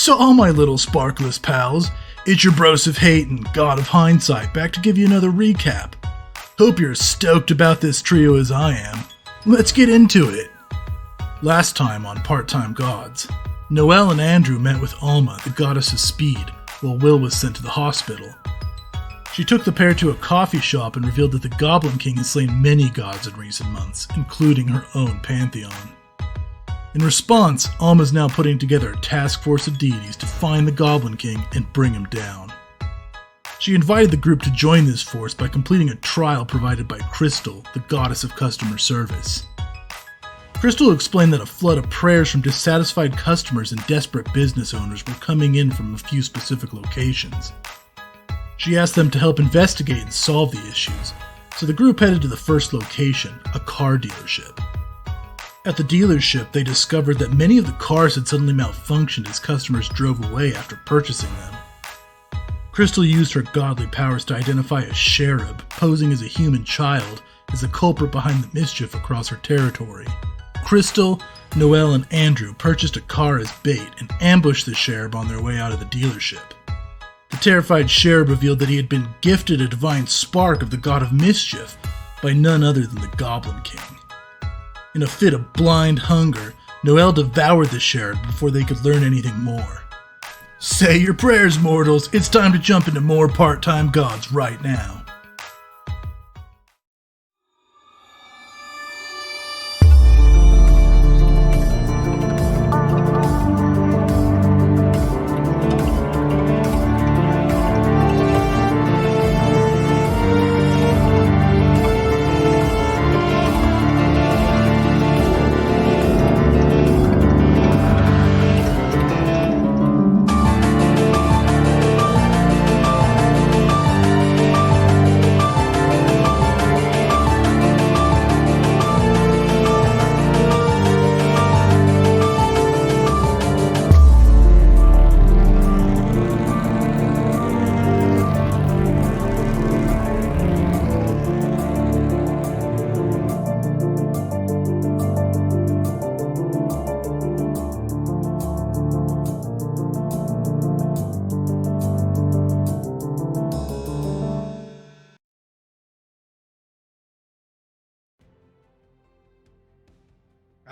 So, my little sparkless pals, it's your bros of hate and god of hindsight back to give you another recap. Hope you're as stoked about this trio as I am. Let's get into it. Last time on Part-Time Gods, Noelle and Andrew met with Alma, the goddess of speed, while Will was sent to the hospital. She took the pair to a coffee shop and revealed that the Goblin King has slain many gods in recent months, including her own pantheon. In response, Alma's now putting together a task force of deities to find the Goblin King and bring him down. She invited the group to join this force by completing a trial provided by Crystal, the goddess of customer service. Crystal explained that a flood of prayers from dissatisfied customers and desperate business owners were coming in from a few specific locations. She asked them to help investigate and solve the issues, so the group headed to the first location, a car dealership. At the dealership, they discovered that many of the cars had suddenly malfunctioned as customers drove away after purchasing them. Crystal used her godly powers to identify a cherub, posing as a human child, as the culprit behind the mischief across her territory. Crystal, Noelle, and Andrew purchased a car as bait and ambushed the cherub on their way out of the dealership. The terrified cherub revealed that he had been gifted a divine spark of the god of mischief by none other than the Goblin King. In a fit of blind hunger, Noelle devoured the cherub before they could learn anything more. Say your prayers, mortals. It's time to jump into more Part-Time Gods right now.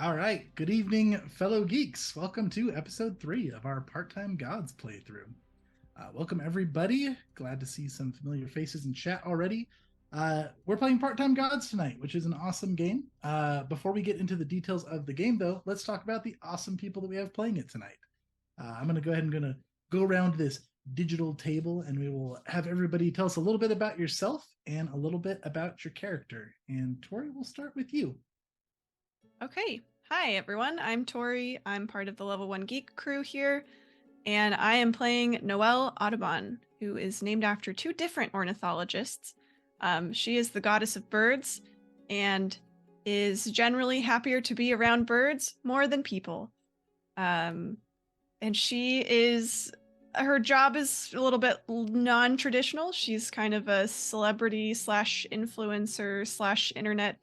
All right, good evening, fellow geeks. Welcome to episode 3 of our Part-Time Gods playthrough. Welcome, everybody. Glad to see some familiar faces in chat already. We're playing Part-Time Gods tonight, which is an awesome game. Before we get into the details of the game, though, let's talk about the awesome people that we have playing it tonight. I'm going to go ahead and go around this digital table, and we will have everybody tell us a little bit about yourself and a little bit about your character. And Tori, we'll start with you. Okay. Hi, everyone. I'm Tori. I'm part of the Level 1 Geek crew here, and I am playing Noelle Audubon, who is named after 2 different ornithologists. She is the goddess of birds and is generally happier to be around birds more than people. And her job is a little bit non-traditional. She's kind of a celebrity / influencer / internet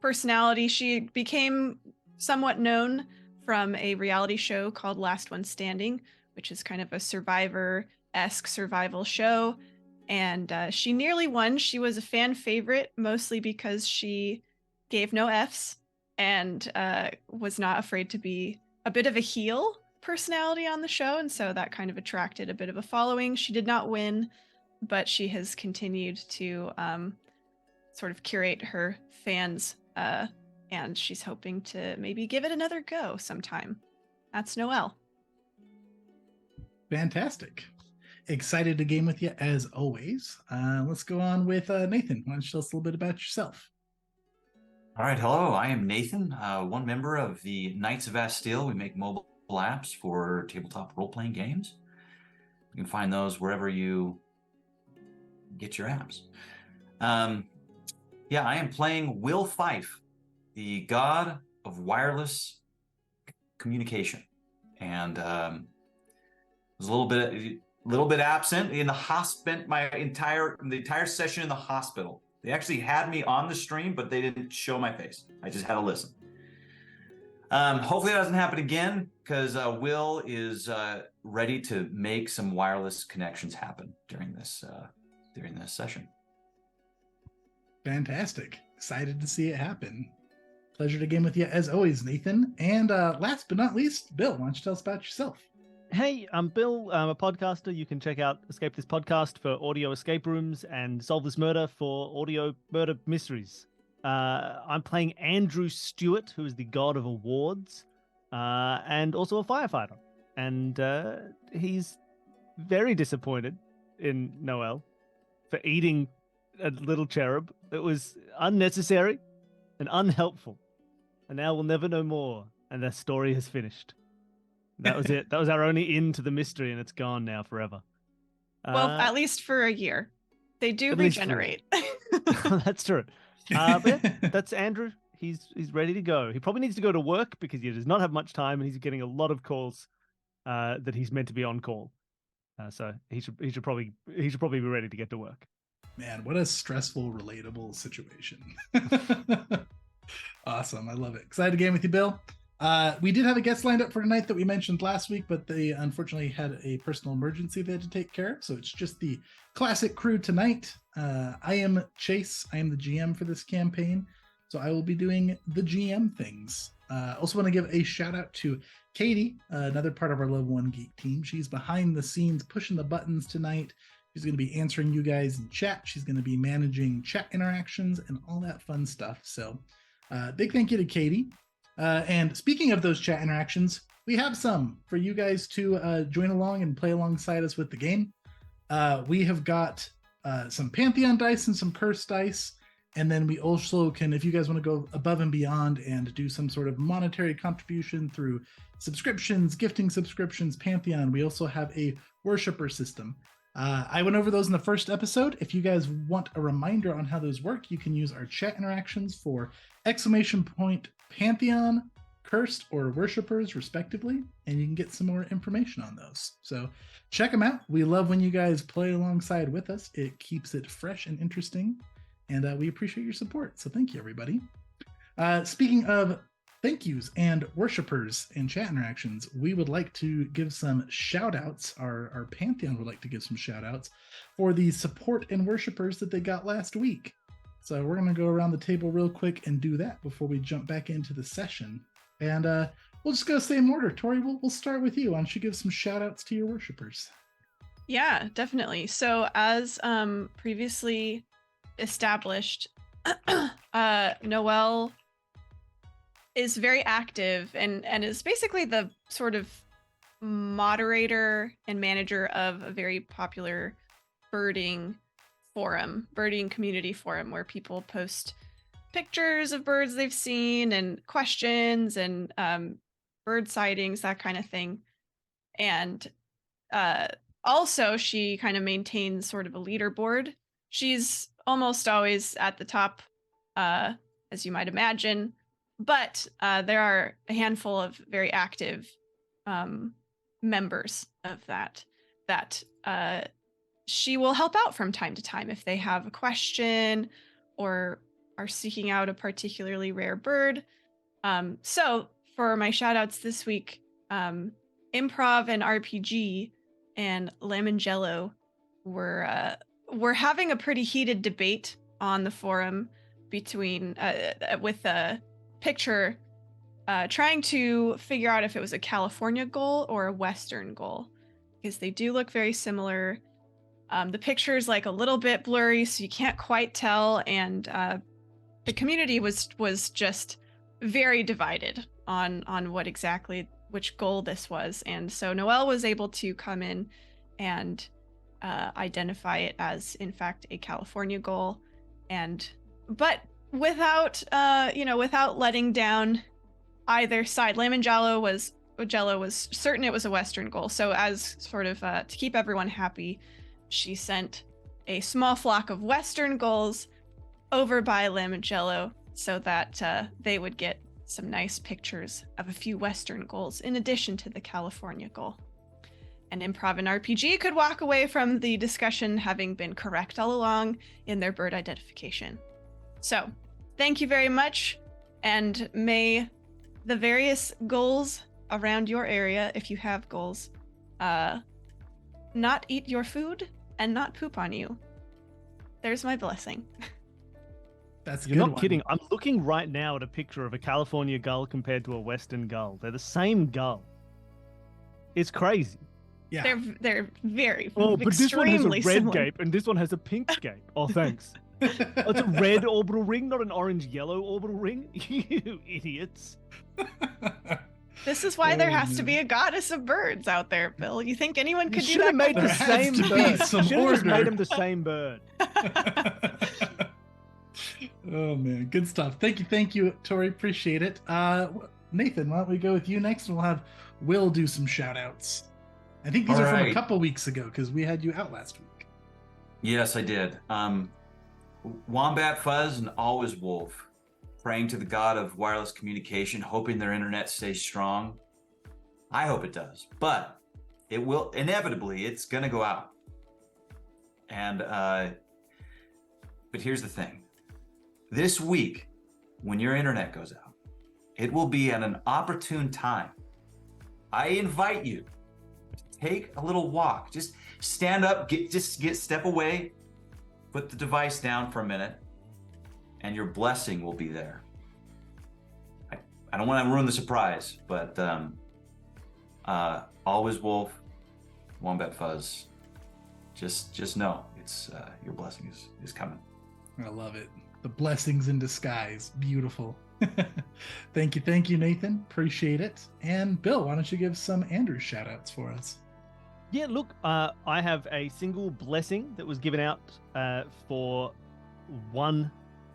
personality. She became somewhat known from a reality show called Last One Standing, which is kind of a Survivor-esque survival show. And she nearly won. She was a fan favorite, mostly because she gave no Fs and was not afraid to be a bit of a heel personality on the show. And so that kind of attracted a bit of a following. She did not win, but she has continued to sort of curate her fans, and she's hoping to maybe give it another go sometime. That's Noelle. Fantastic. Excited to game with you as always. Let's go on with Nathan. Why don't you tell us a little bit about yourself? All right. Hello. I am Nathan, one member of the Knights of Bastille. We make mobile apps for tabletop role-playing games. You can find those wherever you get your apps. Yeah, I am playing Will Fife, the god of wireless communication, and was a little bit absent in the spent the entire session in the hospital. They actually had me on the stream, but they didn't show my face. I just had to listen. Hopefully that doesn't happen again, because Will is ready to make some wireless connections happen during this session. Fantastic. Excited to see it happen. Pleasure to game with you as always, Nathan. And last but not least, Bill, why don't you tell us about yourself? Hey, I'm Bill. I'm a podcaster. You can check out Escape This Podcast for audio escape rooms and Solve This Murder for audio murder mysteries. I'm playing Andrew Stewart, who is the god of awards, and also a firefighter. And he's very disappointed in Noelle for eating a little cherub. It was unnecessary and unhelpful. And now we'll never know more. And the story has finished. That was it. That was our only in to the mystery, and it's gone now forever. Well, at least for a year. They do regenerate. That's true. But yeah, that's Andrew. He's ready to go. He probably needs to go to work because he does not have much time, and he's getting a lot of calls that he's meant to be on call. So he should probably be ready to get to work. Man, what a stressful, relatable situation. Awesome. I love it. Excited to game with you, Bill. We did have a guest lined up for tonight that we mentioned last week, but they unfortunately had a personal emergency they had to take care of. So it's just the classic crew tonight. I am Chase. I am the GM for this campaign. So I will be doing the GM things. Also want to give a shout out to Katie, another part of our Level 1 Geek team. She's behind the scenes pushing the buttons tonight. She's going to be answering you guys in chat. She's going to be managing chat interactions and all that fun stuff. So big thank you to Katie. And speaking of those chat interactions, we have some for you guys to join along and play alongside us with the game. We have got some Pantheon dice and some Curse dice. And then we also can, if you guys want to go above and beyond and do some sort of monetary contribution through subscriptions, gifting subscriptions, Pantheon, we also have a worshiper system. I went over those in the first episode. If you guys want a reminder on how those work, you can use our chat interactions for !Pantheon, Cursed, or Worshippers, respectively, and you can get some more information on those. So check them out. We love when you guys play alongside with us. It keeps it fresh and interesting, and we appreciate your support. So thank you, everybody. Speaking of thank yous and worshippers and chat interactions, we would like to give some shout outs. Our Pantheon would like to give some shout outs for the support and worshippers that they got last week. So we're going to go around the table real quick and do that before we jump back into the session. And we'll just go same order. Tori, we'll start with you. Why don't you give some shout outs to your worshippers? Yeah, definitely. So as previously established, Noelle is very active and is basically the sort of moderator and manager of a very popular birding community forum where people post pictures of birds they've seen and questions and bird sightings, that kind of thing. And also she kind of maintains sort of a leaderboard. She's almost always at the top, as you might imagine. But there are a handful of very active members of that she will help out from time to time if they have a question or are seeking out a particularly rare bird. So for my shout outs this week, Improv and RPG and Lamangello were having a pretty heated debate on the forum between with picture trying to figure out if it was a California goal or a Western goal, because they do look very similar. The picture is like a little bit blurry, so you can't quite tell, and the community was just very divided on which goal this was. And so Noelle was able to come in and identify it as in fact a California goal, but without letting down either side. Lamangello was certain it was a Western goal. So as sort of to keep everyone happy, she sent a small flock of Western gulls over by Lamangello so that they would get some nice pictures of a few Western gulls in addition to the California gull. And Improv and RPG could walk away from the discussion having been correct all along in their bird identification. So, thank you very much, and may the various goals around your area, if you have goals, not eat your food and not poop on you. There's my blessing. That's a You're good not one. kidding. I'm looking right now at a picture of a California gull compared to a Western gull. They're the same gull. It's crazy. Yeah. They're very Oh, but this one has a extremely red similar. gape and this one has a pink gape. Oh, thanks. Oh, it's a red orbital ring, not an orange-yellow orbital ring. You idiots. This is why there Oh, has to man. be a goddess of birds out there, Bill. You think anyone You could do should that? have made kind the of- There has same to be bird. some Should have just made order. them the same bird. Oh man, good stuff. Thank you, Tori. Appreciate it. Nathan, why don't we go with you next, and we'll have Will do some shout outs. I think these All are from a right. couple weeks ago because we had you out last week. Yes, I did. Wombat Fuzz and Always Wolf, praying to the god of wireless communication, hoping their internet stays strong. I hope it does, but it will inevitably. It's gonna go out. And but here's the thing: this week, when your internet goes out, it will be at an opportune time. I invite you to take a little walk. Just stand up, step away, put the device down for a minute, and your blessing will be there. I don't want to ruin the surprise, but Always Wolf, Wombat Fuzz, just know it's your blessing is coming. I love it. The blessings in disguise. Beautiful. Thank you, Nathan. Appreciate it. And Bill, why don't you give some Andrew shout outs for us? Yeah, look, I have a single blessing that was given out for one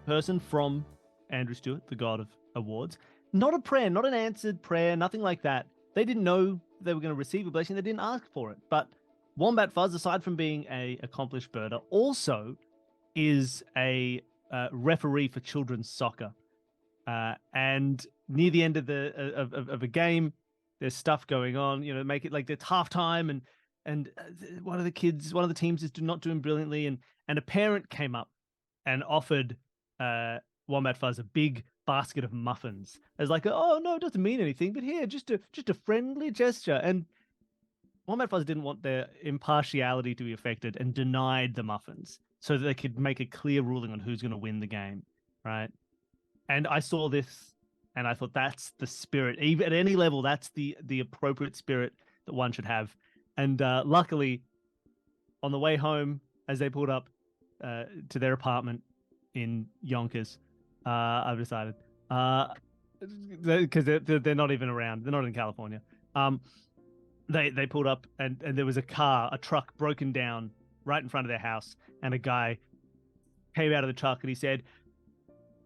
person from Andrew Stewart, the god of awards. Not a prayer, not an answered prayer, nothing like that. They didn't know they were going to receive a blessing. They didn't ask for it. But Wombat Fuzz, aside from being a accomplished birder, also is a referee for children's soccer. And near the end of of a game, there's stuff going on. You know, make it like it's halftime, and one of the teams is not doing brilliantly, and a parent came up and offered Wombat Fuzz a big basket of muffins as like, oh no, it doesn't mean anything, but here, just a friendly gesture. And Wombat Fuzz didn't want their impartiality to be affected and denied the muffins so that they could make a clear ruling on who's going to win the game, right? And I saw this and I thought that's the spirit. Even at any level, that's the appropriate spirit that one should have. And luckily, on the way home, as they pulled up to their apartment in Yonkers, I've decided, because they're not even around. They're not in California. They pulled up and there was a truck broken down right in front of their house. And a guy came out of the truck and he said,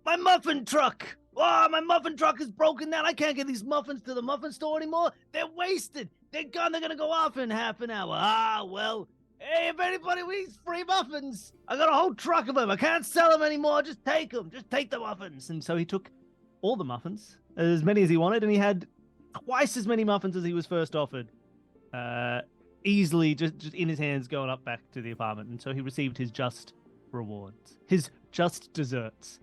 "My muffin truck! Oh, my muffin truck is broken down. I can't get these muffins to the muffin store anymore. They're wasted. They're gone. They're going to go off in half an hour. Ah, well, hey, if anybody needs free muffins, I got a whole truck of them. I can't sell them anymore. Just take them. Just take the muffins." And so he took all the muffins, as many as he wanted, and he had twice as many muffins as he was first offered. Easily just in his hands going up back to the apartment. And so he received his just rewards, his just desserts,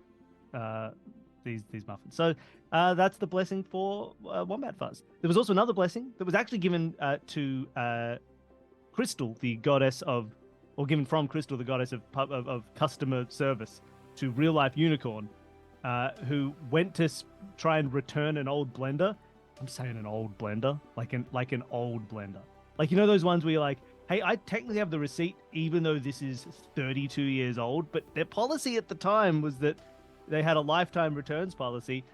these muffins. So that's the blessing for Wombat Fuzz. There was also another blessing that was actually given to Crystal, the goddess of, or given from Crystal, the goddess of customer service, to Real Life Unicorn, who went to try and return an old blender. I'm saying an old blender, like an old blender. Like, you know those ones where you're like, hey, I technically have the receipt, even though this is 32 years old, but their policy at the time was that they had a lifetime returns policy,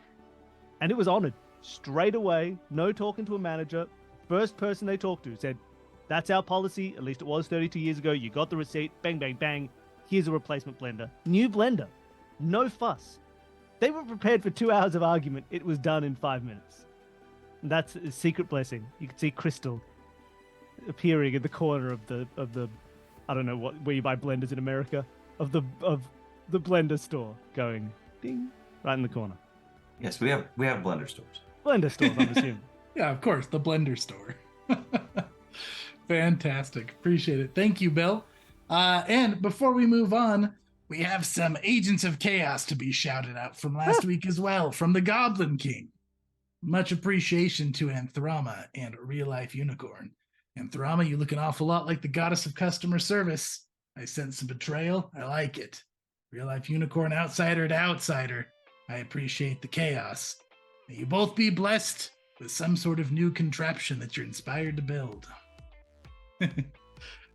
and it was honored straight away. No talking to a manager. First person they talked to said, "That's our policy. At least it was 32 years ago. You got the receipt. Bang, bang, bang. Here's a replacement blender. New blender. No fuss." They were prepared for 2 hours of argument. It was done in 5 minutes. And that's a secret blessing. You can see Crystal appearing in the corner of the I don't know where you buy blenders in America, of the blender store, going ding right in the corner. Yes, we have blender stores. Blender stores, I'm assuming. Yeah, of course, the blender store. Fantastic. Appreciate it. Thank you, Bill. And before we move on, we have some Agents of Chaos to be shouted out from last week as well, from the Goblin King. Much appreciation to Anthrama and Real Life Unicorn. Anthrama, you look an awful lot like the goddess of customer service. I sense some betrayal. I like it. Real Life Unicorn, outsider to outsider. I appreciate the chaos. May you both be blessed with some sort of new contraption that you're inspired to build.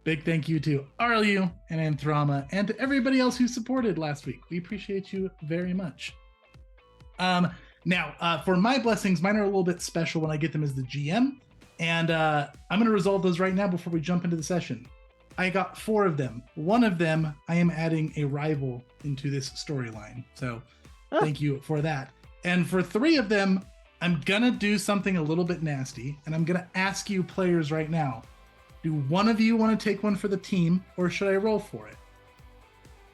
Big thank you to Arlu and Anthrama and to everybody else who supported last week. We appreciate you very much. Now, for my blessings, mine are a little bit special when I get them as the GM, and I'm going to resolve those right now before we jump into the session. I got 4 of them. One of them, I am adding a rival into this storyline, so thank you for that. And for 3 of them, I'm going to do something a little bit nasty, and I'm going to ask you players right now, do one of you want to take one for the team, or should I roll for it?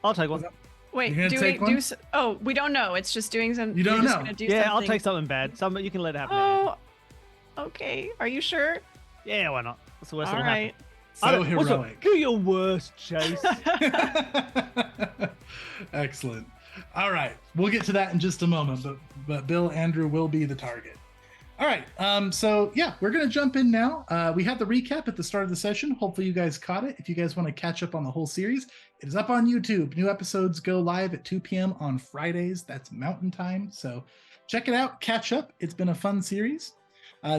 I'll take one. Wait, You're gonna take one? Oh, we don't know. It's just doing something. You don't know. Yeah, I'll take something bad. You can let it happen. Oh, okay. Are you sure? Yeah, why not? That's the worst All that'll right. So heroic. Do your worst, Chase. Excellent. All right, we'll get to that in just a moment, but Bill Andrew will be the target. All right, so yeah, we're gonna jump in now. We had the recap at the start of the session. Hopefully you guys caught it. If you guys want to catch up on the whole series, it is up on YouTube. New episodes go live at 2 p.m. on Fridays. That's Mountain Time. So check it out, catch up. It's been a fun series.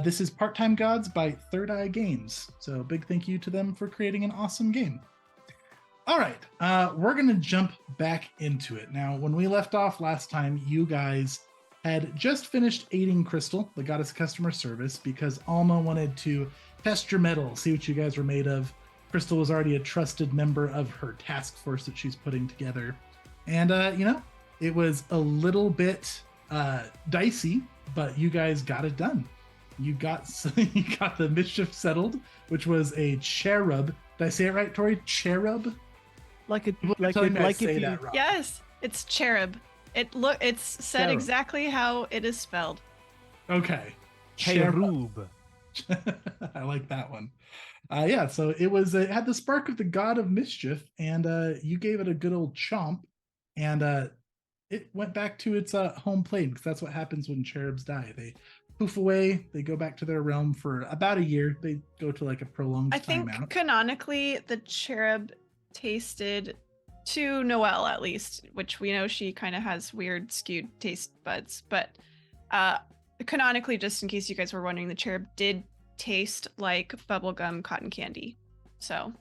This is Part-Time Gods by Third Eye Games. So big thank you to them for creating an awesome game. All right, we're gonna jump back into it. Now, when we left off last time, you guys had just finished aiding Crystal, the goddess of customer service, because Alma wanted to test your mettle, see what you guys were made of. Crystal was already a trusted member of her task force that she's putting together. And, it was a little bit dicey, but you guys got it done. You got the mischief settled, which was a cherub. Did I say it right, Tori? Cherub? Yes, it's cherub. It's said Cherub. exactly how it is spelled. Okay. Cherub. I like that one. So it had the spark of the god of mischief, and you gave it a good old chomp, and it went back to its home plane, because that's what happens when cherubs die. They poof away, they go back to their realm for about a year. They go to like a prolonged I think timeout. canonically the cherub tasted, to Noelle at least, which we know she kind of has weird skewed taste buds, but canonically, just in case you guys were wondering, the cherub did taste like bubblegum cotton candy. So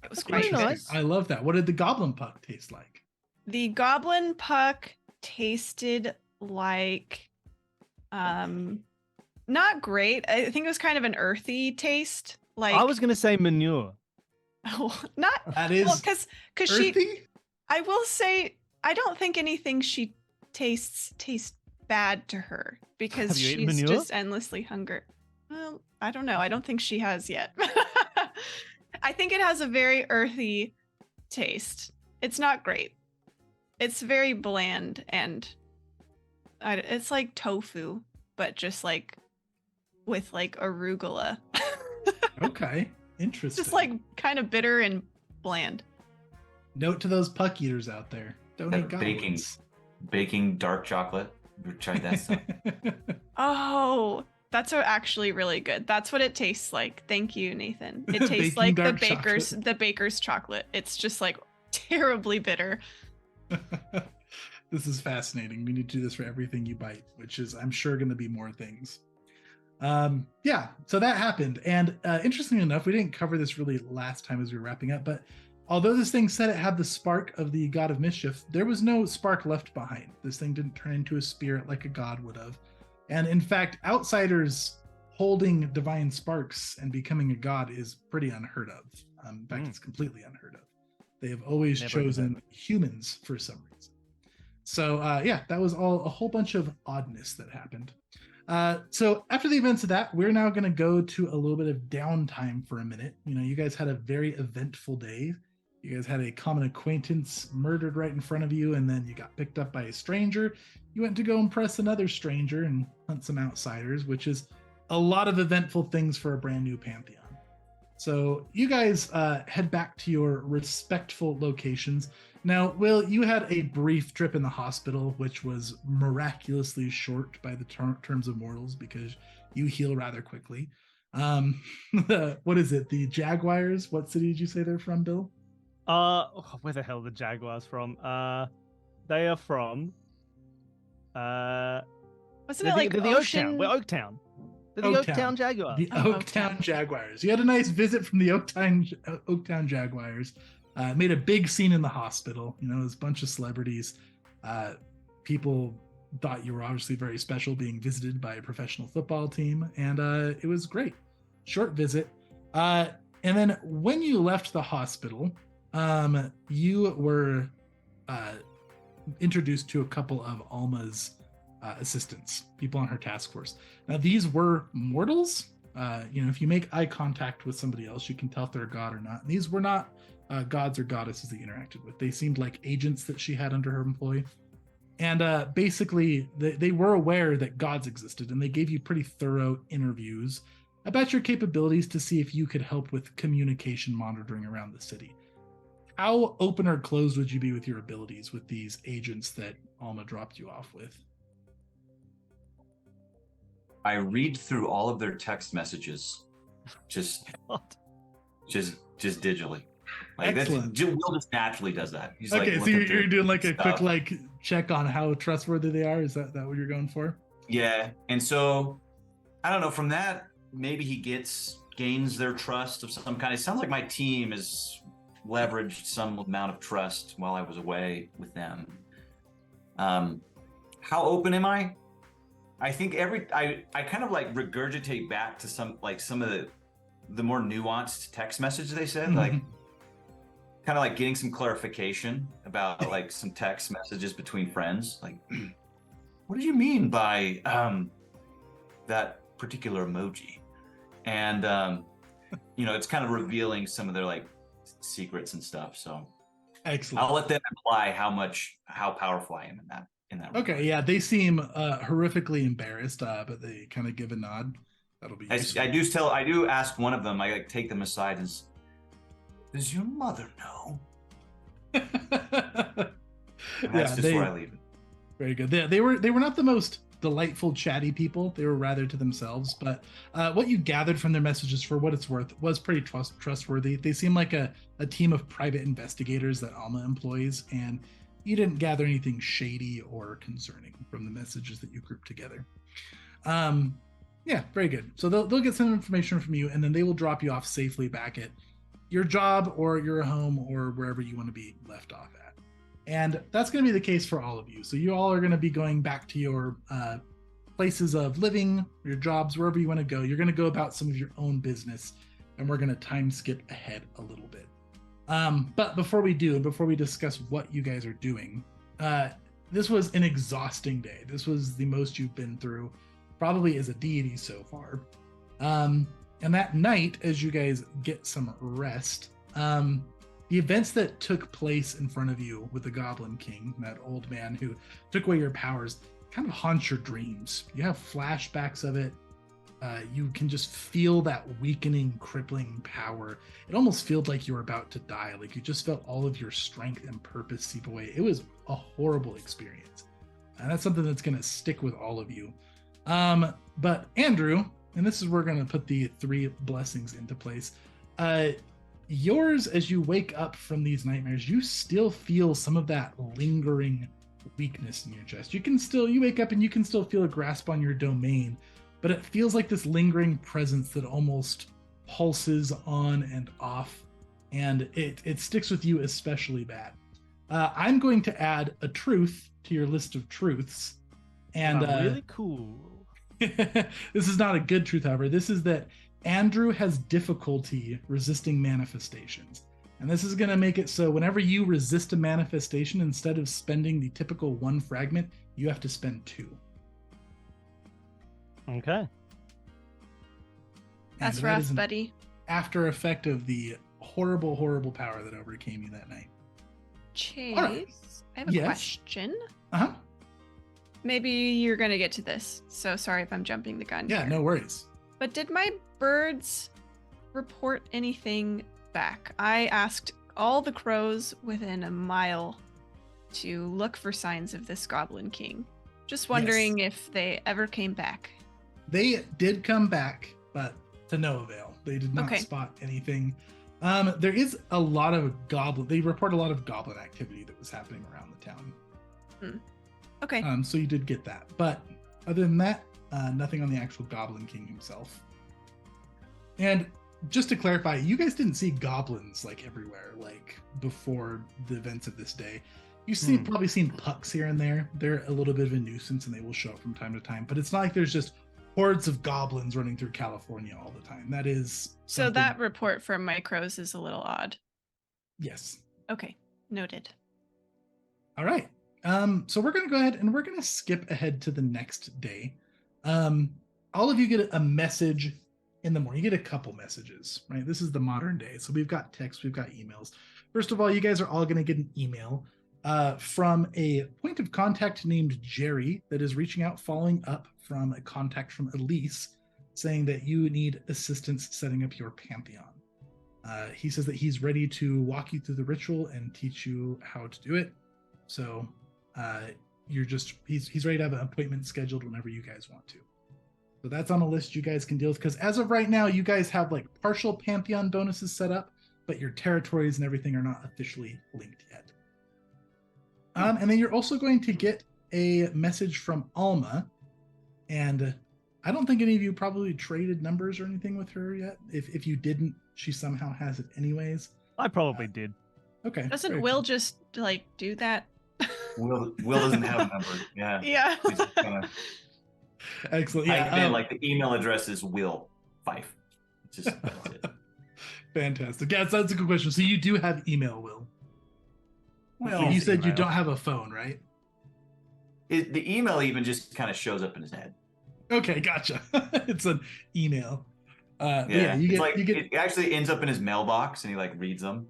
it was quite nice. I love that. What did the goblin puck taste like? The goblin puck tasted like not great. I think it was kind of an earthy taste. Like, I was going to say manure. oh, not That is because earthy? she. I will say I don't think anything she tastes bad to her, because Have you eaten she's manure? just endlessly hungry. Well, I don't know. I don't think she has yet. I think it has a very earthy taste. It's not great. It's very bland, and it's like tofu, but just like with like arugula. Okay, interesting. Just like kind of bitter and bland. Note to those puck eaters out there: don't eat That goblins. baking dark chocolate. You ever tried that stuff? Oh, that's actually really good. That's what it tastes like. Thank you, Nathan. It tastes Baking like the dark baker's chocolate. It's just like terribly bitter. This is fascinating. We need to do this for everything you bite, which is, I'm sure, going to be more things. So that happened. And interestingly enough, we didn't cover this really last time as we were wrapping up, but although this thing said it had the spark of the god of mischief, there was no spark left behind. This thing didn't turn into a spirit like a god would have. And in fact, outsiders holding divine sparks and becoming a god is pretty unheard of. In fact, it's completely unheard of. They have always chosen humans for some reason. So that was all a whole bunch of oddness that happened. So after the events of that, we're now going to go to a little bit of downtime for a minute. You know, you guys had a very eventful day. You guys had a common acquaintance murdered right in front of you, and then you got picked up by a stranger. You went to go impress another stranger and hunt some outsiders, which is a lot of eventful things for a brand new Pantheon. So you guys head back to your respectful locations. Now, Will, you had a brief trip in the hospital, which was miraculously short by the terms of mortals because you heal rather quickly. What is it? The Jaguars? What city did you say they're from, Bill? Where the hell are the Jaguars from? They are from. Wasn't it like the Ocean? Oaktown? We're Oaktown. They're the Oaktown Jaguars. The Oaktown Jaguars. You had a nice visit from the Oaktown Jaguars. Made a big scene in the hospital. You know, it was a bunch of celebrities. People thought you were obviously very special being visited by a professional football team. And it was great. Short visit. And then when you left the hospital, you were introduced to a couple of Alma's assistants, people on her task force. Now, these were mortals. If you make eye contact with somebody else, you can tell if they're a god or not. And these were not gods or goddesses that you interacted with. They seemed like agents that she had under her employ. And basically, they were aware that gods existed, and they gave you pretty thorough interviews about your capabilities to see if you could help with communication monitoring around the city. How open or closed would you be with your abilities with these agents that Alma dropped you off with? I read through all of their text messages, just digitally. Like Excellent. Will just naturally does that. He's okay, so you're doing like a stuff. quick check on how trustworthy they are. Is that what you're going for? Yeah, and so I don't know. From that, maybe he gains their trust of some kind. It sounds like my team has leveraged some amount of trust while I was away with them. How open am I? I think I kind of like regurgitate back to some of the more nuanced text message they said, Mm-hmm. like kind of like getting some clarification about like some text messages between friends. Like, what do you mean by that particular emoji? And it's kind of revealing some of their like secrets and stuff. So Excellent. I'll let them imply how powerful I am in that Okay, regard. yeah, they seem horrifically embarrassed, but they kind of give a nod. That'll be useful. I do ask one of them, I like take them aside and does your mother know? And that's just where I leave it. Very good. They were not the most delightful, chatty people. They were rather to themselves. But what you gathered from their messages, for what it's worth, was pretty trustworthy. They seem like a team of private investigators that Alma employs, and you didn't gather anything shady or concerning from the messages that you grouped together. Yeah, very good. So they'll get some information from you, and then they will drop you off safely back at your job or your home or wherever you want to be left off at. And that's going to be the case for all of you. So you all are going to be going back to your places of living, your jobs, wherever you want to go. You're going to go about some of your own business, and we're going to time skip ahead a little bit. But before we discuss what you guys are doing, this was an exhausting day. This was the most you've been through, probably as a deity so far. And that night, as you guys get some rest, the events that took place in front of you with the Goblin King, that old man who took away your powers, kind of haunt your dreams. You have flashbacks of it. You can just feel that weakening, crippling power. It almost feels like you were about to die. Like you just felt all of your strength and purpose seep away. It was a horrible experience. And that's something that's going to stick with all of you. But Andrew, and this is where we're going to put the 3 blessings into place. Yours, as you wake up from these nightmares, you still feel some of that lingering weakness in your chest. You wake up and you can still feel a grasp on your domain, but it feels like this lingering presence that almost pulses on and off, and it sticks with you especially bad. I'm going to add a truth to your list of truths. And really cool. This is not a good truth, however. This is that Andrew has difficulty resisting manifestations. And this is going to make it so whenever you resist a manifestation, instead of spending the typical 1 fragment, you have to spend 2. Okay. That's that rough, is an buddy. after effect of the horrible, horrible power that overcame you that night. Chase, right. I have a Yes. question. Uh-huh. Maybe you're going to get to this, so sorry if I'm jumping the gun. Yeah, here. no worries. But did my birds report anything back. I asked all the crows within a mile to look for signs of this Goblin King. Just wondering if they ever came back. They did come back, but to no avail. They did not spot anything. There is a lot of they report a lot of goblin activity that was happening around the town. Okay. So you did get that. But other than that, nothing on the actual Goblin King himself. And just to clarify, you guys didn't see goblins like everywhere, like before the events of this day. You've probably seen pucks here and there. They're a little bit of a nuisance and they will show up from time to time, but it's not like there's just hordes of goblins running through California all the time. That is so that report from my crows is a little odd. Yes. Okay, noted. All right. So we're going to go ahead and we're going to skip ahead to the next day. All of you get a message in the morning. You get a couple messages, right? This is the modern day. So we've got text, we've got emails. First of all, you guys are all going to get an email from a point of contact named Jerry that is reaching out, following up from a contact from Elise, saying that you need assistance setting up your Pantheon. He says that he's ready to walk you through the ritual and teach you how to do it. So he's ready to have an appointment scheduled whenever you guys want to. So that's on a list you guys can deal with, because as of right now, you guys have like partial Pantheon bonuses set up, but your territories and everything are not officially linked yet. And then you're also going to get a message from Alma, and I don't think any of you probably traded numbers or anything with her yet. If you didn't, she somehow has it anyways. I probably did. Okay. Doesn't Will just like do that? Will doesn't have a number. Yeah. Yeah. Excellent. Yeah. Like the email address is Will Fife. Just that's it. Fantastic. Yeah, that's a good question. So you do have email, Will. Well, you said you don't have a phone, right? The email even just kind of shows up in his head. Okay, gotcha. It's an email. Yeah, it actually ends up in his mailbox, and he like reads them.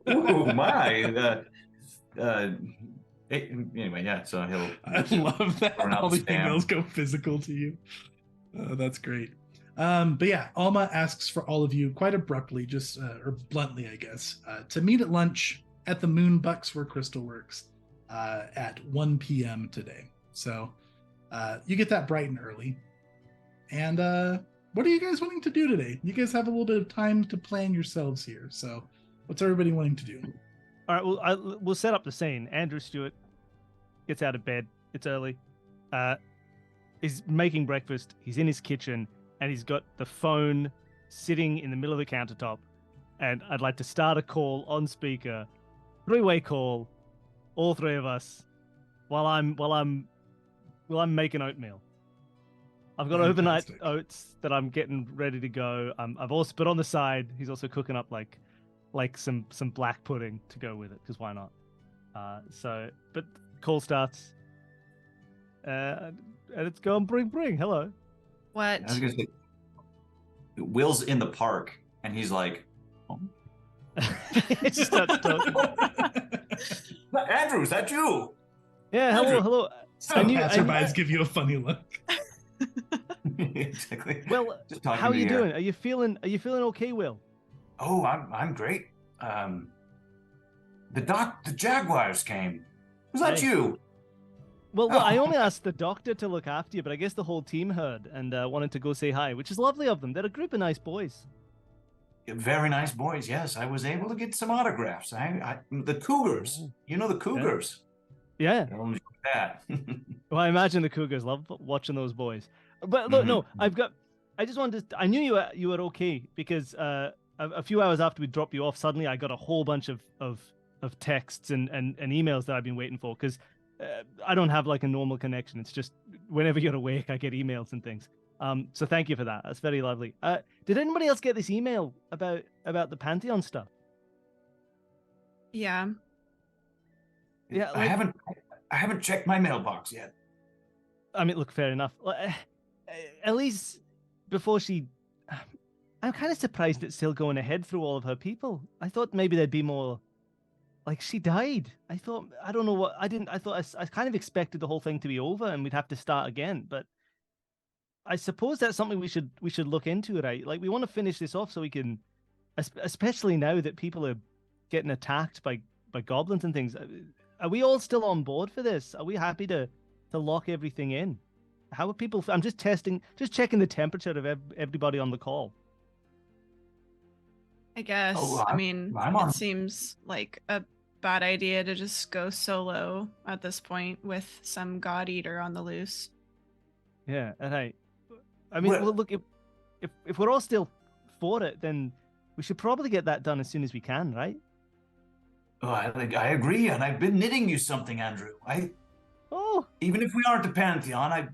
Oh my! Anyway, yeah. So he'll. I love that all the emails go physical to you. That's great. But yeah, Alma asks for all of you quite abruptly, just or bluntly, I guess, to meet at lunch at the Moonbucks where Crystal works at 1 p.m. today. So you get that bright and early. And what are you guys wanting to do today? You guys have a little bit of time to plan yourselves here. So what's everybody wanting to do? All right, well, we'll set up the scene. Andrew Stewart gets out of bed. It's early. He's making breakfast. He's in his kitchen, and he's got the phone sitting in the middle of the countertop. And I'd like to start a call on speaker, three-way call, all three of us, while I'm making oatmeal. I've got overnight oats that I'm getting ready to go. I've also, but on the side, he's also cooking up like some black pudding to go with it, because why not? But call starts, and it's going bring. Hello. What? I was gonna say, Will's in the park, and he's like, oh. He just starts talking. Andrew, is that you? Yeah, hello. Passerbys give you a funny look. Exactly. Well, how are you doing? Are you feeling okay, Will? Oh, I'm great. The Jaguars came. Was that you? Well, I only asked the doctor to look after you, but I guess the whole team heard and wanted to go say hi, which is lovely of them. They're a group of nice boys. Very nice boys. Yes, I was able to get some autographs. The Cougars. You know the Cougars. Yeah. That. Well, I imagine the Cougars love watching those boys. But look, no, I just wanted to. I knew you were okay because a few hours after we dropped you off, suddenly I got a whole bunch of texts and emails that I've been waiting for, because I don't have like a normal connection. It's just whenever you're awake, I get emails and things. So thank you for that. That's very lovely. Did anybody else get this email about the Pantheon stuff? Yeah. Yeah, I haven't checked my mailbox yet. I mean, look, fair enough. At least before she, I'm kind of surprised it's still going ahead through all of her people. I thought maybe there'd be more. Like, she died. I thought, I don't know what, I kind of expected the whole thing to be over and we'd have to start again, but I suppose that's something we should look into, right? Like, we want to finish this off so we can, especially now that people are getting attacked by goblins and things. Are we all still on board for this? Are we happy to lock everything in? How are people? I'm just checking the temperature of everybody on the call. I guess. I mean, it seems like a bad idea to just go solo at this point with some god eater on the loose. Yeah, right. I mean, well, look, if we're all still for it, then we should probably get that done as soon as we can, right? Oh, I agree, and I've been knitting you something, Andrew. Even if we aren't a pantheon,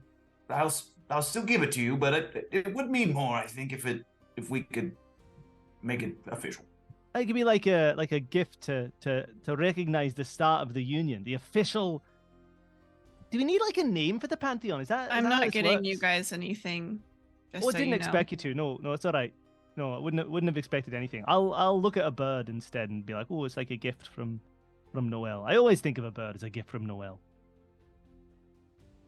I'll still give it to you, but it would mean more, I think, if we could make it official. It could be like a gift to recognize the start of the union, the official. Do we need like a name for the pantheon? I'm not getting you guys anything. I didn't expect you to. No, it's all right. No, I wouldn't have expected anything. I'll look at a bird instead and be like, oh, it's like a gift from Noel. I always think of a bird as a gift from Noel.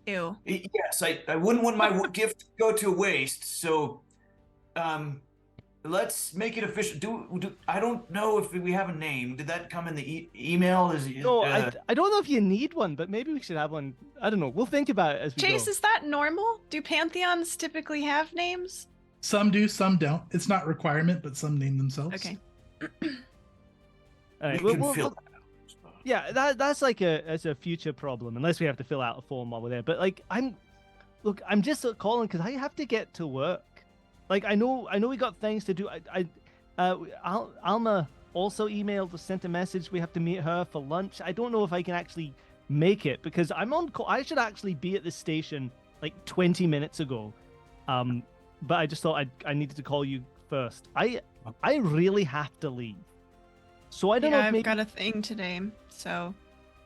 Ew. Yes, I wouldn't want my gift to go to waste. So, let's make it official. I don't know if we have a name. Did that come in the email? No, I don't know if you need one, but maybe we should have one. I don't know. We'll think about it as we go. Chase, is that normal? Do pantheons typically have names? Some do, some don't. It's not a requirement, but some name themselves. Okay. All right, we'll fill that out. Yeah, that's like a future problem, unless we have to fill out a form while we're there. But like, I'm just calling because I have to get to work. Like, I know we got things to do. Alma also emailed or sent a message. We have to meet her for lunch. I don't know if I can actually make it because I'm on call. I should actually be at the station like 20 minutes ago. But I just thought I needed to call you first. I really have to leave. So I don't know if maybe... I've got a thing today, so...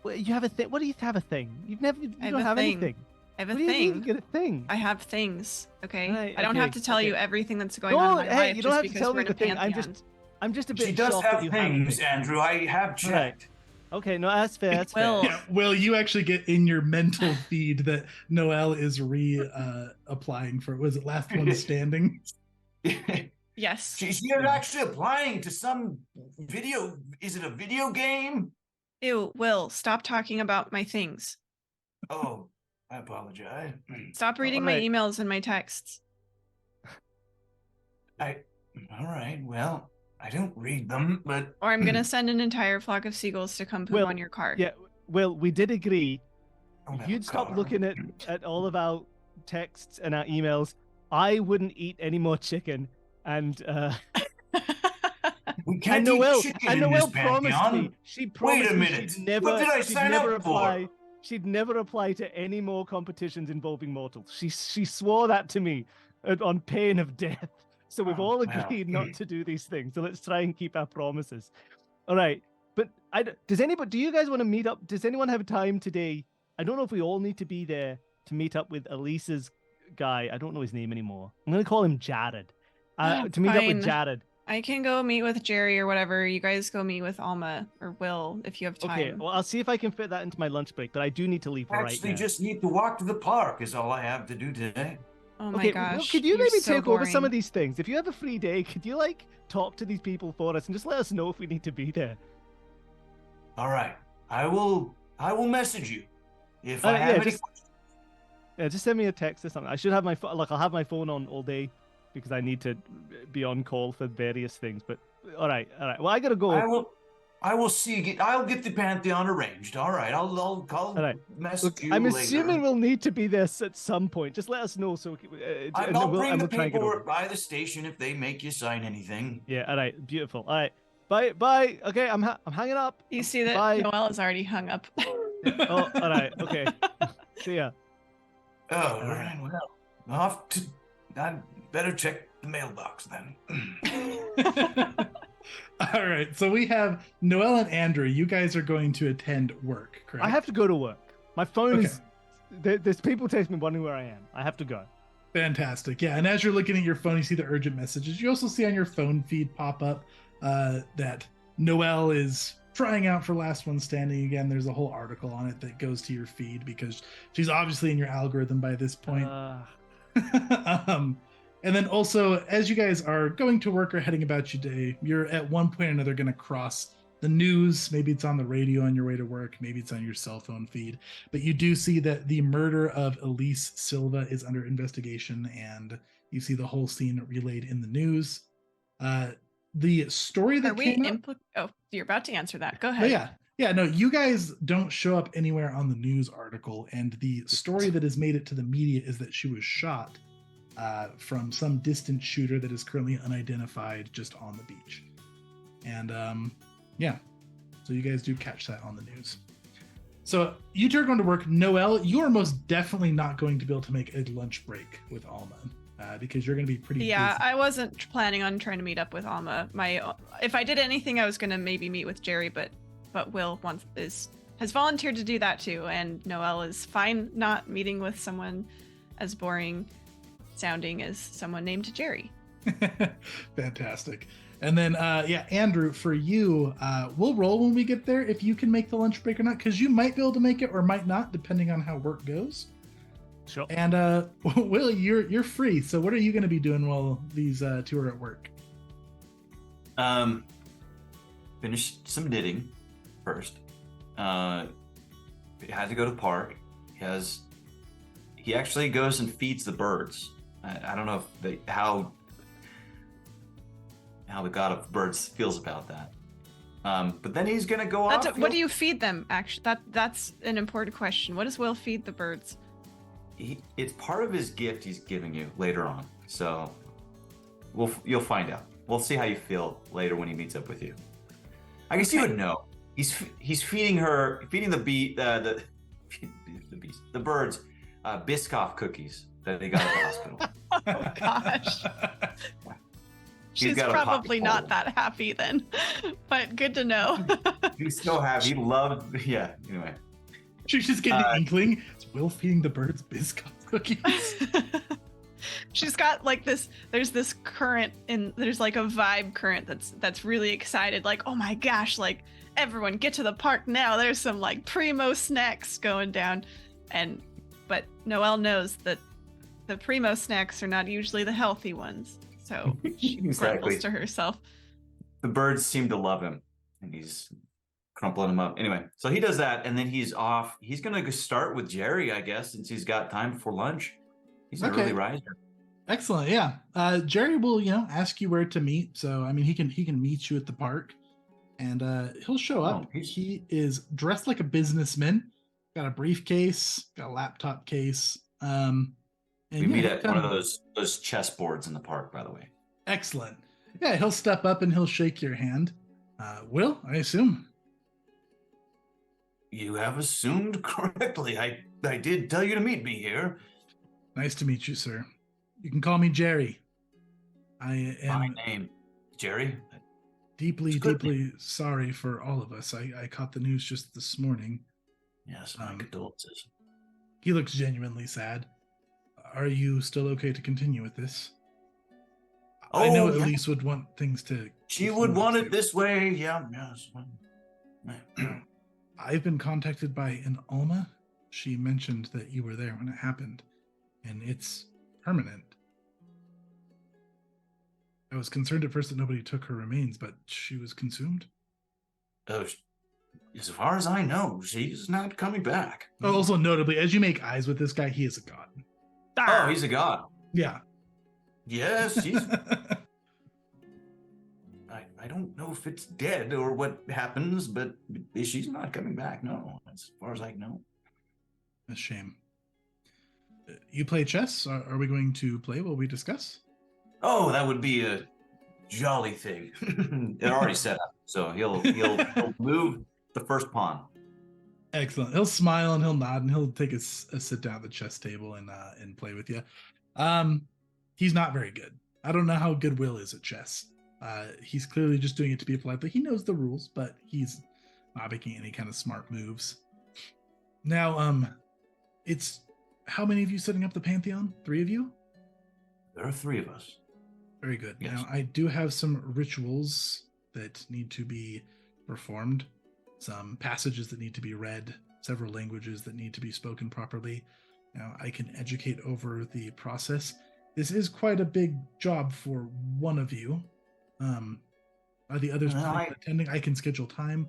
Well, you have a thing? What do you have a thing? You don't have anything. I have a thing. thing. You get a thing. I have things, okay? Right, I don't have to tell you everything that's going on in my life you don't have to because tell we're me in a the thing. pantheon. I'm just a bit She does shocked have that you things, have Andrew. I have checked. Right. Okay, no, that's fair. That's Will. fair. Yeah, Will, you actually get in your mental feed that Noelle is applying for, was it Last One Standing? Yes. She's actually applying to some video. Is it a video game? Ew, Will, stop talking about my things. Oh, I apologize. Stop reading my emails and my texts. All right, well, I don't read them, but... Or I'm going to send an entire flock of seagulls to come poop on your car. Yeah, well, we did agree. If you'd stop car. looking at all of our texts and our emails, I wouldn't eat any more chicken. And we can't Noelle, eat chicken and in Noelle this promised pantheon. me. She promised Wait a me minute. she'd never, What did I sign up apply. for? She'd never apply to any more competitions involving mortals. She swore that to me on pain of death. So we've all agreed not to do these things. So let's try and keep our promises. All right. But do you guys want to meet up? Does anyone have time today? I don't know if we all need to be there to meet up with Elisa's guy. I don't know his name anymore. I'm going to call him Jared. To meet up with Jared. I can go meet with Jerry or whatever. You guys go meet with Alma or Will if you have time. Okay, well, I'll see if I can fit that into my lunch break, but I do need to leave right now. Actually, just need to walk to the park is all I have to do today. Oh my gosh. Well, could you maybe so take over some boring. of these things? If you have a free day, could you like talk to these people for us and just let us know if we need to be there? All right. I will message you if I have any questions. Yeah, just send me a text or something. I should have I'll have my phone on all day because I need to be on call for various things. But all right. Well, I gotta go. I will see. I'll get the pantheon arranged. All right. I'll message you I'm later. assuming we'll need to be there at some point. Just let us know so. I'll bring the paperwork by the station if they make you sign anything. Yeah. All right. Beautiful. All right. Bye. Okay. I'm hanging up. You see that Bye. Noelle is already hung up. Oh. All right. Okay. See ya. Oh, all right. Well, I better check the mailbox then. All right, so we have Noelle and Andrew. You guys are going to attend work, correct? I have to go to work. My phone is... There's people text me wondering where I am. I have to go. Fantastic. Yeah, and as you're looking at your phone, you see the urgent messages. You also see on your phone feed pop up that Noelle is trying out for Last One Standing again. There's a whole article on it that goes to your feed because she's obviously in your algorithm by this point. And then also, as you guys are going to work or heading about your day, you're at one point or another going to cross the news. Maybe it's on the radio on your way to work. Maybe it's on your cell phone feed. But you do see that the murder of Elise Silva is under investigation, and you see the whole scene relayed in the news. The story that came up... Oh, you're about to answer that. Go Oh, ahead. yeah, no, you guys don't show up anywhere on the news article, and the story that has made it to the media is that she was shot from some distant shooter that is currently unidentified just on the beach. And yeah, so you guys do catch that on the news. So you two are going to work. Noelle, you are most definitely not going to be able to make a lunch break with Alma because you're going to be pretty busy. I wasn't planning on trying to meet up with Alma. If I did anything, I was going to maybe meet with Jerry, but Will has volunteered to do that too, and Noelle is fine not meeting with someone as boring sounding as someone named Jerry. Fantastic. And then Andrew, for you, we'll roll when we get there if you can make the lunch break or not, because you might be able to make it or might not, depending on how work goes. Sure. And Will, you're free, so what are you going to be doing while these two are at work? Finish some knitting first. He had to go to the park. He actually goes and feeds the birds. I don't know if how the god of birds feels about that. But then he's gonna go off. What do you feed them? Actually, that's an important question. What does Will feed the birds? It's part of his gift he's giving you later on. So you'll find out. We'll see how you feel later when he meets up with you. I guess you would know. He's feeding the birds Biscoff cookies that they got at the hospital. Oh gosh. She's probably not that happy then, but good to know. He's so happy. He loved, yeah. Anyway, she's just getting an inkling. It's Will feeding the birds Biscoff cookies. She's got like this. There's this current, and there's like a vibe current that's really excited. Like, oh my gosh! Like everyone, get to the park now. There's some like primo snacks going down, but Noelle knows that the primo snacks are not usually the healthy ones. So she grumbles to herself. The birds seem to love him, and he's crumpling them up. Anyway, so he does that, and then he's off. He's gonna start with Jerry, I guess, since he's got time before lunch. He's an early riser. Excellent, yeah. Jerry will, ask you where to meet. So I mean, he can meet you at the park, and he'll show up. He is dressed like a businessman. Got a briefcase, got a laptop case. We meet at one of those chess boards in the park, by the way. Excellent. Yeah, he'll step up and he'll shake your hand. Will, I assume? You have assumed correctly. I did tell you to meet me here. Nice to meet you, sir. You can call me Jerry. I am... My name, Jerry? Deeply sorry for all of us. I caught the news just this morning. Yes, my condolences. He looks genuinely sad. Are you still okay to continue with this? I know Elise would want things to... She would want it this way, yeah. Yes. I've been contacted by an Alma. She mentioned that you were there when it happened, and it's permanent. I was concerned at first that nobody took her remains, but she was consumed. As far as I know, she's not coming back. Oh, also notably, as you make eyes with this guy, he is a god. Oh, he's a god. Yeah. Yes, he's... I don't know if it's dead or what happens, but she's not coming back, no, as far as I know. A shame. You play chess? Are we going to play while we discuss? Oh, that would be a jolly thing. They're already set up, so he'll move the first pawn. Excellent. He'll smile and he'll nod and he'll take a sit down at the chess table and play with you. He's not very good. I don't know how good Will is at chess. He's clearly just doing it to be polite, but he knows the rules, but he's not making any kind of smart moves. Now, it's how many of you setting up the Pantheon? 3 of you? There are 3 of us. Very good. Yes. Now, I do have some rituals that need to be performed, some passages that need to be read, several languages that need to be spoken properly. Now, I can educate over the process. This is quite a big job for one of you. Are the others attending? I can schedule time.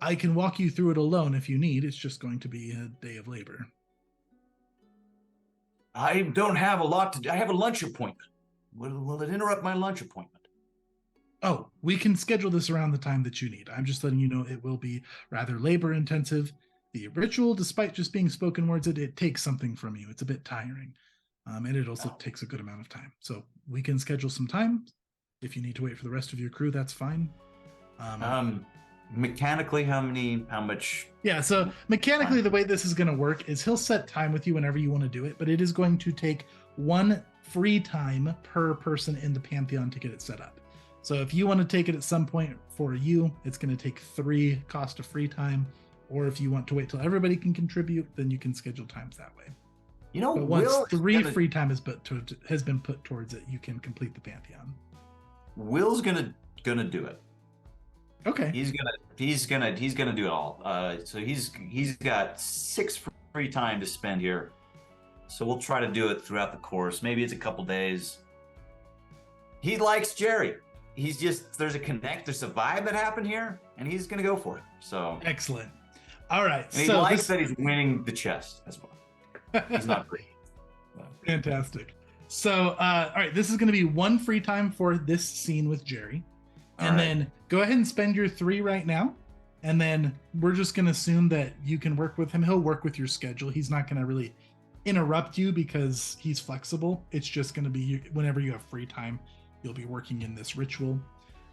I can walk you through it alone if you need. It's just going to be a day of labor. I don't have a lot to do. I have a lunch appointment. Will it interrupt my lunch appointment? Oh, we can schedule this around the time that you need. I'm just letting you know it will be rather labor intensive. The ritual, despite just being spoken words, it takes something from you. It's a bit tiring. And it also takes a good amount of time. So we can schedule some time. If you need to wait for the rest of your crew, that's fine. Mechanically, how much? Yeah, so mechanically, the way this is going to work is he'll set time with you whenever you want to do it, but it is going to take 1 free time per person in the Pantheon to get it set up. So if you want to take it at some point for you, it's going to take 3 cost of free time. Or if you want to wait till everybody can contribute, then you can schedule times that way. You know, but once 3 free time has been put towards it, you can complete the Pantheon. Will's gonna do it. Okay. He's gonna do it all. So he's got 6 free time to spend here. So we'll try to do it throughout the course. Maybe it's a couple days. He likes Jerry. There's a vibe that happened here, and he's gonna go for it. So excellent. All right. And he likes that he's winning the chest as well. He's not great. Fantastic. So, all right, this is going to be 1 free time for this scene with Jerry. And then go ahead and spend your 3 right now. And then we're just going to assume that you can work with him. He'll work with your schedule. He's not going to really interrupt you because he's flexible. It's just going to be whenever you have free time, you'll be working in this ritual.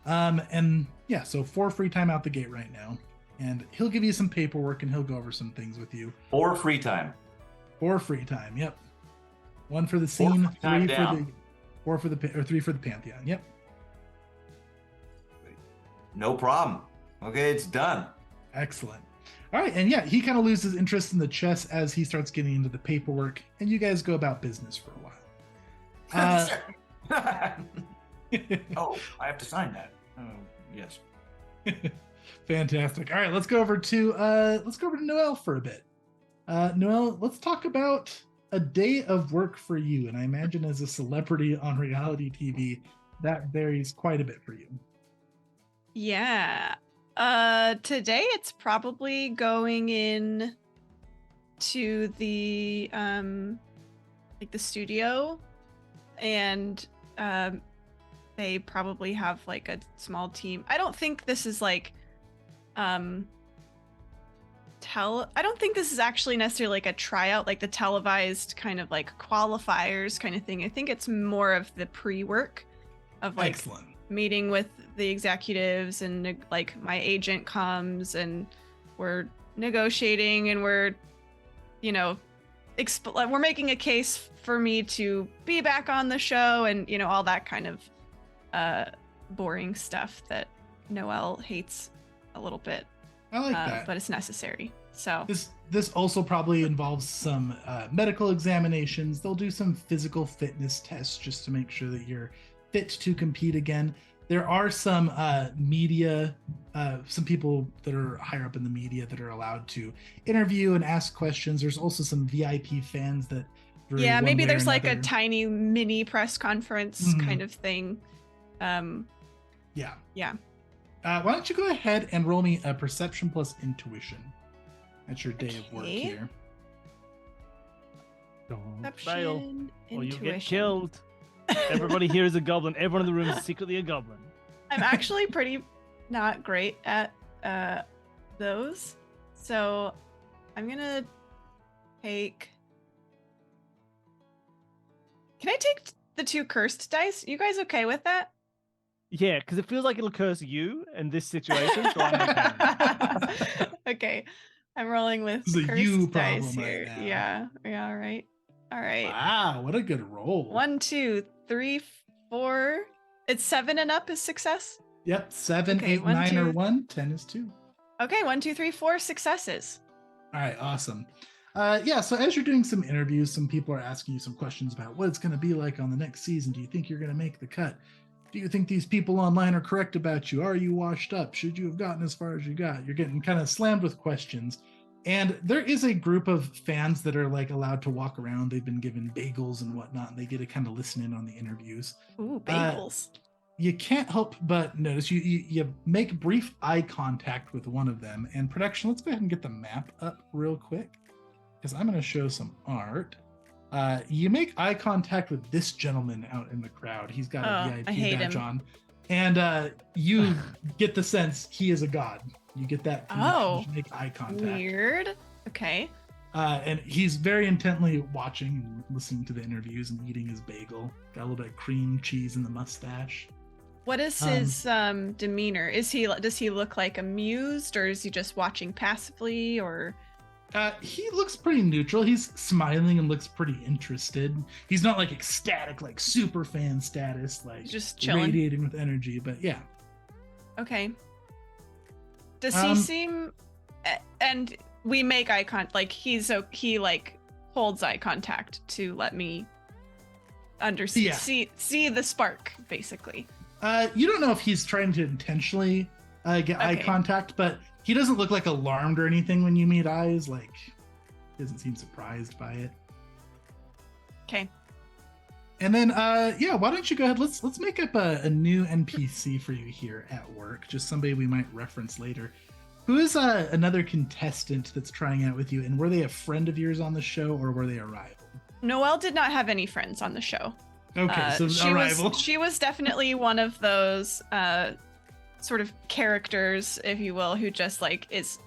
And yeah, so 4 free time out the gate right now. And he'll give you some paperwork and he'll go over some things with you. 4 free time. 4 free time. Yep. 1 for the scene, 3 for the 3 for the Pantheon. Yep. No problem. Okay, it's done. Excellent. All right, and yeah, he kind of loses interest in the chess as he starts getting into the paperwork, and you guys go about business for a while. Oh, I have to sign that. Oh, yes. Fantastic. All right, let's go over to Noelle for a bit. Noelle, let's talk about a day of work for you. And I imagine as a celebrity on reality TV, that varies quite a bit for you. Yeah. Today it's probably going in to the the studio, and they probably have like a small team. I don't think this is like I don't think this is actually necessarily like a tryout, like the televised kind of like qualifiers kind of thing. I think it's more of the pre-work of like Excellent. Meeting with the executives, and like my agent comes and we're negotiating, and we're we're making a case for me to be back on the show, and all that kind of boring stuff that Noelle hates a little bit. I like that. But it's necessary. So this also probably involves some medical examinations. They'll do some physical fitness tests just to make sure that you're fit to compete again. There are some media, some people that are higher up in the media that are allowed to interview and ask questions. There's also some VIP fans that maybe there's like a tiny mini press conference kind of thing. Yeah. Why Yeah. don't you go ahead and roll me a perception plus intuition? That's your day of work here. Don't fail, or you get intuition. killed. Everybody here is a goblin. Everyone in the room is secretly a goblin. I'm actually pretty not great at those. So I'm going to take... Can I take the 2 cursed dice? You guys okay with that? Yeah, because it feels like it'll curse you in this situation. So I'm okay. Okay. I'm rolling with This is a cursed you dice problem here. right now. Yeah, all right. All right. Wow, what a good roll. 1, 2, 3, 4. It's 7 and up is success? Yep, 7, Okay, 8, 1, 9 2. or 1, 10 is 2. Okay, 1, 2, 3, 4 successes. All right, awesome. Yeah, so as you're doing some interviews, some people are asking you some questions about what it's going to be like on the next season. Do you think you're going to make the cut? Do you think these people online are correct about you? Are you washed up? Should you have gotten as far as you got? You're getting kind of slammed with questions. And there is a group of fans that are like allowed to walk around. They've been given bagels and whatnot, and they get to kind of listen in on the interviews. Ooh, bagels. You can't help but notice you make brief eye contact with one of them. And production, let's go ahead and get the map up real quick, because I'm going to show some art. You make eye contact with this gentleman out in the crowd. He's got a VIP badge on. And you get the sense he is a god. You get that connection. You make eye contact. Weird. Okay. And he's very intently watching and listening to the interviews and eating his bagel. Got a little bit of cream cheese in the mustache. What is his demeanor? Does he look like amused, or is he just watching passively, or? He looks pretty neutral. He's smiling and looks pretty interested. He's not like ecstatic, like super fan status, like he's just chilling, radiating with energy. But yeah. Okay. Does he seem? And we make eye contact. Like he like holds eye contact to let me understand. See the spark, basically. You don't know if he's trying to intentionally get eye contact, but he doesn't look like alarmed or anything when you meet eyes. Like, he doesn't seem surprised by it. Okay. And then, why don't you go ahead? Let's make up a new NPC for you here at work. Just somebody we might reference later. Who is another contestant that's trying out with you? And were they a friend of yours on the show, or were they a rival? Noelle did not have any friends on the show. Okay, so a rival. She was definitely one of those sort of characters, if you will, who just like is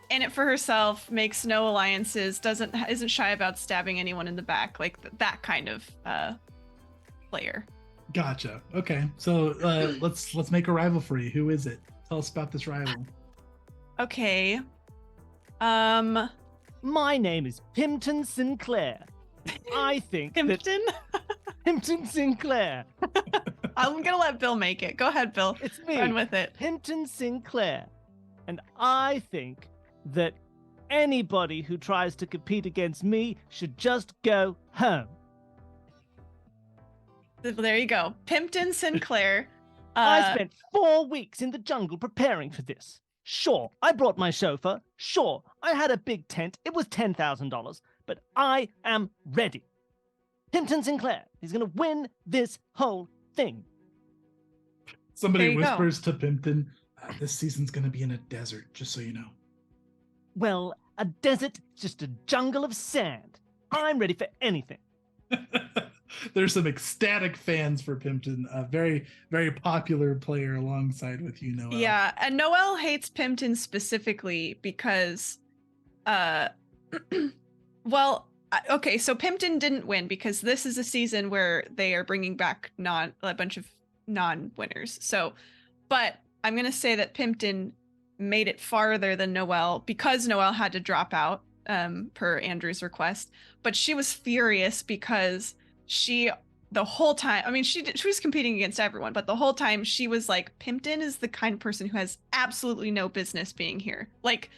in it for herself, makes no alliances, isn't shy about stabbing anyone in the back, like that kind of player. Gotcha. Okay, so let's make a rival for you. Who is it? Tell us about this rival. Okay. My name is Pimpton Sinclair. I think Pimpton? Pimpton Sinclair. I'm gonna let Bill make it. Go ahead, Bill. It's me. Run with it. Pimpton Sinclair. And I think that anybody who tries to compete against me should just go home. There you go. Pimpton Sinclair. I spent 4 weeks in the jungle preparing for this. Sure, I brought my chauffeur. Sure, I had a big tent. It was $10,000. But I am ready. Pimpton Sinclair is going to win this whole thing. Somebody whispers to Pimpton, this season's going to be in a desert, just so you know. Well, a desert is just a jungle of sand. I'm ready for anything. There's some ecstatic fans for Pimpton, a very, very popular player alongside with you, Noelle. Yeah, and Noelle hates Pimpton specifically because, well, okay, so Pimpton didn't win because this is a season where they are bringing back a bunch of non-winners. So, but I'm going to say that Pimpton made it farther than Noelle because Noelle had to drop out per Andrew's request. But she was furious because the whole time, I mean, she was competing against everyone, but the whole time she was like, Pimpton is the kind of person who has absolutely no business being here. Like,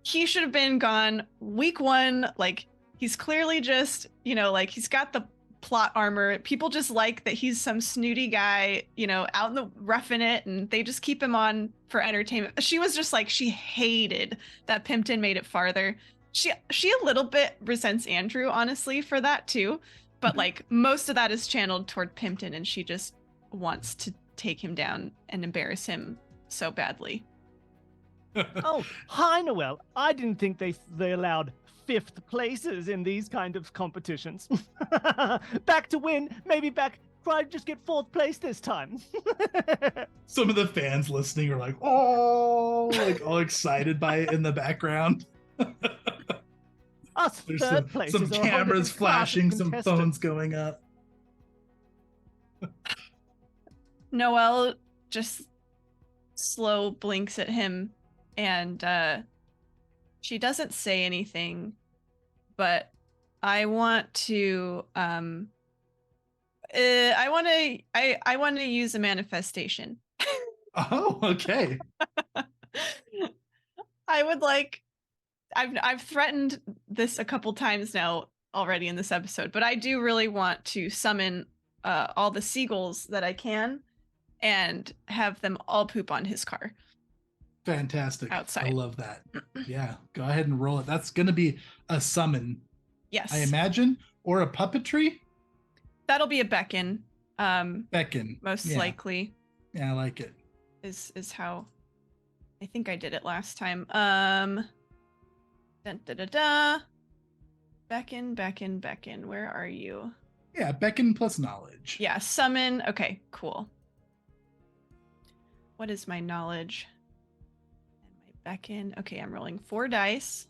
he should have been gone week 1. Like, he's clearly just, like, he's got the plot armor. People just like that he's some snooty guy, out in the roughing it, and they just keep him on for entertainment. She was just like, she hated that Pimpton made it farther. She a little bit resents Andrew, honestly, for that too. But like, most of that is channeled toward Pimpton, and she just wants to take him down and embarrass him so badly. Oh, hi, Noelle. I didn't think they allowed 5th places in these kind of competitions. Back to win, maybe try just get 4th place this time. Some of the fans listening are like, oh, like all excited by it in the background. Us There's third place. some cameras flashing, some phones going up. Noelle just slow blinks at him, and she doesn't say anything, but I want to I want to use a manifestation. Oh, okay. I would like, I've threatened this a couple times now already in this episode, but I do really want to summon all the seagulls that I can and have them all poop on his car. Fantastic. I outside. love that. Yeah, go ahead and roll it. That's going to be a summon, Yes. I imagine, or a puppetry. That'll be a beckon. Beckon. Most Yeah. likely Yeah, I like it. is how I think I did it last time. Dun, da, da, da. Beckon. Where are you? Yeah, beckon plus knowledge. Yeah, summon. Okay, cool. What is my knowledge? And my beckon. Okay, I'm rolling 4 dice.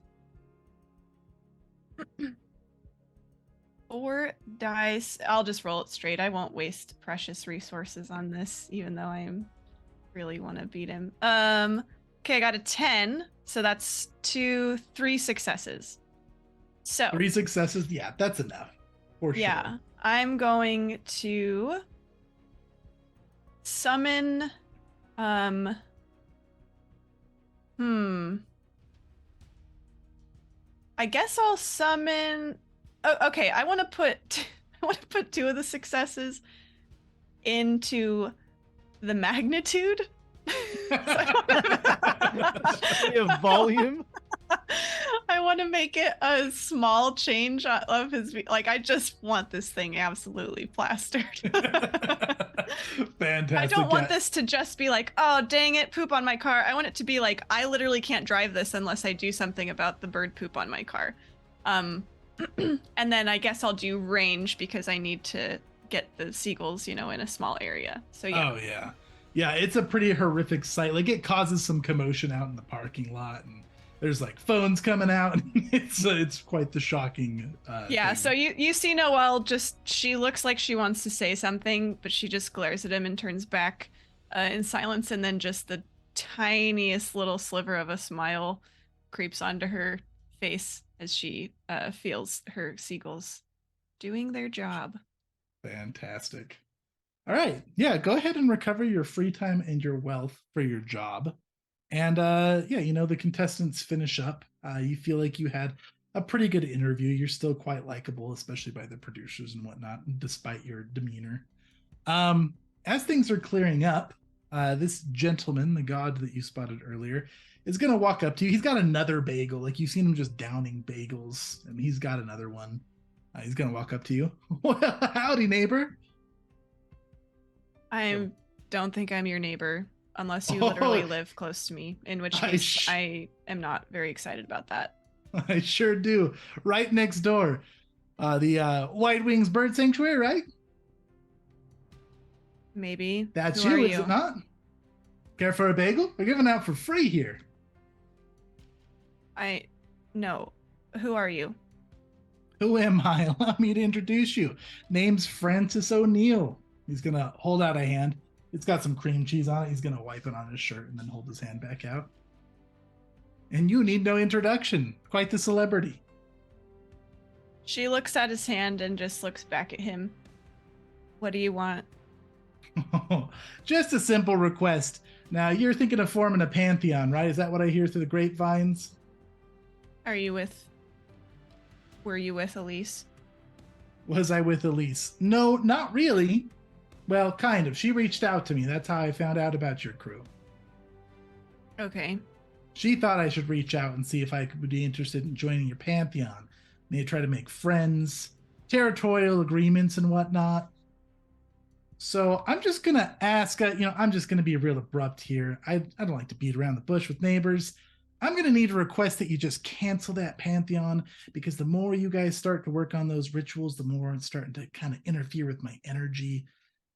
4 dice. I'll just roll it straight. I won't waste precious resources on this, even though I really want to beat him. Okay, I got a 10, so that's 3 successes. So 3 successes. Yeah, that's enough. For yeah, sure. I'm going to summon. I guess I'll summon. Oh, okay. I want to put 2 of the successes into the magnitude. Of volume. I want to make it a small change of his. Like, I just want this thing absolutely plastered. Fantastic. I don't want this to just be like, oh, dang it, poop on my car. I want it to be like, I literally can't drive this unless I do something about the bird poop on my car. And then I guess I'll do range because I need to get the seagulls, in a small area. So yeah. Oh yeah. Yeah, it's a pretty horrific sight. Like, it causes some commotion out in the parking lot, and there's like phones coming out. It's quite the shocking yeah, thing. so you see Noelle, she looks like she wants to say something, but she just glares at him and turns back in silence, and then just the tiniest little sliver of a smile creeps onto her face as she feels her seagulls doing their job. Fantastic. All right. Yeah, go ahead and recover your free time and your wealth for your job. And yeah, the contestants finish up. You feel like you had a pretty good interview. You're still quite likable, especially by the producers and whatnot, despite your demeanor. As things are clearing up, this gentleman, the god that you spotted earlier, is going to walk up to you. He's got another bagel. Like, you've seen him just downing bagels, and he's got another one. He's going to walk up to you. Well, howdy, neighbor. I don't think I'm your neighbor unless you literally live close to me, in which case I am not very excited about that. I sure do. Right next door. The White Wings Bird Sanctuary, right? Maybe. That's Who you, are is it not? Care for a bagel? We're giving out for free here. No. Who are you? Who am I? Allow me to introduce you. Name's Francis O'Neill. He's going to hold out a hand. It's got some cream cheese on it. He's going to wipe it on his shirt and then hold his hand back out. And you need no introduction. Quite the celebrity. She looks at his hand and just looks back at him. What do you want? Just a simple request. Now, you're thinking of forming a pantheon, right? Is that what I hear through the grapevines? Were you with Elise? Was I with Elise? No, not really. Well, kind of. She reached out to me. That's how I found out about your crew. Okay. She thought I should reach out and see if I could be interested in joining your pantheon. Maybe try to make friends, territorial agreements and whatnot. So I'm just going to ask, I'm just going to be real abrupt here. I don't like to beat around the bush with neighbors. I'm going to need a request that you just cancel that pantheon, because the more you guys start to work on those rituals, the more it's starting to kind of interfere with my energy.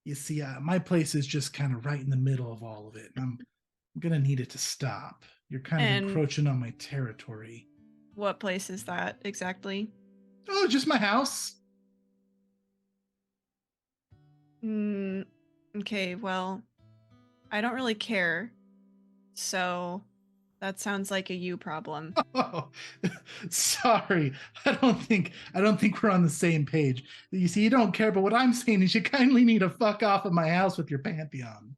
You see, my place is just kind of right in the middle of all of it. And I'm going to need it to stop. You're kind of encroaching on my territory. What place is that exactly? Oh, just my house. Okay, well, I don't really care. So that sounds like a you problem. Oh, sorry. I don't think we're on the same page. You see, you don't care, but what I'm saying is you kindly need to fuck off of my house with your pantheon.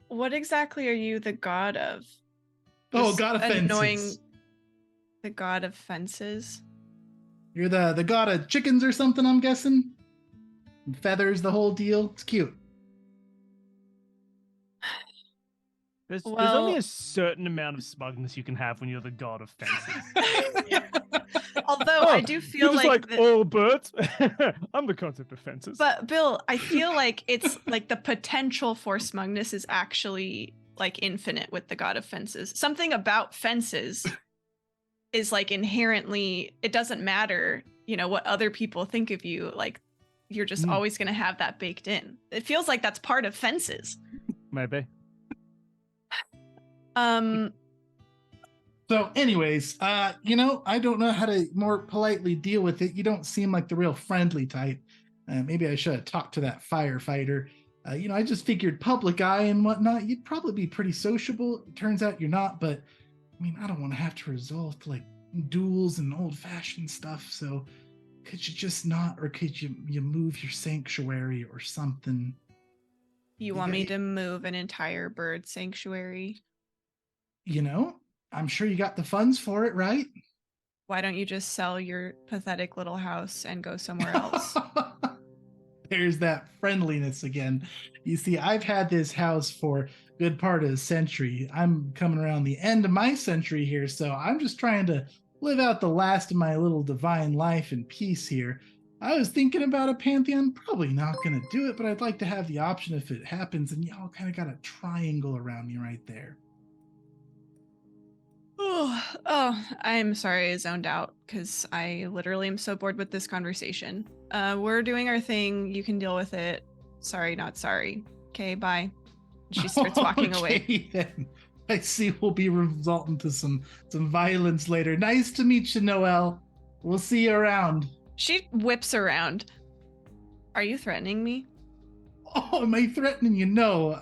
What exactly are you the god of? Oh, god of fences. The god of fences? You're the god of chickens or something, I'm guessing? And feathers, the whole deal. It's cute. There's only Well- a certain amount of smugness you can have when you're the god of fences. Although I do feel you're just like, all birds. I'm the concept of fences. but Bill, I feel like it's like the potential for smugness is actually like infinite with the god of fences. Something about fences is like inherently, it doesn't matter, what other people think of you. Like you're just always going to have that baked in. It feels like that's part of fences. Maybe. So, anyways, I don't know how to more politely deal with it. You don't seem like the real friendly type. Maybe I should have talked to that firefighter. I just figured public eye and whatnot, you'd probably be pretty sociable. It turns out you're not, but I mean, I don't want to have to resort to like duels and old-fashioned stuff. So, could you just not, or could you move your sanctuary or something? You want me to move an entire bird sanctuary? I'm sure you got the funds for it, right? Why don't you just sell your pathetic little house and go somewhere else? There's that friendliness again. You see, I've had this house for a good part of a century. I'm coming around the end of my century here, so I'm just trying to live out the last of my little divine life in peace here. I was thinking about a pantheon, probably not going to do it, but I'd like to have the option if it happens, and y'all kind of got a triangle around me right there. Oh, I'm sorry I zoned out because I literally am so bored with this conversation. We're doing our thing. You can deal with it. Sorry, not sorry. Okay, bye. She starts walking away. Then. I see we'll be resulting to some violence later. Nice to meet you, Noelle. We'll see you around. She whips around. Are you threatening me? Oh, am I threatening you? No.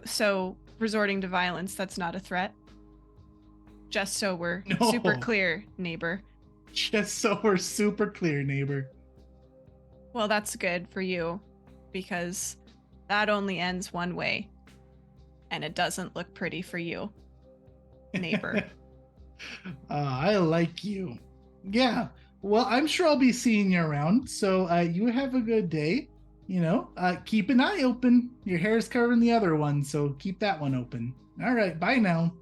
So resorting to violence, that's not a threat? Just so we're No. super clear, neighbor. Just so we're super clear, neighbor. Well, that's good for you, because that only ends one way. And it doesn't look pretty for you, neighbor. I like you. Yeah. Well, I'm sure I'll be seeing you around. So you have a good day. Keep an eye open. Your hair's covering the other one, so keep that one open. All right, bye now.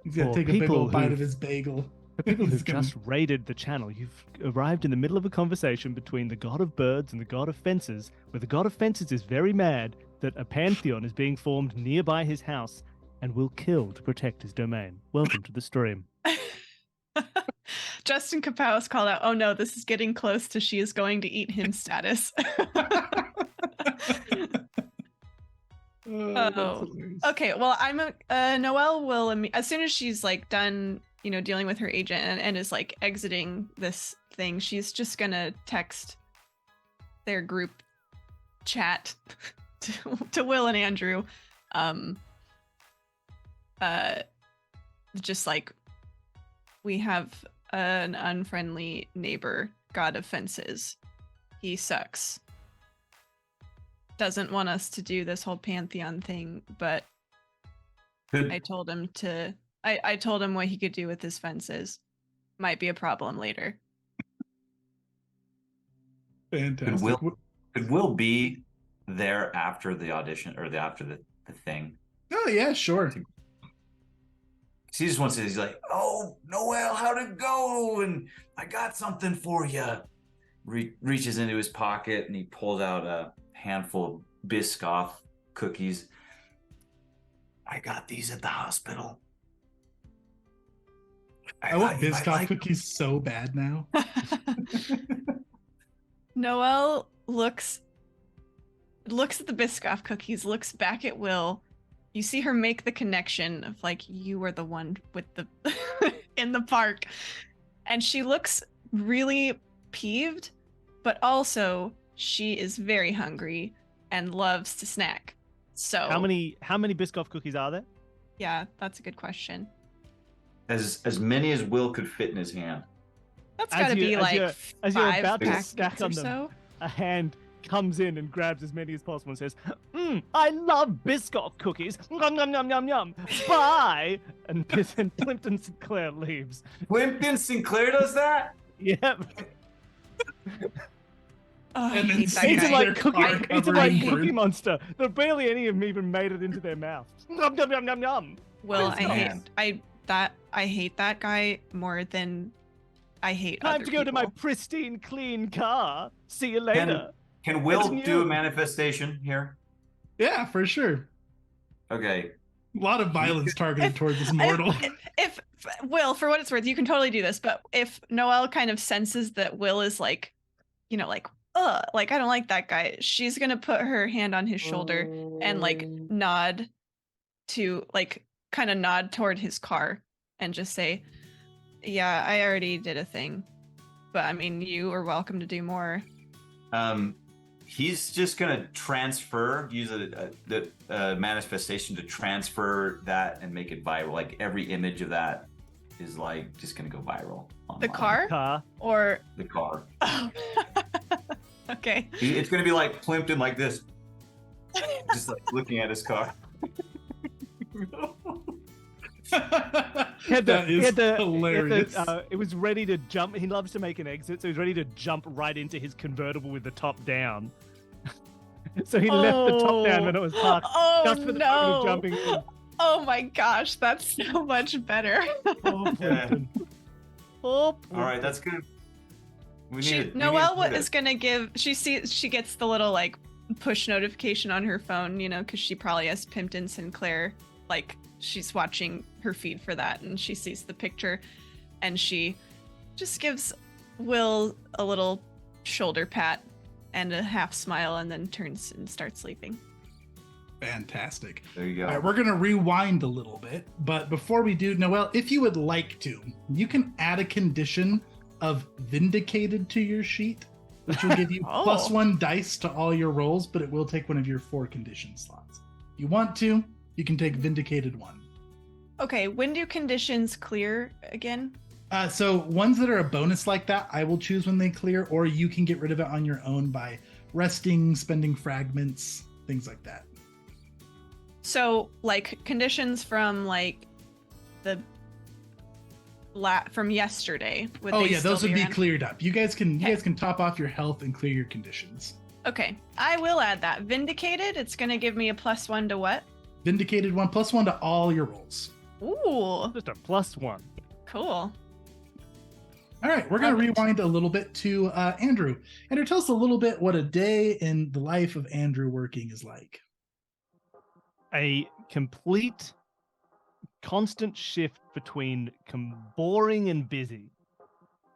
He's gonna take a big old bite of his bagel. For people He's who've just raided the channel, you've arrived in the middle of a conversation between the god of birds and the god of fences, where the god of fences is very mad that a pantheon is being formed nearby his house and will kill to protect his domain. Welcome to the stream. Justin Kapow called out, oh no, this is getting close to she is going to eat him status. Oh, okay. Well, Noelle will, as soon as she's like done, dealing with her agent and is like exiting this thing, she's just gonna text their group chat to Will and Andrew. Just like, we have an unfriendly neighbor, god of fences. He sucks. Doesn't want us to do this whole pantheon thing, but I told him I told him what he could do with his fences. Might be a problem later. Fantastic. Could Will be there after the audition or after the thing? Oh yeah, sure. He just wants to. He's like, "Oh, Noelle, how'd it go? And I got something for you." Reaches into his pocket and he pulls out a handful of Biscoff cookies. I got these at the hospital. I want Biscoff cookies so bad now. Noelle looks at the Biscoff cookies, looks back at Will. You see her make the connection of like, you were the one with the in the park. And she looks really peeved, but also she is very hungry and loves to snack. So how many Biscoff cookies are there? Yeah, that's a good question. As many as Will could fit in his hand. That's gotta be like as you're 5 about to packets stack or on them, so. a hand comes in and grabs as many as possible and says, I love Biscoff cookies. Yum, yum, yum, yum, yum. Bye. And Plimpton Sinclair leaves. Plimpton Sinclair does that? Yep. Oh, I And then hate that sees It's guy. their like cookie. car It's covered like in Cookie burn. Monster. There barely any of them even made it into their mouth. Yum yum yum yum yum. Will, What is I hate that guy more than I hate Time other to go to people. my pristine, clean car. See you later. Can Will It's do a new. manifestation here? Yeah, for sure. Okay. A lot of violence targeted toward this mortal. If Will, for what it's worth, you can totally do this. But if Noelle kind of senses that Will is like, like, like I don't like that guy, she's gonna put her hand on his shoulder and like nod to like kind of nod toward his car and just say, "Yeah, I already did a thing, but I mean, you are welcome to do more." He's just gonna use the manifestation to transfer that and make it viral. Like every image of that is like just gonna go viral. The online. car or The car. Okay. It's gonna be like Plimpton like this, just like looking at his car. That is hilarious. It was ready to jump. He loves to make an exit, so he's ready to jump right into his convertible with the top down. So he left the top down when it was parked, just for the moment of jumping in. Oh my gosh, that's so much better. Oh, Plimpton. All right, that's good. Noelle is gonna give. She gets the little like push notification on her phone, because she probably has Pimpton Sinclair. Like she's watching her feed for that, and she sees the picture, and she just gives Will a little shoulder pat and a half smile, and then turns and starts sleeping. Fantastic. There you go. All right, we're going to rewind a little bit, but before we do, Noelle, if you would like to, you can add a condition of vindicated to your sheet, which will give you +1 dice to all your rolls, but it will take one of your 4 condition slots. If you want to, you can take vindicated 1. Okay, when do conditions clear again? So ones that are a bonus like that, I will choose when they clear, or you can get rid of it on your own by resting, spending fragments, things like that. So, like conditions from like from yesterday. Those would be around? cleared up. You guys can top off your health and clear your conditions. Okay, I will add that. Vindicated. It's gonna give me a +1 to what? Vindicated 1 +1 to all your rolls. Ooh, Just a +1. cool. All right, we're going to rewind a little bit to Andrew. Andrew, tell us a little bit what a day in the life of Andrew working is like. A complete, constant shift between boring and busy.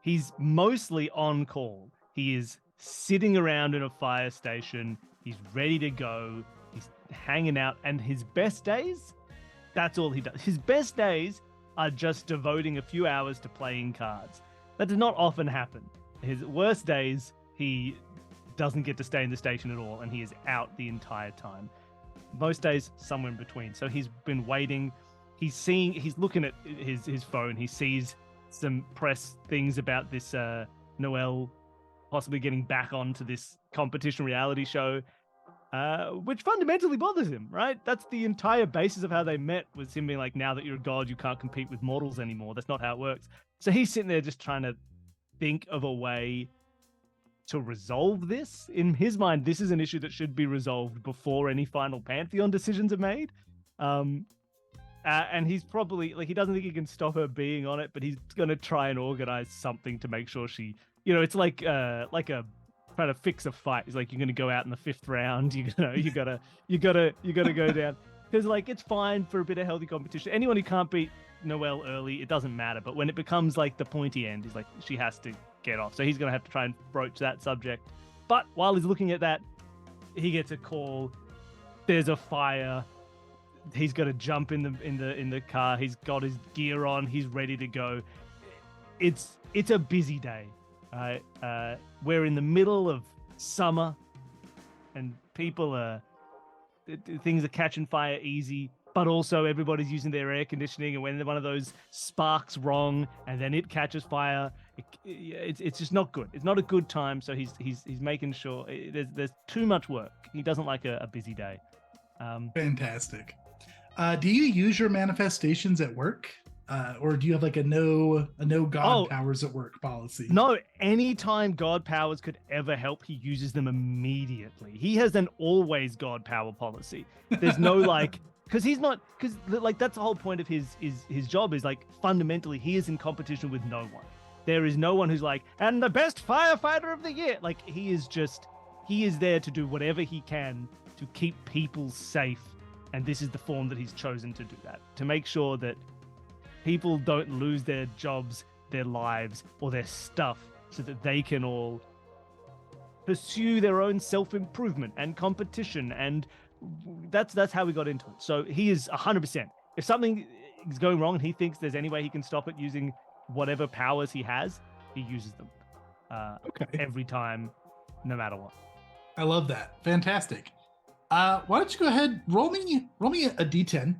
He's mostly on call. He is sitting around in a fire station. He's ready to go. He's hanging out. And his best days, that's all he does. His best days are just devoting a few hours to playing cards. That does not often happen. His worst days, he doesn't get to stay in the station at all, and he is out the entire time. Most days, somewhere in between. So he's been waiting. He's looking at his phone. He sees some press things about this Noelle possibly getting back onto this competition reality show, which fundamentally bothers him, right? That's the entire basis of how they met, was him being like, now that you're a god, you can't compete with mortals anymore. That's not how it works. So he's sitting there just trying to think of a way to resolve this. In his mind, this is an issue that should be resolved before any final Pantheon decisions are made. And he's probably, he doesn't think he can stop her being on it, but he's going to try and organize something to make sure she, it's like a trying to fix a fight. He's like, you're going to go out in the 5th round. You gotta go down. Because it's fine for a bit of healthy competition. Anyone who can't beat Noelle early, it doesn't matter. But when it becomes like the pointy end, he's like, she has to get off. So he's going to have to try and broach that subject. But while he's looking at that, he gets a call. There's a fire. He's got to jump in the car. He's got his gear on. He's ready to go. It's a busy day. We're in the middle of summer, and things are catching fire easy. But also everybody's using their air conditioning, and when one of those sparks wrong, and then it catches fire, it's just not good. It's not a good time. So he's making sure there's too much work. He doesn't like a busy day. Fantastic. Do you use your manifestations at work? Or do you have like a no god Oh. powers at work policy? No, anytime God powers could ever help, he uses them immediately. He has an always God power policy. There's no like, because like that's the whole point of his job is like fundamentally he is in competition with no one. There is no one who's like, and the best firefighter of the year. Like he is there to do whatever he can to keep people safe. And this is the form that he's chosen to do that, to make sure that people don't lose their jobs, their lives, or their stuff, so that they can all pursue their own self-improvement and competition. And that's how we got into it. So he is 100%. If something is going wrong and he thinks there's any way he can stop it using whatever powers he has, he uses them every time, no matter what. I love that. Fantastic. Why don't you go ahead, roll me a d10,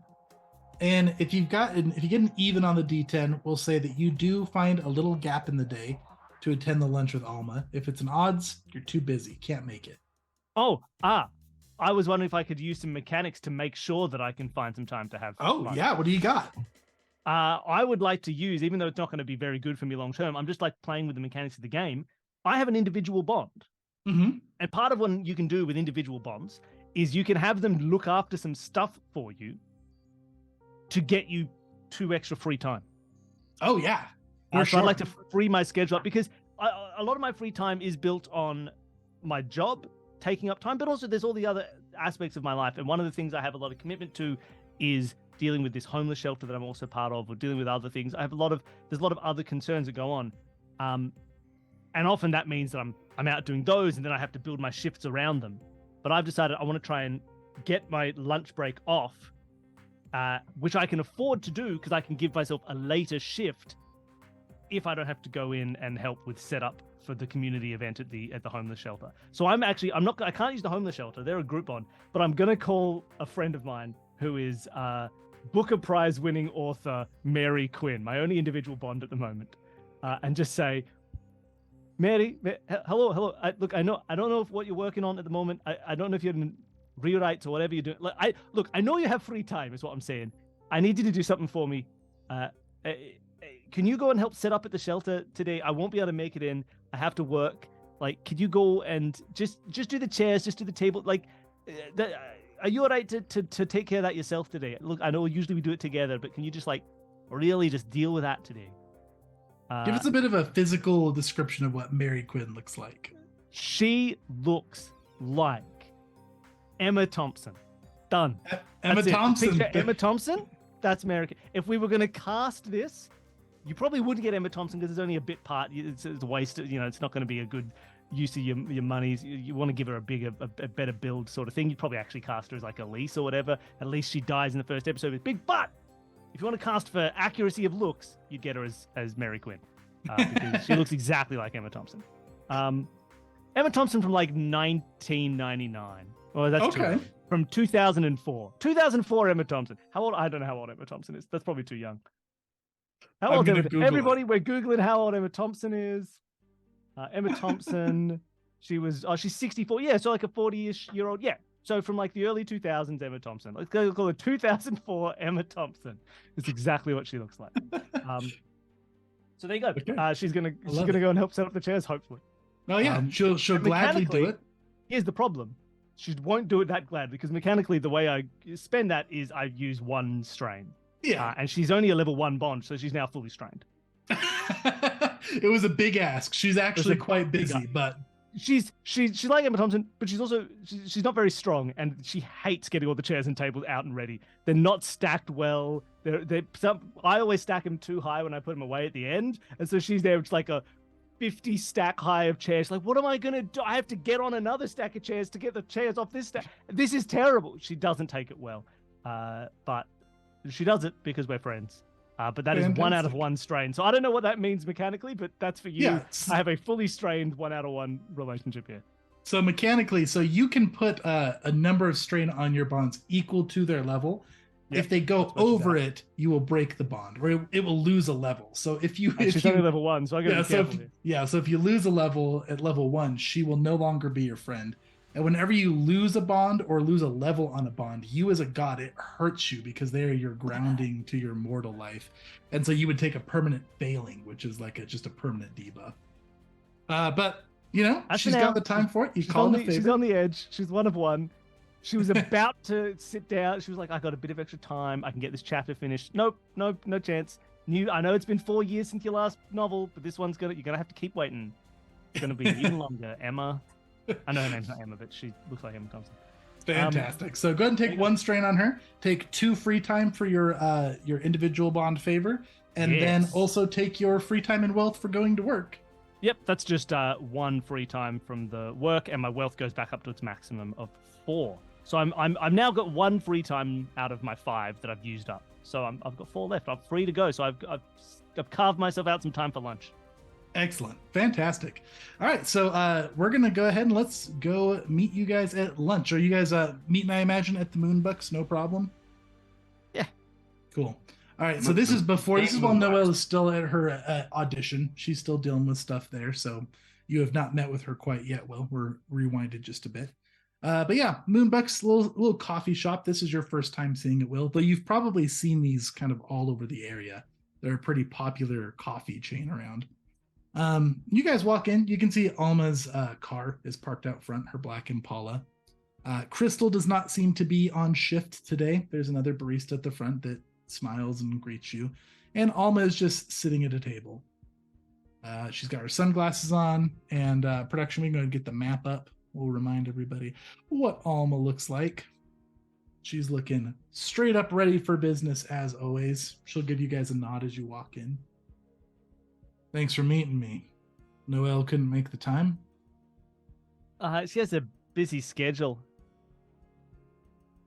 and if you get an even on the d10, we'll say that you do find a little gap in the day to attend the lunch with Alma. If it's an odds, you're too busy, can't make it. I was wondering if I could use some mechanics to make sure that I can find some time to have lunch. Yeah, what do you got? I would like to use, even though it's not going to be very good for me long term, I'm just like playing with the mechanics of the game. I have an individual bond. Mm-hmm. And part of what you can do with individual bonds is you can have them look after some stuff for you to get you 2 extra free time. Oh, yeah. So I'd like to free my schedule up because a lot of my free time is built on my job taking up time, but also there's all the other aspects of my life. And one of the things I have a lot of commitment to is dealing with this homeless shelter that I'm also part of, or dealing with other things. There's a lot of other concerns that go on. And often that means that I'm out doing those and then I have to build my shifts around them. But I've decided I want to try and get my lunch break off, which I can afford to do because I can give myself a later shift if I don't have to go in and help with setup for the community event at the homeless shelter. So I can't use the homeless shelter. They're a group bond, but I'm going to call a friend of mine who is Booker Prize winning author Mary Quinn, my only individual bond at the moment, and just say, Mary, hello. I don't know if what you're working on at the moment. I don't know if you're in rewrites or whatever you're doing. I know you have free time, is what I'm saying. I need you to do something for me. Can you go and help set up at the shelter today? I won't be able to make it in. I have to work. Like, could you go and just do the chairs, just do the table? Like, are you all right to take care of that yourself today? Look, I know usually we do it together, but can you just really just deal with that today? Give us a bit of a physical description of what Mary Quinn looks like. She looks like Emma Thompson. Done. Emma Thompson. Emma Thompson? That's Mary. If we were going to cast this, you probably wouldn't get Emma Thompson because there's only a bit part. It's a waste. It's not going to be a good use of your monies. You want to give her a better build sort of thing. You'd probably actually cast her as like Elise or whatever. At least she dies in the first episode with big butt. If you want to cast for accuracy of looks, you'd get her as Mary Quinn because she looks exactly like Emma Thompson. Emma Thompson from like 1999. Well, that's okay. From 2004. 2004 Emma Thompson. How old? I don't know how old Emma Thompson is. That's probably too young. How old? Everybody, we're Googling how old Emma Thompson is. Emma Thompson, she's 64. Yeah, so like a 40-ish year old. Yeah. So from like the early 2000s, Emma Thompson. Let's go call her 2004 Emma Thompson. It's exactly what she looks like. So there you go. Okay. She's gonna go and help set up the chairs, hopefully. Oh yeah, she'll gladly do it. Here's the problem: she won't do it that gladly because mechanically, the way I spend that is I use 1 strain. Yeah, and she's only a level 1 bond, so she's now fully strained. It was a big ask. She's actually quite busy, but she's like Emma Thompson, but she's not very strong, and she hates getting all the chairs and tables out and ready. They're not stacked well. I always stack them too high when I put them away at the end, and so she's there. It's like a 50 stack high of chairs. Like, what am I gonna do? I have to get on another stack of chairs to get the chairs off this stack. This is terrible. She doesn't take it well, but she does it because we're friends. But that is 1 out of 1 strain. So I don't know what that means mechanically, but that's for you. Yeah. I have a fully strained 1 out of 1 relationship here. So mechanically, you can put a number of strain on your bonds equal to their level. Yep. If they go over it, you will break the bond, or it will lose a level. So she's only level 1, so I got to be careful here. So if you lose a level at level 1, she will no longer be your friend, And whenever you lose a bond or lose a level on a bond, you as a god, it hurts you because they are your grounding to your mortal life. And so you would take a permanent failing, which is like just a permanent debuff. But, she's got the time for it. You call it a favor. She's on the edge. She's one of one. She was about to sit down. She was like, I got a bit of extra time. I can get this chapter finished. Nope, no chance. I know it's been 4 years since your last novel, but this one's you're going to have to keep waiting. It's going to be even longer. Emma. I know her name's not Emma, but she looks like Emma Thompson. Fantastic. So go ahead and take 1 strain on her. Take 2 free time for your individual bond favor, and then also take your free time and wealth for going to work. Yep, that's just 1 free time from the work, and my wealth goes back up to its maximum of 4. So I'm now got 1 free time out of my 5 that I've used up. So I've got 4 left. I'm free to go. So I've carved myself out some time for lunch. Excellent. Fantastic. All right, so we're going to go ahead and let's go meet you guys at lunch. Are you guys meeting, I imagine, at the Moonbucks? No problem? Yeah. Cool. All right, so this is while Noelle is still at her audition. She's still dealing with stuff there, so you have not met with her quite yet. Well, we're rewinded just a bit. But yeah, Moonbucks, little coffee shop. This is your first time seeing it, Will, though you've probably seen these kind of all over the area. They're a pretty popular coffee chain around. You guys walk in. You can see Alma's car is parked out front, her black Impala. Crystal does not seem to be on shift today. There's another barista at the front that smiles and greets you. And Alma is just sitting at a table. She's got her sunglasses on, and production, we can go and get the map up. We'll remind everybody what Alma looks like. She's looking straight up ready for business as always. She'll give you guys a nod as you walk in. Thanks for meeting me. Noelle couldn't make the time. She has a busy schedule.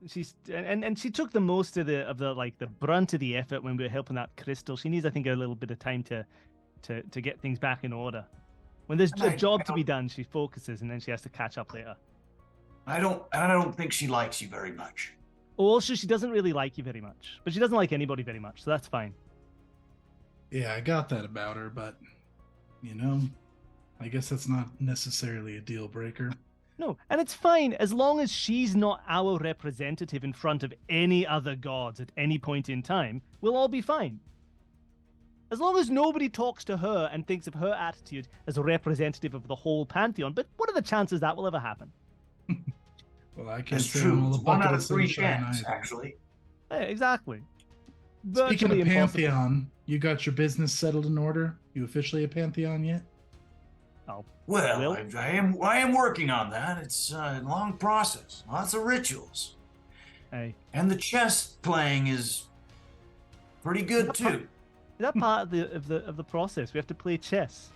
She's and she took the most of the brunt of the effort when we were helping out Crystal. She needs, I think, a little bit of time to get things back in order. When there's a job to be done, she focuses, and then she has to catch up later. I don't think she likes you very much. Also, she doesn't really like you very much, but she doesn't like anybody very much, so that's fine. Yeah, I got that about her, but, I guess that's not necessarily a deal breaker. No, and it's fine as long as she's not our representative in front of any other gods at any point in time. We'll all be fine. As long as nobody talks to her and thinks of her attitude as a representative of the whole pantheon. But what are the chances that will ever happen? Well, I can't That's say true. I'm all It's a 1 bucket out of of 3 sunshine chance, either. actually. Yeah, exactly. Speaking Virtually of impossible. Pantheon, you got your business settled in order? You officially a Pantheon yet? Oh, Well, I am working on that. It's a long process, lots of rituals, hey. and the chess playing is pretty good too. Is that part of the process? We have to play chess.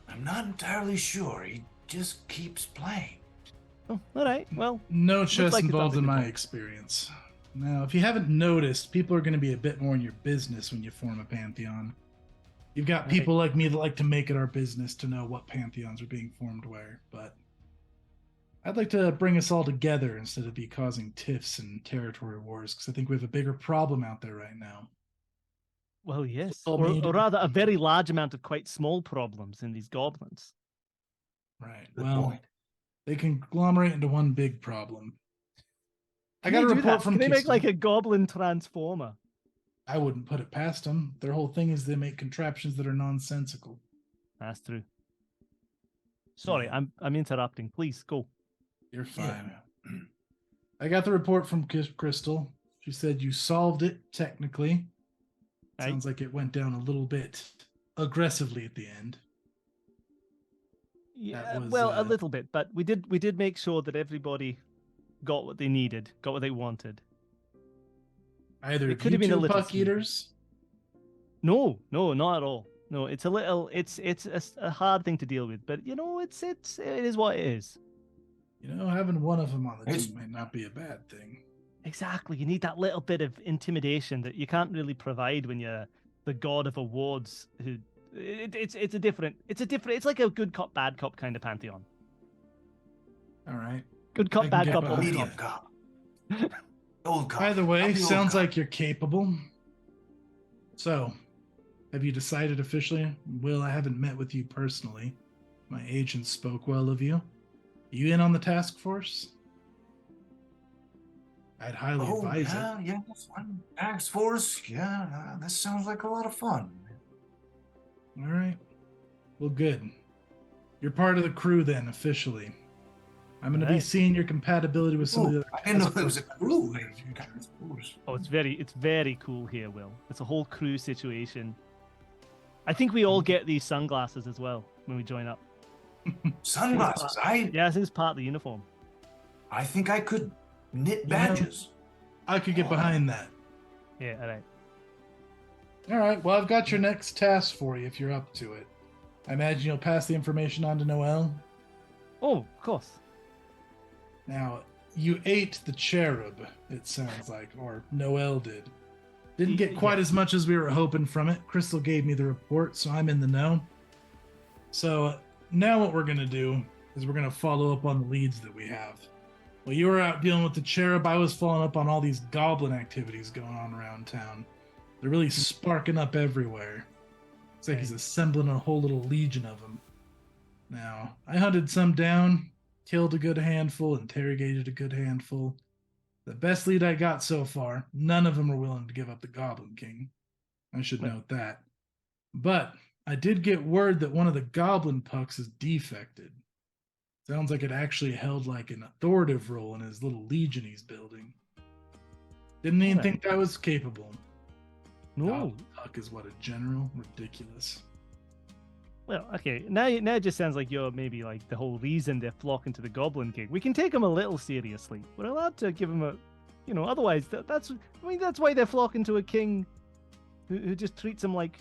I'm not entirely sure. He just keeps playing. Oh, all right. Well, No looks chess like it's involved in something to my talk. experience. Now, if you haven't noticed, people are going to be a bit more in your business when you form a Pantheon. You've got Right. people like me that like to make it our business to know what Pantheons are being formed where, but I'd like to bring us all together instead of be causing tiffs and territory wars, because I think we have a bigger problem out there right now. well, yes. all Or made- rather, a very large amount of quite small problems in these goblins. Right. Good Well, point. they conglomerate into one big problem. I Can got a they do report that? from Can they make Kiston. like a goblin transformer? I wouldn't put it past them. Their whole thing is they make contraptions that are nonsensical. That's true. Sorry, I'm interrupting. Please go. You're fine. Yeah. I got the report from Crystal. She said you solved it technically. Right. Sounds like it went down a little bit aggressively at the end. Yeah, was, well, a little bit, but we did make sure that everybody got what they needed, got what they wanted. Either It of could you have been a two little puck smoother. eaters. No, not at all. No, it's a hard thing to deal with, but it is what it is. Having one of them on the It's- team might not be a bad thing. Exactly. You need that little bit of intimidation that you can't really provide when you're the god of awards. It's like a good cop, bad cop kind of pantheon. All right. Good I cop, can bad get cop, behind old Medium cop. cop. Old cop. Either I'm way, the old sounds cop. like you're capable. So, have you decided officially? Will, I haven't met with you personally. My agent spoke well of you. You in on the task force? I'd highly advise it. Yeah, fun. Task Force. Yeah, that sounds like a lot of fun. All right. Well, good. You're part of the crew then, officially. I'm going to be Alright. seeing your compatibility with some of the other. I didn't know task there was a force crew. members. Oh, it's very cool here, Will. It's a whole crew situation. I think we all get these sunglasses as well when we join up. Sunglasses. Yeah, I think it's part of the uniform. I think I could knit You know, badges. I could get behind that. Yeah, all right. All right. Well, I've got your next task for you if you're up to it. I imagine you'll pass the information on to Noel. Oh, of course. Now, you ate the cherub, it sounds like, or Noel did. Didn't get quite as much as we were hoping from it. Crystal gave me the report, so I'm in the know. So now what we're going to do is we're going to follow up on the leads that we have. While you were out dealing with the cherub, I was following up on all these goblin activities going on around town. They're really sparking up everywhere. It's like he's assembling a whole little legion of them. Now, I hunted some down, killed a good handful, interrogated a good handful. The best lead I got so far, none of them were willing to give up the Goblin King. I should note that. But I did get word that one of the Goblin Pucks is defected. Sounds like it actually held like an authoritative role in his little legion he's building. Didn't even think that was capable. No. Goblin Puck is what a general? Ridiculous. Well, okay. Now it just sounds like you're maybe like the whole reason they're flocking to the Goblin King. We can take him a little seriously. We're allowed to give him a, otherwise that's why they're flocking to a king who just treats them like,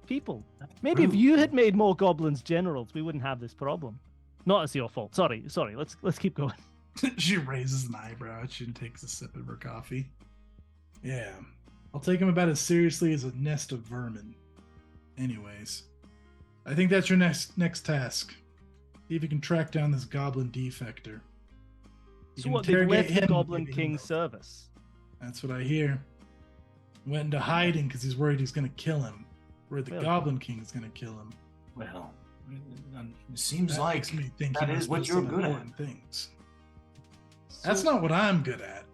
people. Maybe if you had made more goblins generals, we wouldn't have this problem. Not as your fault. Sorry. Let's keep going. She raises an eyebrow. She takes a sip of her coffee. Yeah. I'll take him about as seriously as a nest of vermin. Anyways. I think that's your next task. See if you can track down this goblin defector. So what, they've left the Goblin King's service? That's what I hear. Went into hiding because he's worried he's going to kill him. Worried the Goblin King is going to kill him. Well, it seems that like makes me think that is what you're good at. Things. That's not what I'm good at.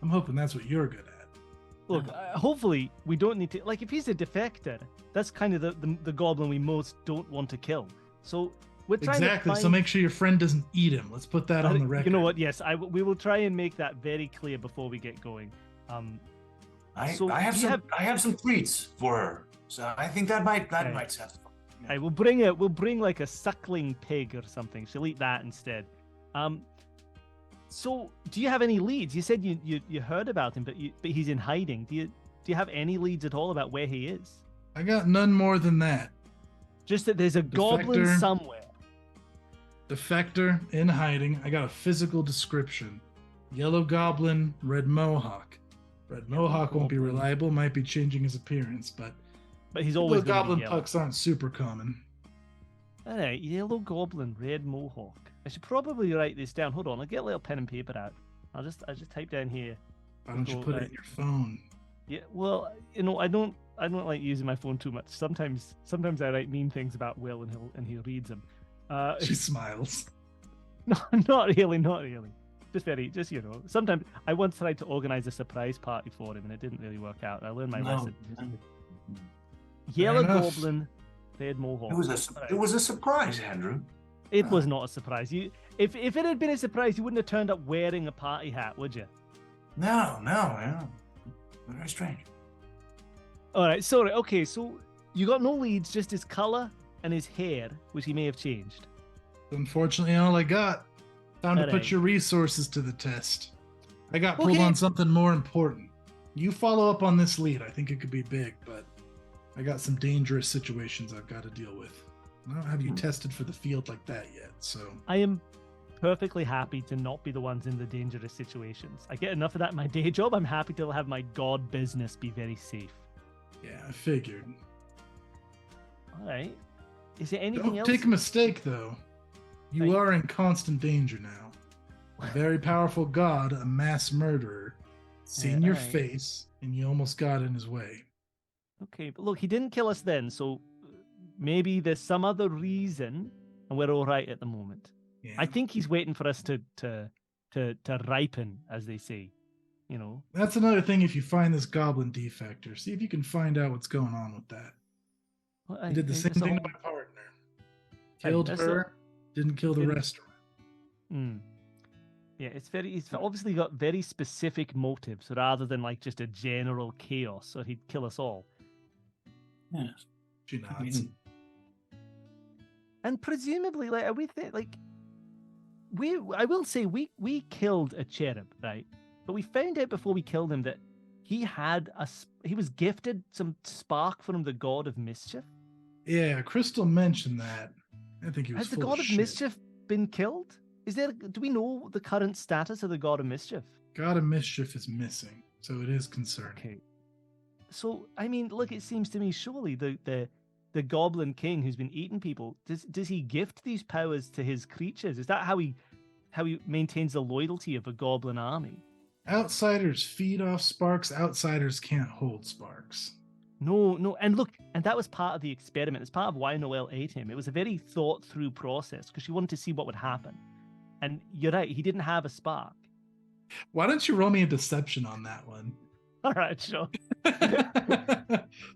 I'm hoping that's what you're good at. Look, hopefully we don't need to, like, if he's a defector, that's kind of the goblin we most don't want to kill. So we're trying to find... So make sure your friend doesn't eat him. Let's put that on the record. You know what? Yes, we will try and make that very clear before we get going. I have some treats for her, so I think that might satisfy. Yeah. We'll bring like a suckling pig or something. She'll eat that instead. So, do you have any leads? You said you heard about him, but he's in hiding. Do you have any leads at all about where he is? I got none more than that. Just that there's a goblin somewhere. Defector in hiding. I got a physical description. Yellow goblin, red mohawk. Red mohawk won't be reliable. Might be changing his appearance, but he's always those goblin pucks aren't super common. All right, yellow goblin, red mohawk. I should probably write this down. Hold on, I'll get a little pen and paper out. I'll just type down here. Why don't you put it in your phone? Yeah, well, I don't like using my phone too much. Sometimes I write mean things about Will and he reads them. She smiles. No, not really. Just sometimes I once tried to organize a surprise party for him and it didn't really work out. I learned my lesson. Yellow goblin, red mohawk. It was a surprise, Andrew. It was not a surprise. If it had been a surprise, you wouldn't have turned up wearing a party hat, would you? No, very strange. All right, sorry. Okay, so you got no leads, just his color and his hair, which he may have changed. Unfortunately, all I got. Time to put your resources to the test. I got pulled on something more important. You follow up on this lead. I think it could be big, but I got some dangerous situations I've got to deal with. I don't have you tested for the field like that yet, so... I am perfectly happy to not be the ones in the dangerous situations. I get enough of that in my day job. I'm happy to have my god business be very safe. Yeah, I figured. All right. Is there anything else? Don't take a mistake, though. You are in constant danger now. A very powerful god, a mass murderer, seen your face, and you almost got in his way. Okay, but look, he didn't kill us then, so maybe there's some other reason, and we're all right at the moment. Yeah. I think he's waiting for us to ripen, as they say. You know. That's another thing. If you find this goblin defector, see if you can find out what's going on with that. Well, I did the same thing to my partner. Killed her, didn't kill the restaurant. Yeah, he's obviously got very specific motives rather than like just a general chaos, or he'd kill us all. Yes. She nods. And presumably, like, I will say we killed a cherub, right? But we found out before we killed him that he was gifted some spark from the god of mischief. Yeah, Crystal mentioned that. I think he was. Has the god of mischief been killed? Do we know the current status of the god of mischief? God of mischief is missing, so it is concerning. Okay. So I mean, look, it seems to me surely the goblin king who's been eating people, does he gift these powers to his creatures? Is that how he maintains the loyalty of a goblin army? Outsiders feed off sparks. Outsiders can't hold sparks. No, and look, and that was part of the experiment. It's part of why Noelle ate him. It was a very thought-through process because she wanted to see what would happen. And you're right, he didn't have a spark. Why don't you roll me a deception on that one? All right, sure.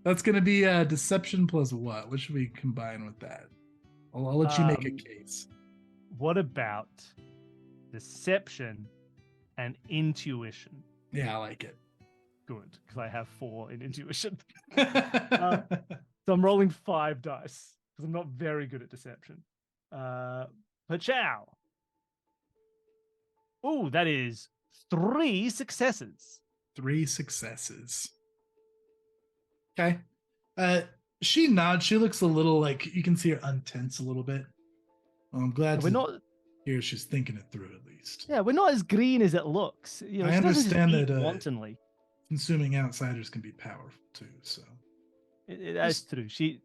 That's going to be deception plus what? What should we combine with that? I'll let you make a case. What about deception and intuition? Yeah, I like it. Good, because I have 4 in intuition. So I'm rolling 5 dice because I'm not very good at deception. Pachow. Oh, that is 3 successes. 3 successes. Okay. She nods. She looks a little like you can see her untense a little bit. Well, I'm glad to hear she's thinking it through at least. Yeah, we're not as green as it looks. You know, I understand that wantonly. Consuming outsiders can be powerful too. So that's true. She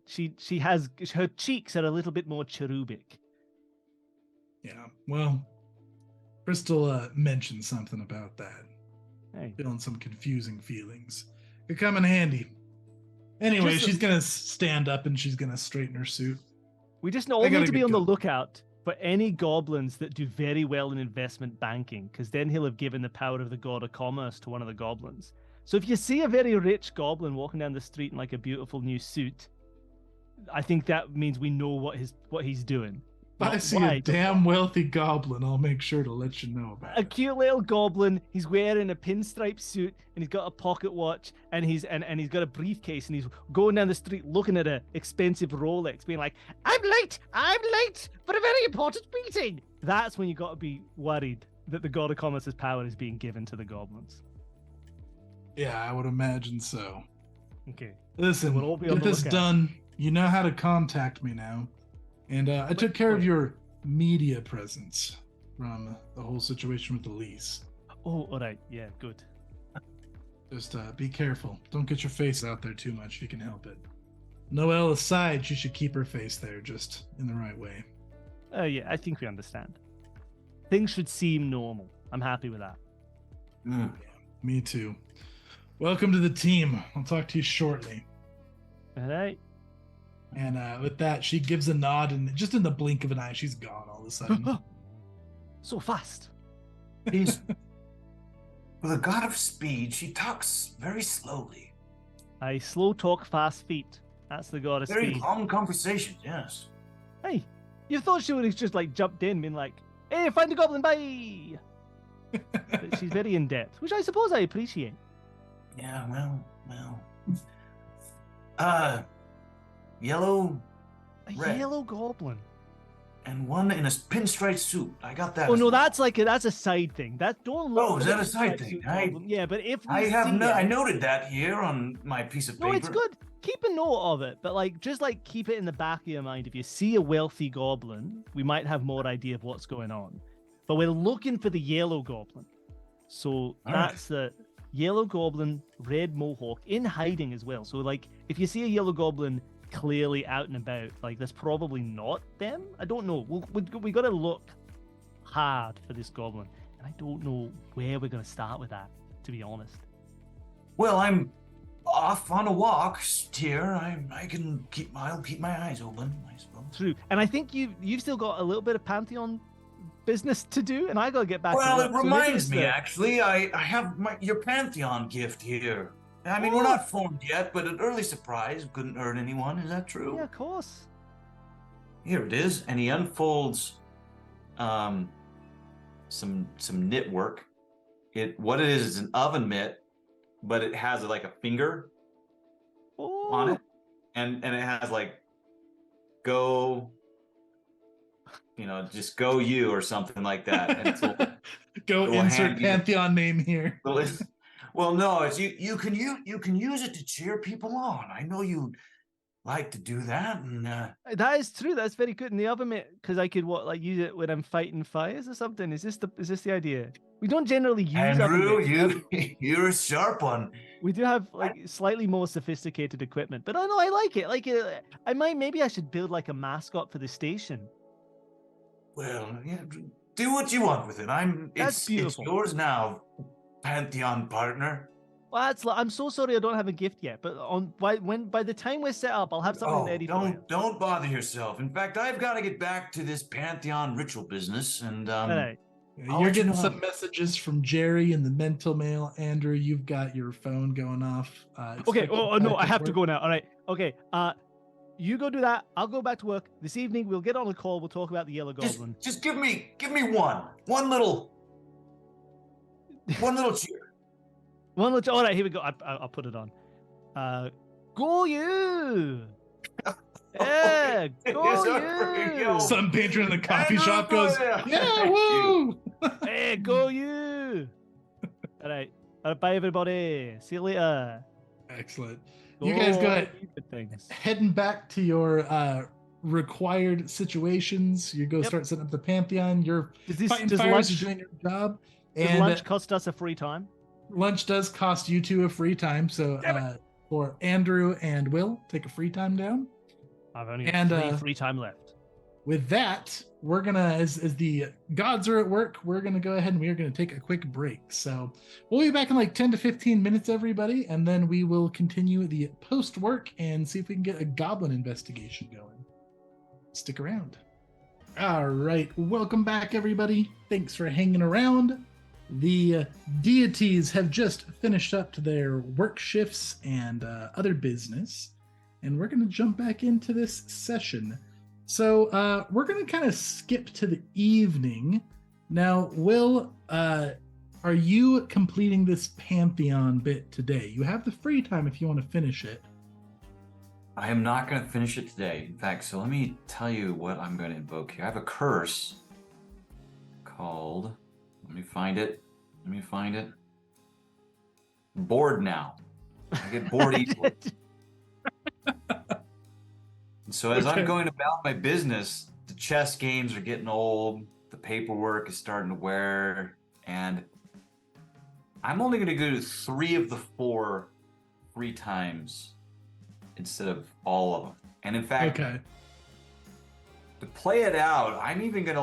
has her cheeks are a little bit more cherubic. Yeah. Well, Crystal mentioned something about that. Hey. Feeling some confusing feelings. Could come in handy. Anyway, she's going to stand up and she's going to straighten her suit. We just all need to be on the lookout for any goblins that do very well in investment banking, because then he'll have given the power of the god of commerce to one of the goblins. So if you see a very rich goblin walking down the street in like a beautiful new suit, I think that means we know what he's doing. If I see a damn wealthy goblin, I'll make sure to let you know about it. A cute little goblin. He's wearing a pinstripe suit and he's got a pocket watch and he's got a briefcase and he's going down the street looking at an expensive Rolex, being like, I'm late for a very important meeting." That's when you got to be worried that the god of commerce's power is being given to the goblins. Yeah, I would imagine so. Okay. Listen, we'll all be get this done. You know how to contact me now. And I took care of your media presence from the whole situation with the lease. Oh, all right. Yeah, good. Just be careful. Don't get your face out there too much if you can help it. Noelle aside, she should keep her face there just in the right way. Yeah, I think we understand. Things should seem normal. I'm happy with that. Yeah, me too. Welcome to the team. I'll talk to you shortly. All right. And with that, she gives a nod, and just in the blink of an eye, she's gone all of a sudden. So fast. He's with a god of speed. She talks very slowly. I slow talk, fast feet. That's the god of Very speed. long conversations, yes. Hey, you thought she would have just like jumped in, been like, "Hey, find the goblin, bye." But she's very in depth, which I suppose I appreciate. Yeah, well. Yellow, red. Yellow goblin. And one in a pinstripe suit. I got that. Oh as no, well. that's a side thing. That don't look. Oh, is that a like side pinstripe thing? suit goblin. Yeah, but if we I noted that here on my piece of paper. No, it's good. Keep a note of it, but just keep it in the back of your mind. If you see a wealthy goblin, we might have more idea of what's going on. But we're looking for the yellow goblin. So that's the yellow goblin, red mohawk, in hiding as well. So if you see a yellow goblin clearly out and about, that's probably not them. I don't know. We got to look hard for this goblin, and I don't know where we're going to start with that, to be honest. Well, I'm off on a walk here. I'll keep my eyes open, I suppose. True, and I think you've still got a little bit of Pantheon business to do, and I gotta get back to Well, work. it So maybe reminds it's me, the- actually, I have your Pantheon gift here. I mean, we're Oh. not formed yet, but an early surprise couldn't hurt anyone. Is that true? Yeah, of course. Here it is, and he unfolds some knitwork. What it is an oven mitt, but it has like a finger on it, and it has like go, just go you or something like that. And it's Go little insert handy- Pantheon name here. well, no, it's you can use it to cheer people on. I know you like to do that, and That is true. That's very good in the oven mitt, because I could use it when I'm fighting fires or something. Is this the idea? We don't generally use Andrew, oven mitts. you're a sharp one. We do have slightly more sophisticated equipment, but I know I like it. Maybe I should build like a mascot for the station. Well, yeah, do what you want with it. That's It's beautiful. yours now, Pantheon partner. Well, I'm so sorry I don't have a gift yet, but by the time we're set up, I'll have something ready for you. Don't bother yourself. In fact, I've got to get back to this Pantheon ritual business, and All right. I'll You're let you getting know. some messages from Jerry in the mental mail. Andrew, you've got your phone going off. Okay. expect Oh you no, back I at have to work. go now. All right. Okay. You go do that. I'll go back to work this evening. We'll get on a call. We'll talk about the Yellow Goblin. Just give me one little cheer. One little. All right. Here we go. I'll put it on. Go you. Yeah. Go you. Some patron in the coffee Andrew, shop goes, yeah. yeah, Thank woo! Hey, go you. All right. Bye, everybody. See you later. Excellent. You guys go ahead. Things. Heading back to your required situations. You go Yep. start setting up the Pantheon. You're fighting Does fires. lunch, You're doing your job. does And lunch cost us a free time? lunch does cost you two a free time. So for Andrew and Will, take a free time down. I've only And, got free time left. With that, we're gonna, as the gods are at work, we're gonna go ahead and we are gonna take a quick break. So we'll be back in like 10 to 15 minutes, everybody, and then we will continue the post work and see if we can get a goblin investigation going. Stick around. All right, welcome back, everybody. Thanks for hanging around. The deities have just finished up their work shifts and other business, and we're gonna jump back into this session. So we're going to kind of skip to the evening. Now, Will, are you completing this Pantheon bit today? You have the free time if you want to finish it. I am not going to finish it today. In fact, so let me tell you what I'm going to invoke here. I have a curse called, let me find it. Bored now. I get bored easily. So as I'm going about my business, the chess games are getting old, the paperwork is starting to wear, and I'm only going to go to 3 of the 4 free times instead of all of them. And in fact, Okay. to play it out, I'm even going to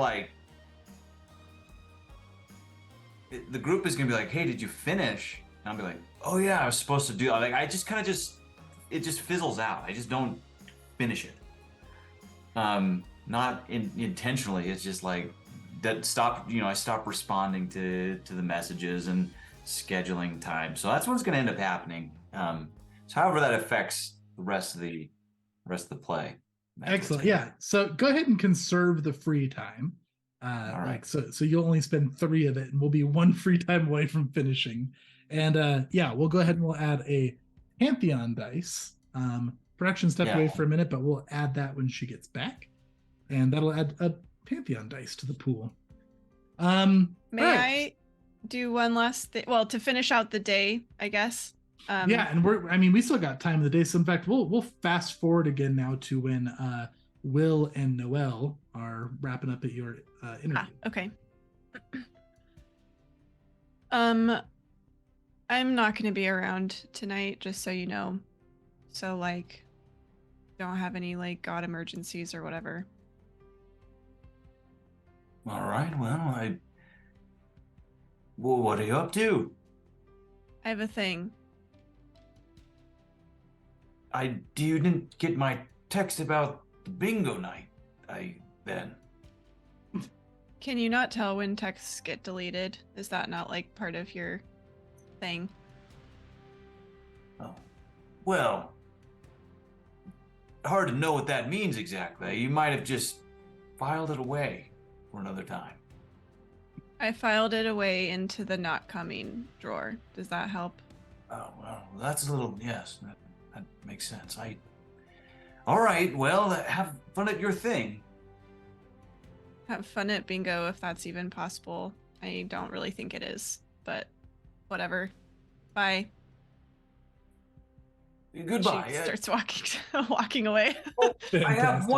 the group is going to be like, hey, did you finish? And I'll be like, oh yeah, I was supposed to do it. I just kind of it just fizzles out. I just don't finish it. Not intentionally. It's just like that. I stopped responding to the messages and scheduling time. So that's what's going to end up happening. So however that affects the rest of the play. Excellent. Yeah. So go ahead and conserve the free time. All right. So you'll only spend 3 of it, and we'll be 1 free time away from finishing. And yeah, we'll go ahead and we'll add a Pantheon dice. Production stepped away for a minute, but we'll add that when she gets back, and that'll add a Pantheon dice to the pool. May I do one last thing? Well, to finish out the day, I guess. Yeah, and we still got time of the day. So in fact, we'll fast forward again now to when Will and Noelle are wrapping up at your interview. Okay. I'm not going to be around tonight, just so you know. So don't have any god emergencies or whatever. All right. Well, what are you up to? I have a thing. You didn't get my text about the bingo night. Can you not tell when texts get deleted? Is that not like part of your thing? Oh, well, hard to know what that means exactly. You might have just filed it away for another time. I filed it away into the not coming drawer. Does that help? Oh, well, that's a little, yes, that makes sense. All right, well, have fun at your thing. Have fun at bingo if that's even possible. I don't really think it is, but whatever. Bye. Goodbye. She starts walking away. Oh, I have Fantastic.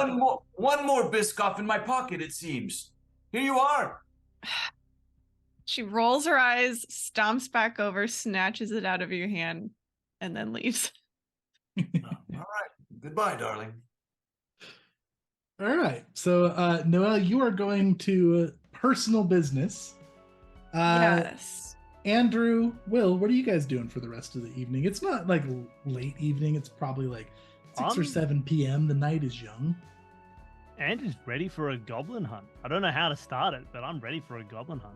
one more Biscoff in my pocket, it seems. Here you are. She rolls her eyes, stomps back over, snatches it out of your hand, and then leaves. All right. Goodbye, darling. All right. So, Noelle, you are going to personal business. Yes. Andrew, Will, what are you guys doing for the rest of the evening? It's not like late evening. It's probably like 6 or 7 p.m. The night is young. Andrew's ready for a goblin hunt. I don't know how to start it, but I'm ready for a goblin hunt.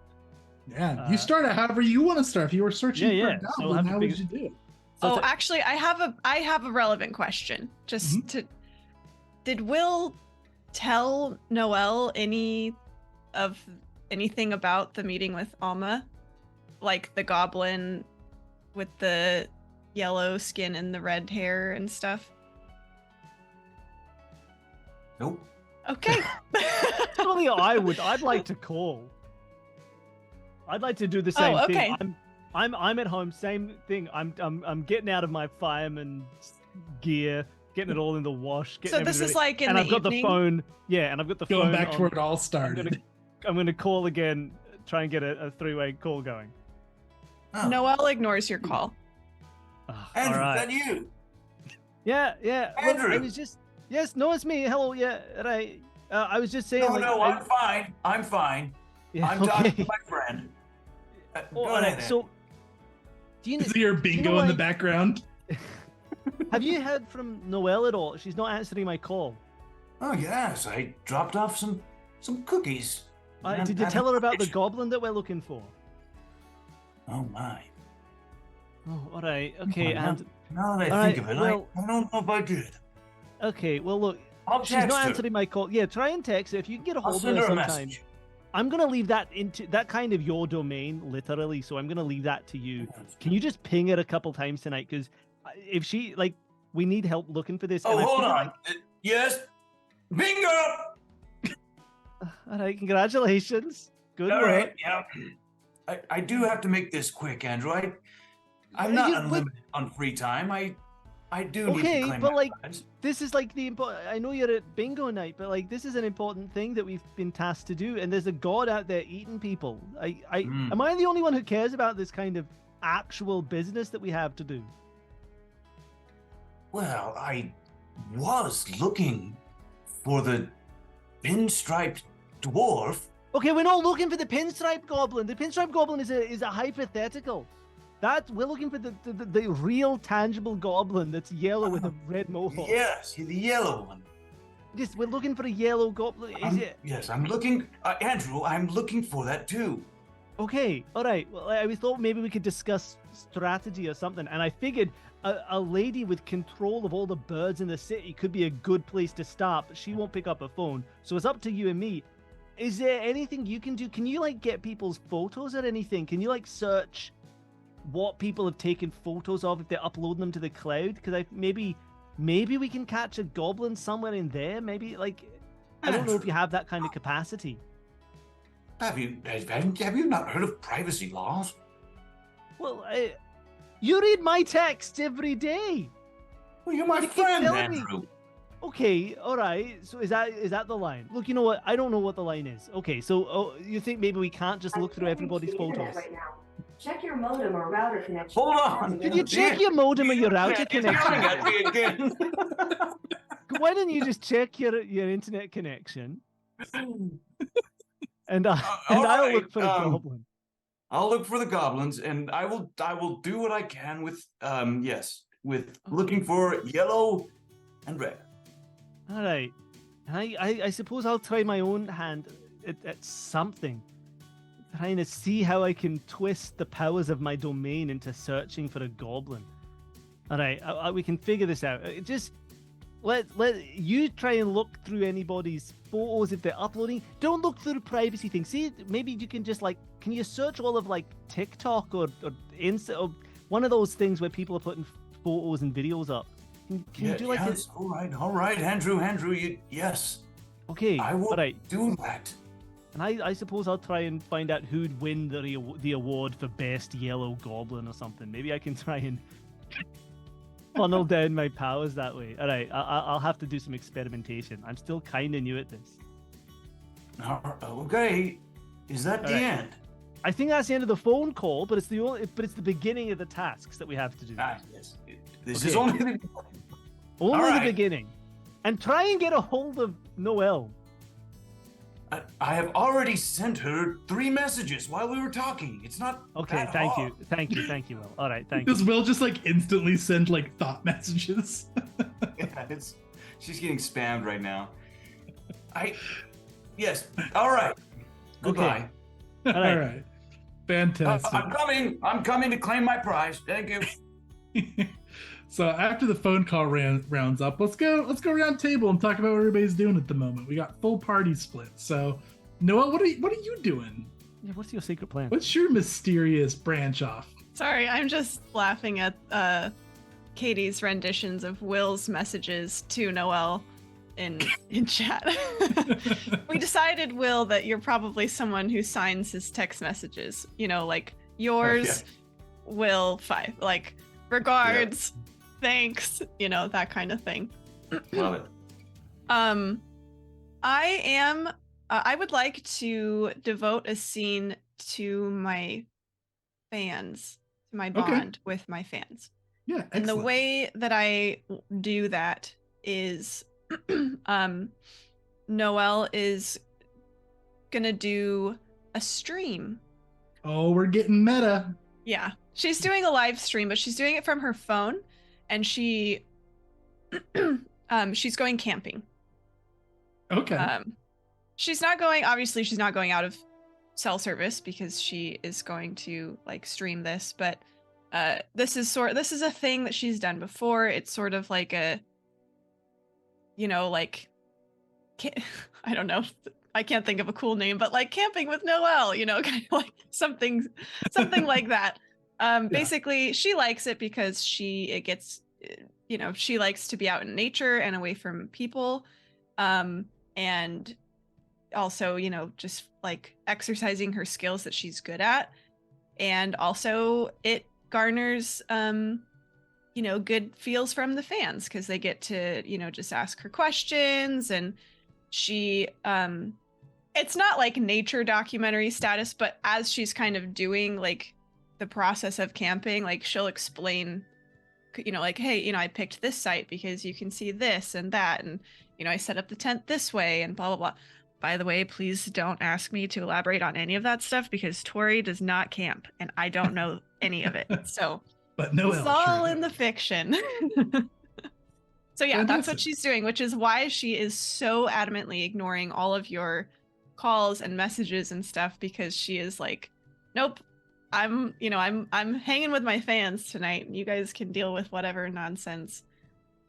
Yeah, you start it however you want to start. If you were searching for a So goblin, how would you do it? So actually, I have a relevant question. Did Will tell Noelle anything about the meeting with Alma? Like the goblin with the yellow skin and the red hair and stuff? Nope. Okay. Surely I'd like to call. I'd like to do the same okay. thing. I'm at home, same thing. I'm getting out of my fireman gear, getting it all in the wash. So this is like in and the I've got evening? the phone. Yeah, and I've got the Going phone back on. to where it all started. I'm gonna call again, try and get a three-way call going. Oh. Noelle ignores your call. Andrew, all right. is that you? Yeah. Andrew. Look, I was just no, it's me. Hello, yeah, right. I was just saying. No, I'm fine. I'm fine. Yeah, I'm talking to my friend. Go all ahead. right, so, do you Is your bingo in the background? have you heard from Noelle at all? She's not answering my call. Oh yes, I dropped off some cookies. Did you tell her about the goblin that we're looking for? Oh my. Oh, all right. Okay, and Now that I think of it, I don't know if I did. okay. Well, look, I'll she's text not her. answering my call. Yeah, try and text her if you can get a I'll hold of send her her a sometime. message. I'm gonna leave that into that kind of your domain, literally. So I'm gonna leave that to you. Can you just ping her a couple times tonight? Because if she we need help looking for this. Oh, and I hold feel on. Yes. Bingo. All right, congratulations. Good All work. right. Yeah. I do have to make this quick, Andrew. I'm not unlimited on free time. I do need to claim but my prize. this is like the important. I know you're at bingo night, but this is an important thing that we've been tasked to do. And there's a god out there eating people. Am I the only one who cares about this kind of actual business that we have to do? Well, I was looking for the pinstriped dwarf. Okay, we're not looking for the pinstripe goblin. The pinstripe goblin is a hypothetical. We're looking for the real tangible goblin that's yellow with a red mohawk. Yes, the yellow one. Yes, we're looking for a yellow goblin. Yes, I'm looking, Andrew. I'm looking for that too. Okay, all right. Well, I thought maybe we could discuss strategy or something, and I figured a lady with control of all the birds in the city could be a good place to start, but she won't pick up her phone, so it's up to you and me. Is there anything you can do? Can you get people's photos or anything? Can you search what people have taken photos of if they're uploading them to the cloud? Because maybe we can catch a goblin somewhere in there. Maybe I don't know if you have that kind of capacity. Have you not heard of privacy laws? Well, you read my texts every day. Well, you're my You keep friend, telling me. Andrew. Okay, all right. So is that the line? Look, you know what? I don't know what the line is. Okay, so you think maybe we can't just look through everybody's photos? Right now. Check your modem or router connection. Hold on. Did you check your modem or your router It's yelling connection? at me again. Why don't you just check your internet connection? And I'll right, look for the goblin. I'll look for the goblins, and I will do what I can with looking for yellow and red. All right. I suppose I'll try my own hand. at something. Trying to see how I can twist the powers of my domain into searching for a goblin. All right, we can figure this out. Just let you try and look through anybody's photos if they're uploading. Don't look through the privacy thing. See, maybe you can just can you search all of TikTok or Insta or one of those things where people are putting photos and videos up? Can you do yes, all right, Andrew, yes. Okay, I will all right. do that. And I suppose I'll try and find out who'd win the award for best yellow goblin or something. Maybe I can try and funnel down my powers that way. All right, I'll have to do some experimentation. I'm still kind of new at this. Okay, is that the end? I think that's the end of the phone call, but it's the beginning of the tasks that we have to do. Yes. This is only the beginning. Only the beginning. And try and get a hold of Noelle. I have already sent her 3 messages while we were talking. It's not okay. Thank you, Will. All right, thank you. Does Will just instantly send thought messages? Yeah, she's getting spammed right now. Yes. All right. Goodbye. Okay. All right. Fantastic. I'm coming to claim my prize. Thank you. So after the phone call rounds up, let's go around the table and talk about what everybody's doing at the moment. We got full party split. So Noelle, what are you doing? Yeah, what's your secret plan? What's your mysterious branch off? Sorry, I'm just laughing at Katie's renditions of Will's messages to Noelle in chat. We decided, Will, that you're probably someone who signs his text messages. Yours, Will 5. Regards, thanks, that kind of thing. Love it. I would like to devote a scene to my fans, to my bond with my fans. Yeah, excellent. And the way that I do that is Noelle is gonna do a stream. Oh, we're getting meta. Yeah. She's doing a live stream, but she's doing it from her phone, and she's going camping. Okay. She's not going out of cell service because she is going to stream this, but this is a thing that she's done before. It's sort of like a I don't know. I can't think of a cool name, but camping with Noelle, kind of something like that. Basically, she likes it because she likes to be out in nature and away from people, and also just exercising her skills that she's good at, and also it garners good feels from the fans because they get to just ask her questions, and she it's not nature documentary status, but as she's kind of doing the process of camping, she'll explain hey, I picked this site because you can see this and that, and I set up the tent this way and blah blah blah. By the way, please don't ask me to elaborate on any of that stuff because Tori does not camp and I don't know any of it. So but Noelle, it's all in the fiction. So yeah, that's what she's doing, which is why she is so adamantly ignoring all of your calls and messages and stuff, because she is nope, I'm hanging with my fans tonight, and you guys can deal with whatever nonsense.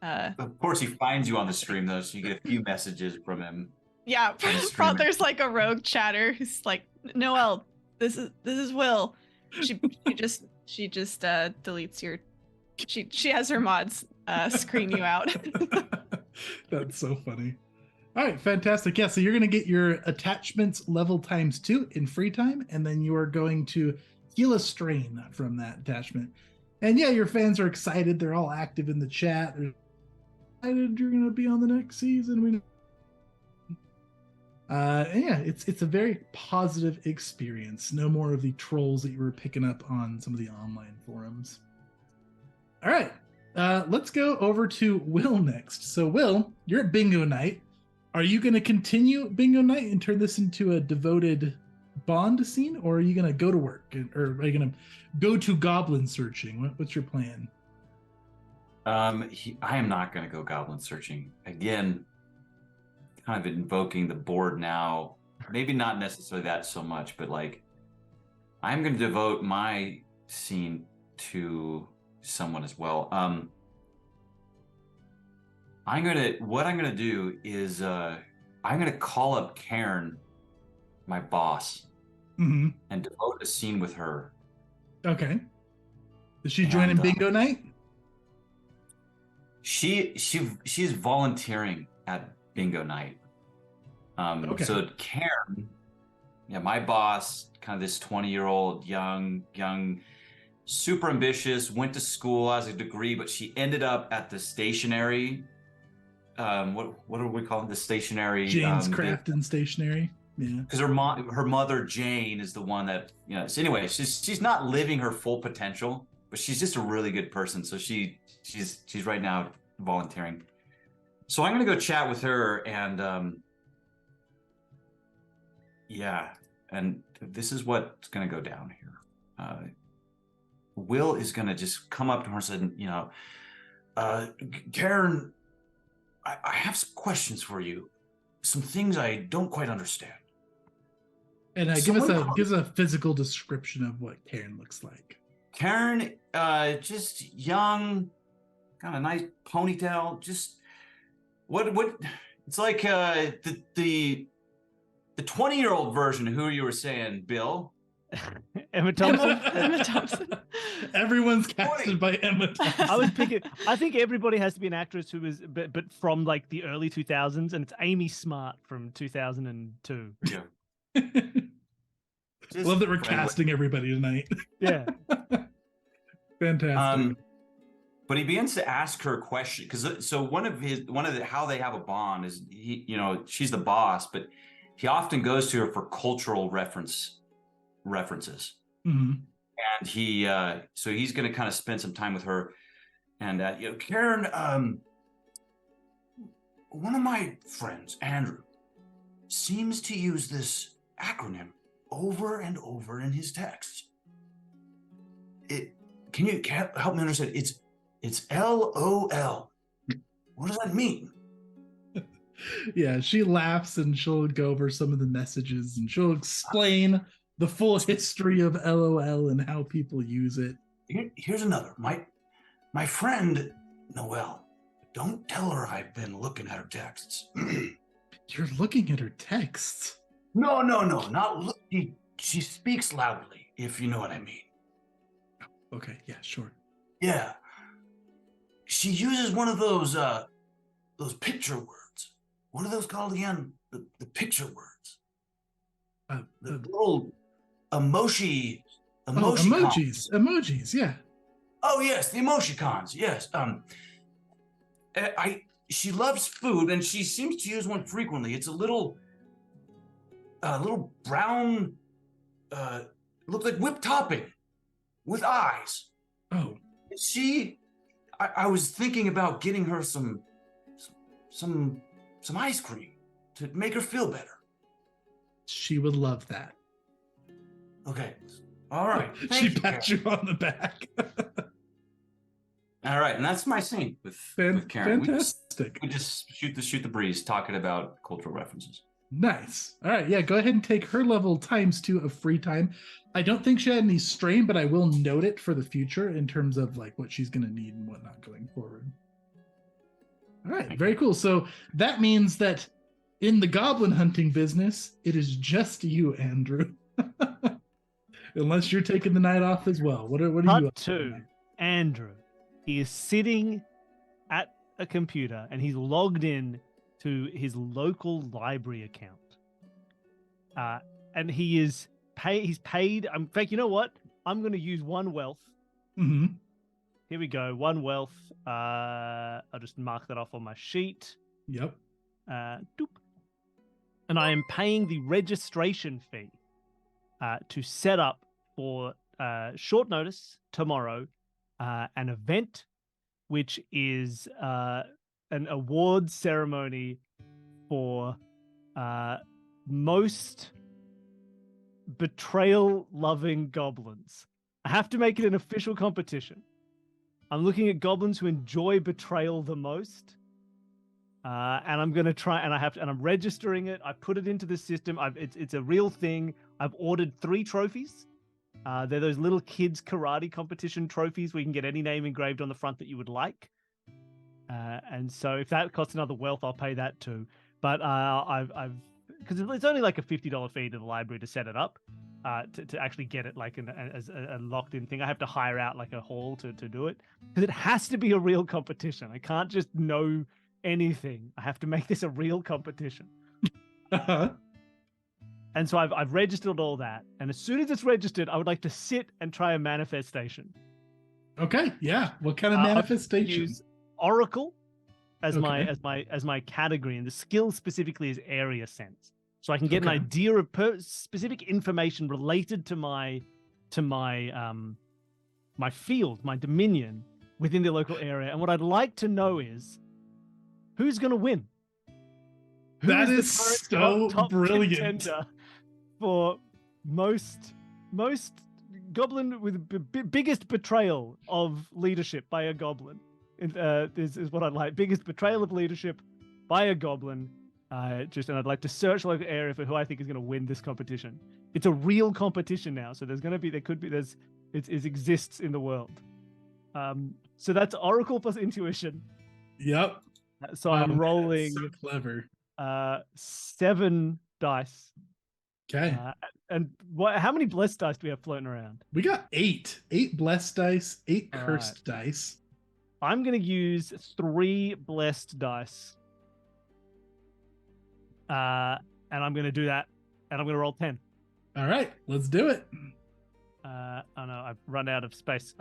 Of course, he finds you on the stream though, so you get a few messages from him. Yeah, there's a rogue chatter who's Noelle, this is Will. She just deletes your. She has her mods screen you out. That's so funny. All right, fantastic. Yeah, so you're going to get your attachments level ×2 in free time, and then you are going to heal a strain from that attachment. And yeah, your fans are excited. They're all active in the chat. They're excited you're going to be on the next season. And yeah, it's a very positive experience. No more of the trolls that you were picking up on some of the online forums. All right, let's go over to Will next. So Will, you're at bingo night. Are you going to continue bingo night and turn this into a devoted bond scene, or are you going to go to work, or are you going to go to goblin searching? What's your plan? I am not going to go goblin searching again. Kind of invoking the board now maybe not necessarily that so much, but like, I'm going to devote my scene to someone as well. What I'm gonna do is I'm gonna call up Karen, my boss, Mm-hmm. and devote a scene with her. Okay. Is she joining bingo night? She's volunteering at bingo night. Okay. So Karen, my boss, kind of this 20-year-old young, super ambitious, went to school, has a degree, but she ended up at the stationery. What do we call it? The stationery. Jane's Craft and Stationery. Yeah. Because her mother Jane is the one that So anyway, she's not living her full potential, but she's just a really good person. So she's right now volunteering. So I'm gonna go chat with her, and and this is what's gonna go down here. Will is gonna just come up to her and say, Karen, I have some questions for you. Some things I don't quite understand. And give us a physical description of what Karen looks like. Karen, just young, kind of nice ponytail. Just what? It's like the 20-year-old version of who you were saying, Bill. Emma Thompson. Emma Thompson. Everyone's casted by Emma Thompson. I think everybody has to be an actress who is, but from like the early 2000s, and it's Amy Smart from 2002. Yeah. Love that we're casting everybody tonight. Yeah. Fantastic. But he begins to ask her a question, because one of the how they have a bond is she's the boss, but he often goes to her for cultural references. Mm-hmm. And he's going to kind of spend some time with her. And Karen, one of my friends, Andrew, seems to use this acronym over and over in his texts. Can you help me understand? It's LOL. What does that mean? Yeah, she laughs and she'll go over some of the messages and she'll explain the full history of LOL and how people use it. Here's another. My friend Noelle. Don't tell her I've been looking at her texts. You're looking at her texts? No, not look. She speaks loudly, if you know what I mean. Okay, yeah, sure. Yeah. She uses one of those picture words. What are those called again? The picture words. The little emojis. Emojis, yeah. Oh yes, the emoticons. Yes. She loves food, and she seems to use one frequently. It's a little brown, looks like whipped topping, with eyes. Oh. I was thinking about getting her some ice cream to make her feel better. She would love that. Okay. All right. She pats you on the back. All right, and that's my scene with Karen. Fantastic. We just shoot the breeze, talking about cultural references. Nice. All right, yeah, go ahead and take her level ×2 of free time. I don't think she had any strain, but I will note it for the future in terms of like what she's going to need and whatnot going forward. All right, very cool. So that means that in the goblin hunting business, it is just you, Andrew. Unless you're taking the night off as well. What are you up to? Andrew. He is sitting at a computer and he's logged in to his local library account. And he's paid. In fact, you know what? I'm going to use 1 wealth. Mm-hmm. Here we go. 1 wealth. I'll just mark that off on my sheet. Yep. Doop. And I am paying the registration fee to set up for short notice tomorrow an event, which is an awards ceremony for most betrayal-loving goblins. I have to make it an official competition. I'm looking at goblins who enjoy betrayal the most. And I'm going to try, and I'm registering it. I put it into the system. It's a real thing. I've ordered 3 trophies. They're those little kids karate competition trophies where you can get any name engraved on the front that you would like. And so if that costs another wealth, I'll pay that too. But because it's only like a $50 fee to the library to set it up, to actually get it like as a locked in thing. I have to hire out like a hall to do it, because it has to be a real competition. I can't just know anything. I have to make this a real competition. And so I've registered all that, and as soon as it's registered, I would like to sit and try a manifestation. Okay, yeah. What kind of manifestation? Use Oracle as my category, and the skill specifically is area sense, so I can get an idea of specific information related to my my field, my dominion within the local area. And what I'd like to know is who's going to win. That is so brilliant. Contender for most goblin with biggest betrayal of leadership by a goblin. This is what I'd like. Biggest betrayal of leadership by a goblin. And I'd like to search the local area for who I think is going to win this competition. It's a real competition now, so it exists in the world. So that's Oracle plus intuition. Yep. So I'm rolling. So clever. 7 dice. Okay. And how many blessed dice do we have floating around? We got 8. 8 blessed dice, 8 cursed dice. I'm going to use 3 blessed dice. And I'm going to do that. And I'm going to roll 10. All right. Let's do it. Oh no, I've run out of space.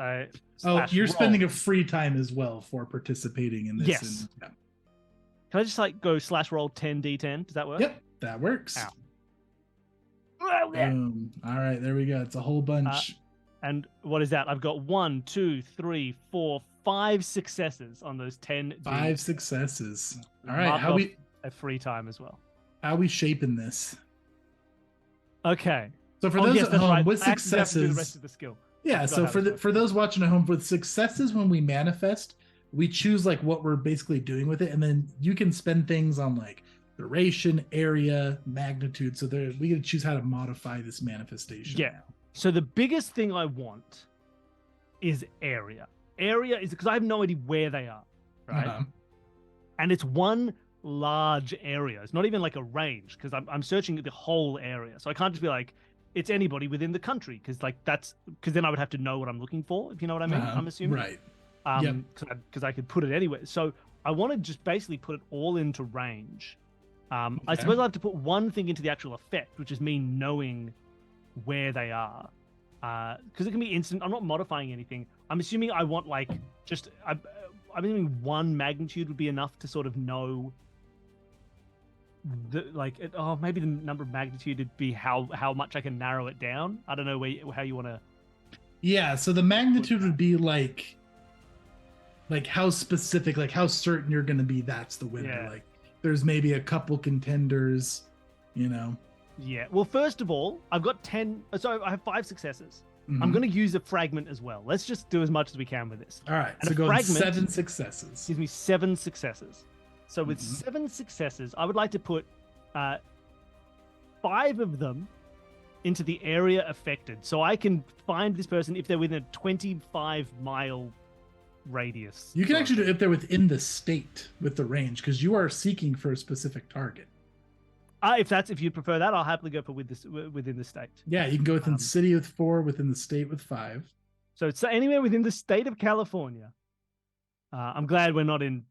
You're spending a free time as well for participating in this. Yes. Can I just go /roll 10d10? Does that work? Yep, that works. Ow. Boom. All right, there we go. It's a whole bunch. And what is that? I've got 1, 2, 3, 4, 5 successes on those 10. 5 successes. All right, how we a free time as well. How we shaping this? Okay. So for those at home with successes, have to do the rest of the skill. Yeah. So for those watching at home with successes, when we manifest, we choose like what we're basically doing with it, and then you can spend things on like duration, area, magnitude. So we get to choose how to modify this manifestation. Yeah. So the biggest thing I want is area. Area is because I have no idea where they are, right? And it's one large area. It's not even like a range, because I'm searching the whole area. So I can't just be like, it's anybody within the country, because then I would have to know what I'm looking for, if you know what I mean. I'm assuming. Right. Because I could put it anywhere. So I want to just basically put it all into range. I suppose I have to put one thing into the actual effect, which is me knowing where they are. Because it can be instant. I'm not modifying anything. I'm assuming I want I'm assuming 1 magnitude would be enough to sort of know maybe the number of magnitude would be how much I can narrow it down. I don't know how you want to. Yeah, so the magnitude would be like how specific, like how certain you're going to be that's the winner. Yeah. Like there's maybe a couple contenders, you know. Yeah. Well, first of all, I've got 10. So I have 5 successes. Mm-hmm. I'm going to use a fragment as well. Let's just do as much as we can with this. All right. And so go 7 successes. Gives me 7 successes. So with 7 successes, I would like to put 5 of them into the area affected. So I can find this person if they're within a 25-mile radius. You can actually do it if they're within the state with the range, because you are seeking for a specific target. If you prefer that, I'll happily go for within the state. Yeah, you can go within the city with 4, within the state with 5. So it's anywhere within the state of California. I'm glad we're not in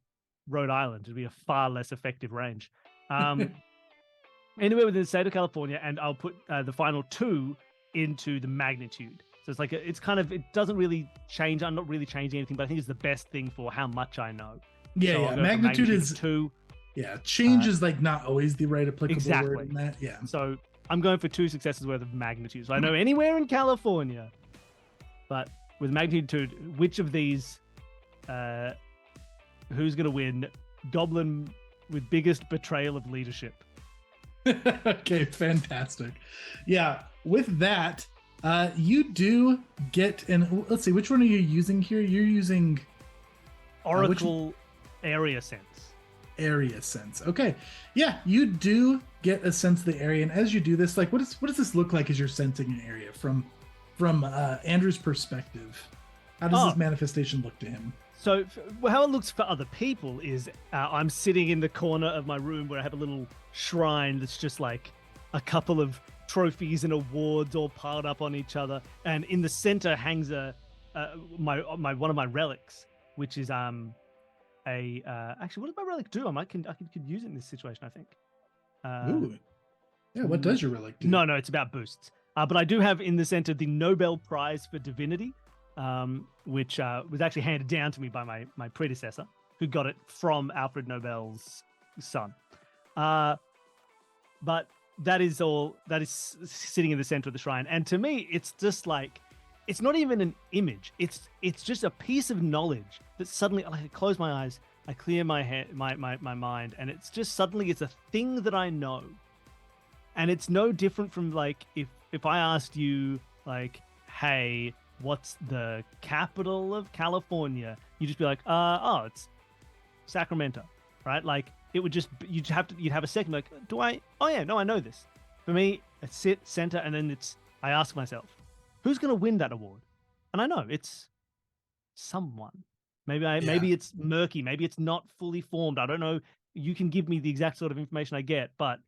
Rhode Island. It'd be a far less effective range. Anywhere within the state of California, and I'll put the final 2 into the magnitude. So it's it doesn't really change. I'm not really changing anything, but I think it's the best thing for how much I know. Yeah, so magnitude is 2. Yeah, change is not always the right applicable word in that. Yeah. So I'm going for 2 successes worth of magnitude. So I know anywhere in California, but with magnitude 2, which of these, who's going to win? Goblin with biggest betrayal of leadership. Okay, fantastic. Yeah, with that, you do get, and let's see, which one are you using here? You're using Oracle area sense. area sense. Okay, yeah, you do get a sense of the area, and as you do this, like, what does this look like as you're sensing an area from Andrew's perspective? How does this manifestation look to him? So how it looks for other people is I'm sitting in the corner of my room where I have a little shrine that's just like a couple of trophies and awards all piled up on each other, and in the center hangs my one of my relics, which is actually, what does my relic do? I could use it in this situation, I think. Ooh. Yeah, what does your relic do? No, it's about boosts. But I do have in the center the Nobel Prize for Divinity, which was actually handed down to me by my predecessor, who got it from Alfred Nobel's son. But that is sitting in the center of the shrine, and to me, it's just like, it's not even an image. It's just a piece of knowledge that suddenly, like, I close my eyes, I clear my head, my mind, and it's just suddenly it's a thing that I know, and it's no different from like if I asked you like, hey, what's the capital of California? You'd just be like, oh, it's Sacramento, right? Like, it would just, you'd have a second like, I know this. For me, it's sit center, and then I ask myself, who's going to win that award? And I know it's someone. Maybe it's murky. Maybe it's not fully formed. I don't know. You can give me the exact sort of information I get, but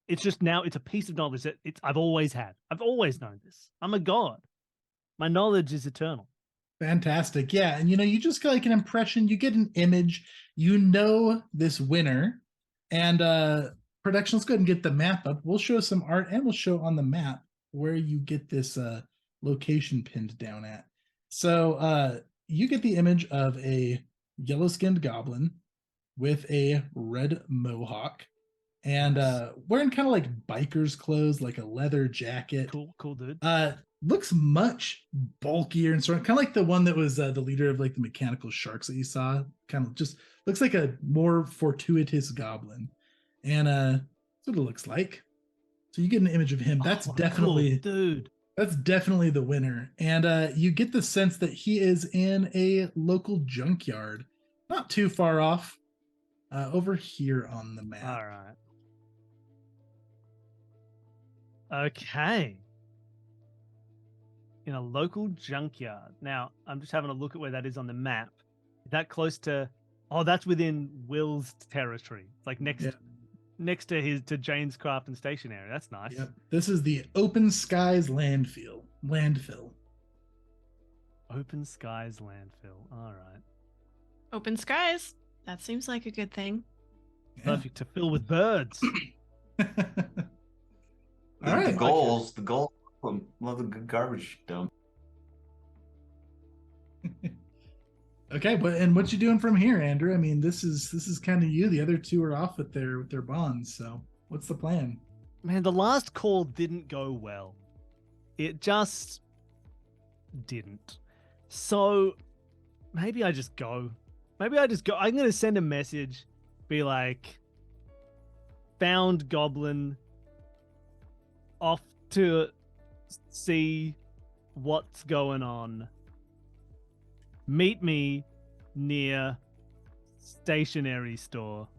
it's just now it's a piece of knowledge that I've always had. I've always known this. I'm a god. My knowledge is eternal. Fantastic. Yeah. And you just get like an impression, you get an image, this winner, and production, let's go ahead and get the map up. We'll show some art, and we'll show on the map where you get this location pinned down at. So you get the image of a yellow-skinned goblin with a red mohawk and wearing kind of like biker's clothes, like a leather jacket. Cool dude. Looks much bulkier and sort of kind of like the one that was the leader of like the mechanical sharks that you saw. Kind of just looks like a more fortuitous goblin, and that's what it looks like. So you get an image of him. That's definitely, cool, dude. That's definitely the winner, and you get the sense that he is in a local junkyard, not too far off, over here on the map. All right. Okay. In a local junkyard. Now, I'm just having a look at where that is on the map. Is that close to... Oh, that's within Will's territory. It's like next to Jane's Craft and Station area. That's nice. Yep. This is the Open Skies landfill. Open Skies landfill. All right. Open skies. That seems like a good thing. Yeah. Perfect to fill with birds. All right. The goals. Love a good garbage dump. Okay, and what you doing from here, Andrew? I mean, this is kind of you. The other two are off with their bonds. So, what's the plan? Man, the last call didn't go well. It just didn't. So maybe I just go. I'm gonna send a message, be like, found goblin, off to see what's going on. Meet me near stationery store.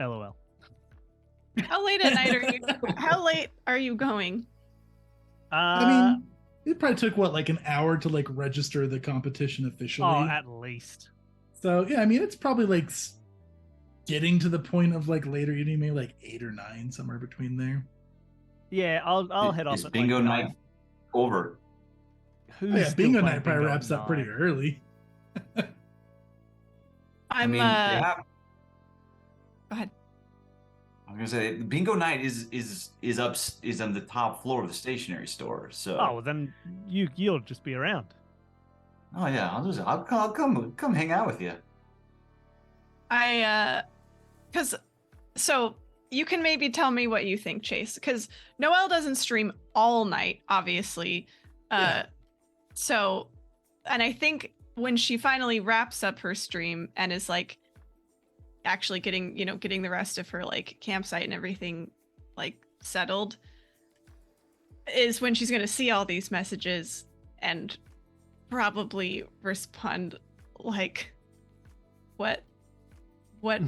LOL. How late at night are you? How late are you going? I mean, it probably took like an hour to like register the competition officially. Oh, at least. So yeah, I mean, it's probably like getting to the point of like later evening, maybe like 8 or 9, somewhere between there. Yeah, I'll head off at bingo like night over. Who's bingo night probably wraps up pretty early. I'm Go ahead. I'm gonna say bingo night is on the top floor of the stationery store. So well, then you'll just be around. Oh yeah, I'll come hang out with you. So you can maybe tell me what you think, Chase, because Noelle doesn't stream all night, obviously. So, and I think when she finally wraps up her stream and is like actually getting the rest of her like campsite and everything like settled, is when she's going to see all these messages and probably respond like, what What?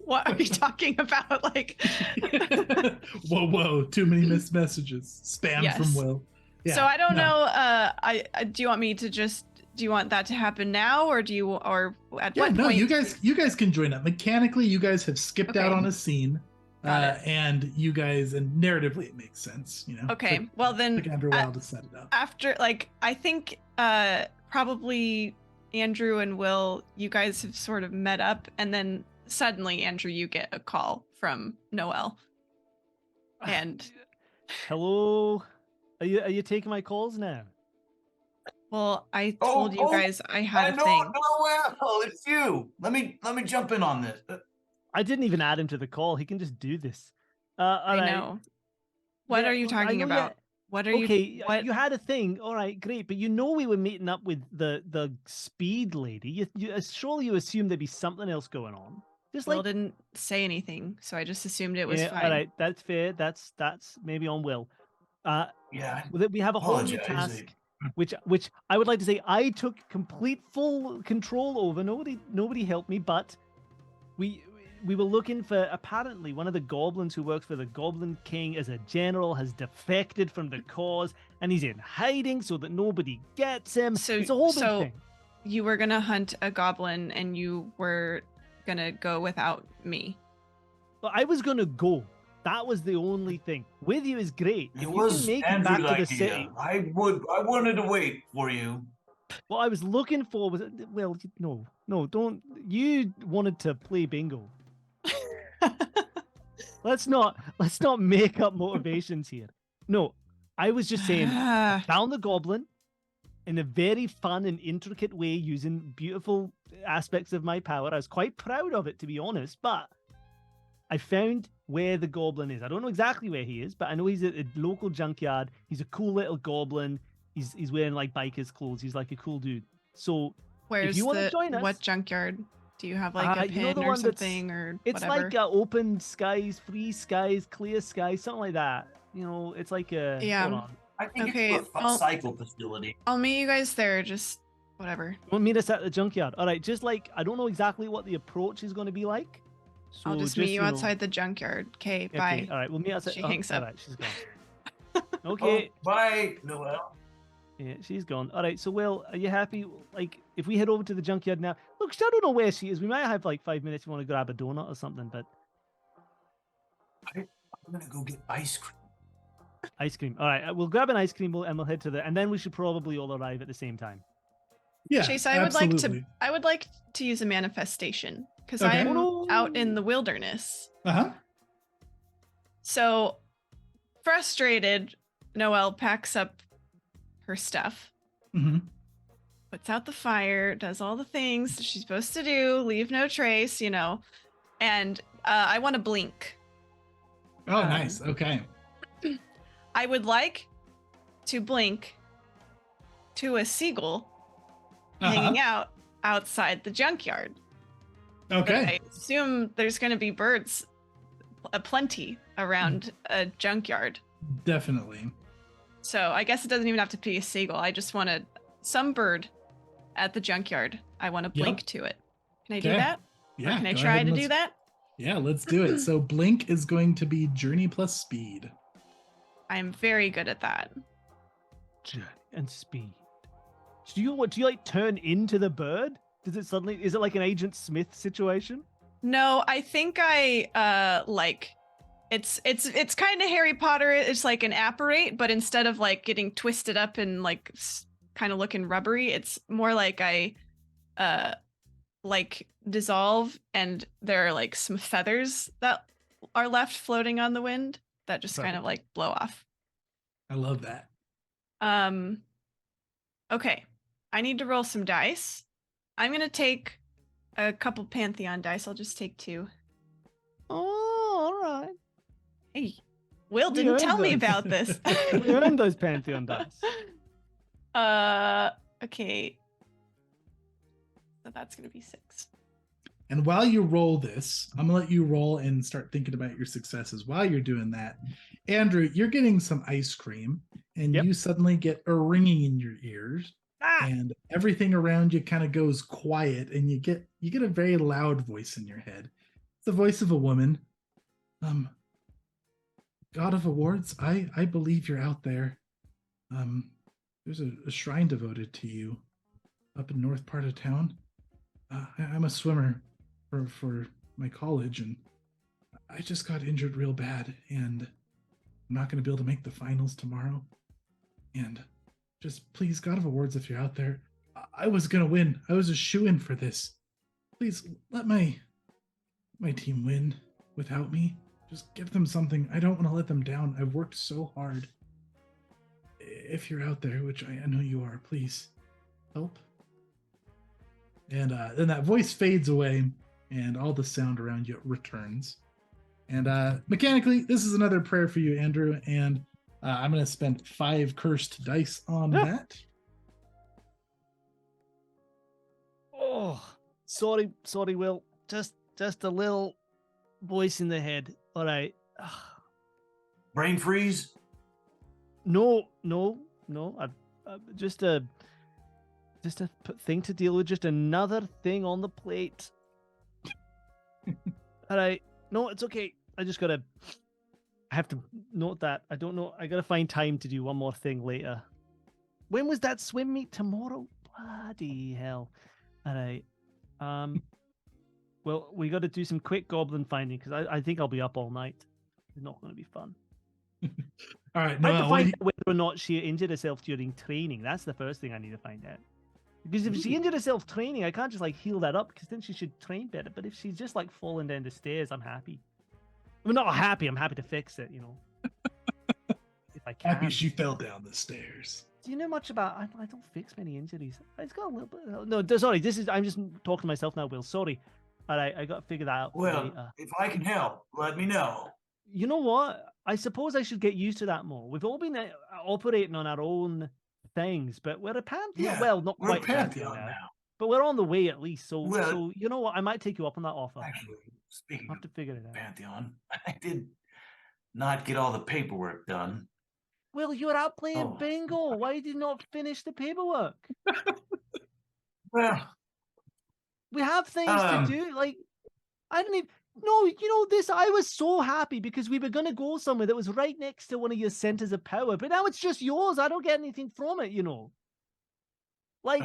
What are you talking about? Like, whoa! Too many missed messages. Spam Yes. from Will. Yeah, so I don't no. know. I do you want me to just? Do you want that to happen now, or do you? Or at Yeah, what no, point? you guys can join up. Mechanically, you guys have skipped out Okay. on a scene. Got it. And you guys, and narratively, it makes sense, you know. Okay, well then, took Andrew a while to set it up. After, like, I think probably Andrew and Will, you guys have sort of met up, and then suddenly, Andrew, you get a call from Noelle. And Hello? Are you taking my calls now? well, I told you guys I had a thing. Noelle, it's you. Let me jump in on this. I didn't even add him to the call. He can just do this. I know. What are you talking about? What are you? Okay, What? you had a thing. All right, great. But you know we were meeting up with the speed lady. Surely you assumed there'd be something else going on. Just Will like didn't say anything, so I just assumed it was fine. all right, that's fair. That's maybe on Will. Yeah. We have a whole new Apologize. task, which I would like to say I took complete full control over. Nobody helped me, but we were looking for, apparently one of the goblins who works for the Goblin King as a general has defected from the cause, and he's in hiding so that nobody gets him. So it's a whole big thing. You were gonna hunt a goblin, and you were gonna go without me. Well, I was gonna go. That was the only thing. With you is great. If It you was can make it back Andrew's to the idea. city. I wanted to wait for you. What I was looking for was, well, no, don't. You wanted to play bingo. Let's not make up motivations here. No, I was just saying, found the goblin in a very fun and intricate way using beautiful aspects of my power. I was quite proud of it, to be honest, but I found where the goblin is. I don't know exactly where he is, but I know he's at a local junkyard. He's a cool little goblin. He's wearing like biker's clothes. He's like a cool dude. So Where's if you want to join us, what junkyard? Do you have like a you know pin the or one that's- something or it's whatever? like open skies, free skies, clear skies, something like that. You know, it's like a Yeah. Hold on. I think Okay, it's a I'll- cycle facility. I'll meet you guys there. Just whatever. You want to meet us at the junkyard? All right, just like I don't know exactly what the approach is going to be like. So I'll just meet you know- outside the junkyard. Okay, bye. Okay, all right, we'll meet outside. She hangs all up. right, she's gone. Okay. Oh, bye, Noelle. Yeah, she's gone. All right, so Will, are you happy? Like, if we head over to the junkyard now, look, I don't know where she is. We might have like 5 minutes if you want to grab a donut or something, but I'm gonna go get ice cream. ice cream. All right, we'll grab an ice cream and we'll head to the, and then we should probably all arrive at the same time. Yeah, Chase, I absolutely. would like to use a manifestation because Okay. I'm Oh, no. out in the wilderness. Uh-huh. So frustrated, Noelle packs up her stuff, Mm-hmm. puts out the fire, does all the things that she's supposed to do, leave no trace, and I want to blink. Oh, nice. Okay. I would like to blink to a seagull hanging out outside the junkyard. But Okay. I assume there's going to be birds aplenty around a junkyard. Definitely. So I guess it doesn't even have to be a seagull. I just want some bird at the junkyard. I want to blink to it. Can I do Okay. that? Yeah. Or can I go try ahead to and do that? Yeah, let's do it. So blink is going to be journey plus speed. I'm very good at that. Journey and speed. Do you like turn into the bird? Is it like an Agent Smith situation? No, I think I it's kind of Harry Potter. It's like an apparate, but instead of like getting twisted up and like kind of looking rubbery, it's more like I like dissolve, and there are like some feathers that are left floating on the wind that just kind of like blow off. I love that. Okay, I need to roll some dice. I'm gonna take a couple Pantheon dice. I'll just take 2. Oh, all right. Hey, Will We didn't earned tell me those. about this. We earned those Pantheon dice. Okay. So that's gonna be 6. And while you roll this, I'm gonna let you roll and start thinking about your successes. While you're doing that, Andrew, you're getting some ice cream, and Yep. you suddenly get a ringing in your ears, and everything around you kind of goes quiet, and you get a very loud voice in your head. It's the voice of a woman. God of Awards, I believe you're out there. There's a shrine devoted to you up in north part of town. I'm a swimmer for my college, and I just got injured real bad, and I'm not going to be able to make the finals tomorrow. And just please, God of Awards, if you're out there, I was going to win. I was a shoo-in for this. Please let my team win without me. Just give them something. I don't want to let them down. I've worked so hard. If you're out there, which I know you are, please help. And then that voice fades away, and all the sound around you returns. And mechanically, this is another prayer for you, Andrew. And I'm going to spend 5 cursed dice on that. Oh, sorry, Will. Just a little voice in the head. All right. Brain freeze? No. Just a thing to deal with. Just another thing on the plate. All right. No, it's okay. I have to note that. I don't know. I gotta find time to do one more thing later. When was that swim meet? Tomorrow? Bloody hell. All right. Well, we got to do some quick goblin finding because I think I'll be up all night. It's not going to be fun. All right. I have to Noelle, find out whether or not she injured herself during training. That's the first thing I need to find out. Because if she injured herself training, I can't just like heal that up because then she should train better. But if she's just like falling down the stairs, I'm happy. I'm not happy. I'm happy to fix it, you know. If I can. happy she fell down the stairs. Do you know much about? I don't fix many injuries. It's got a little bit. No, sorry. I'm just talking to myself now, Will. Sorry. All right, I got to figure that out. Well, if I can help, let me know. You know what? I suppose I should get used to that more. We've all been operating on our own things, but we're a pantheon. Yeah, well, not we're quite a pantheon now. but we're on the way at least. So, Well, so you know what? I might take you up on that offer. Actually, speaking I'll have to figure it of out. Pantheon, I did not get all the paperwork done. Well, you're out playing bingo. Why did you not finish the paperwork? Well, we have things to do. Like, I didn't even. No, you know this. I was so happy because we were going to go somewhere that was right next to one of your centers of power, but now it's just yours. I don't get anything from it, you know. Like,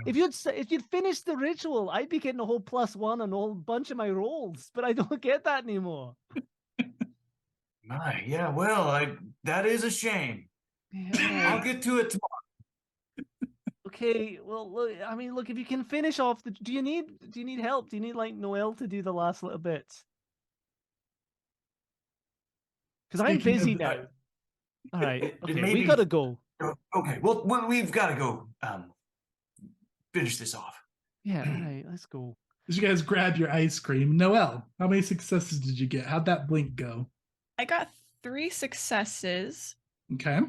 if you'd finished the ritual, I'd be getting a whole +1 on a whole bunch of my rolls, but I don't get that anymore. Yeah, well, that is a shame. Yeah. I'll get to it tomorrow. Okay, well, look, if you can finish off do you need help? Do you need like Noelle to do the last little bits? Because I'm busy now. All right, okay, we gotta go. Okay, well, we've got to go finish this off. Yeah, all right, let's go. As you guys grab your ice cream, Noelle, how many successes did you get? How'd that blink go? I got 3 successes. Okay.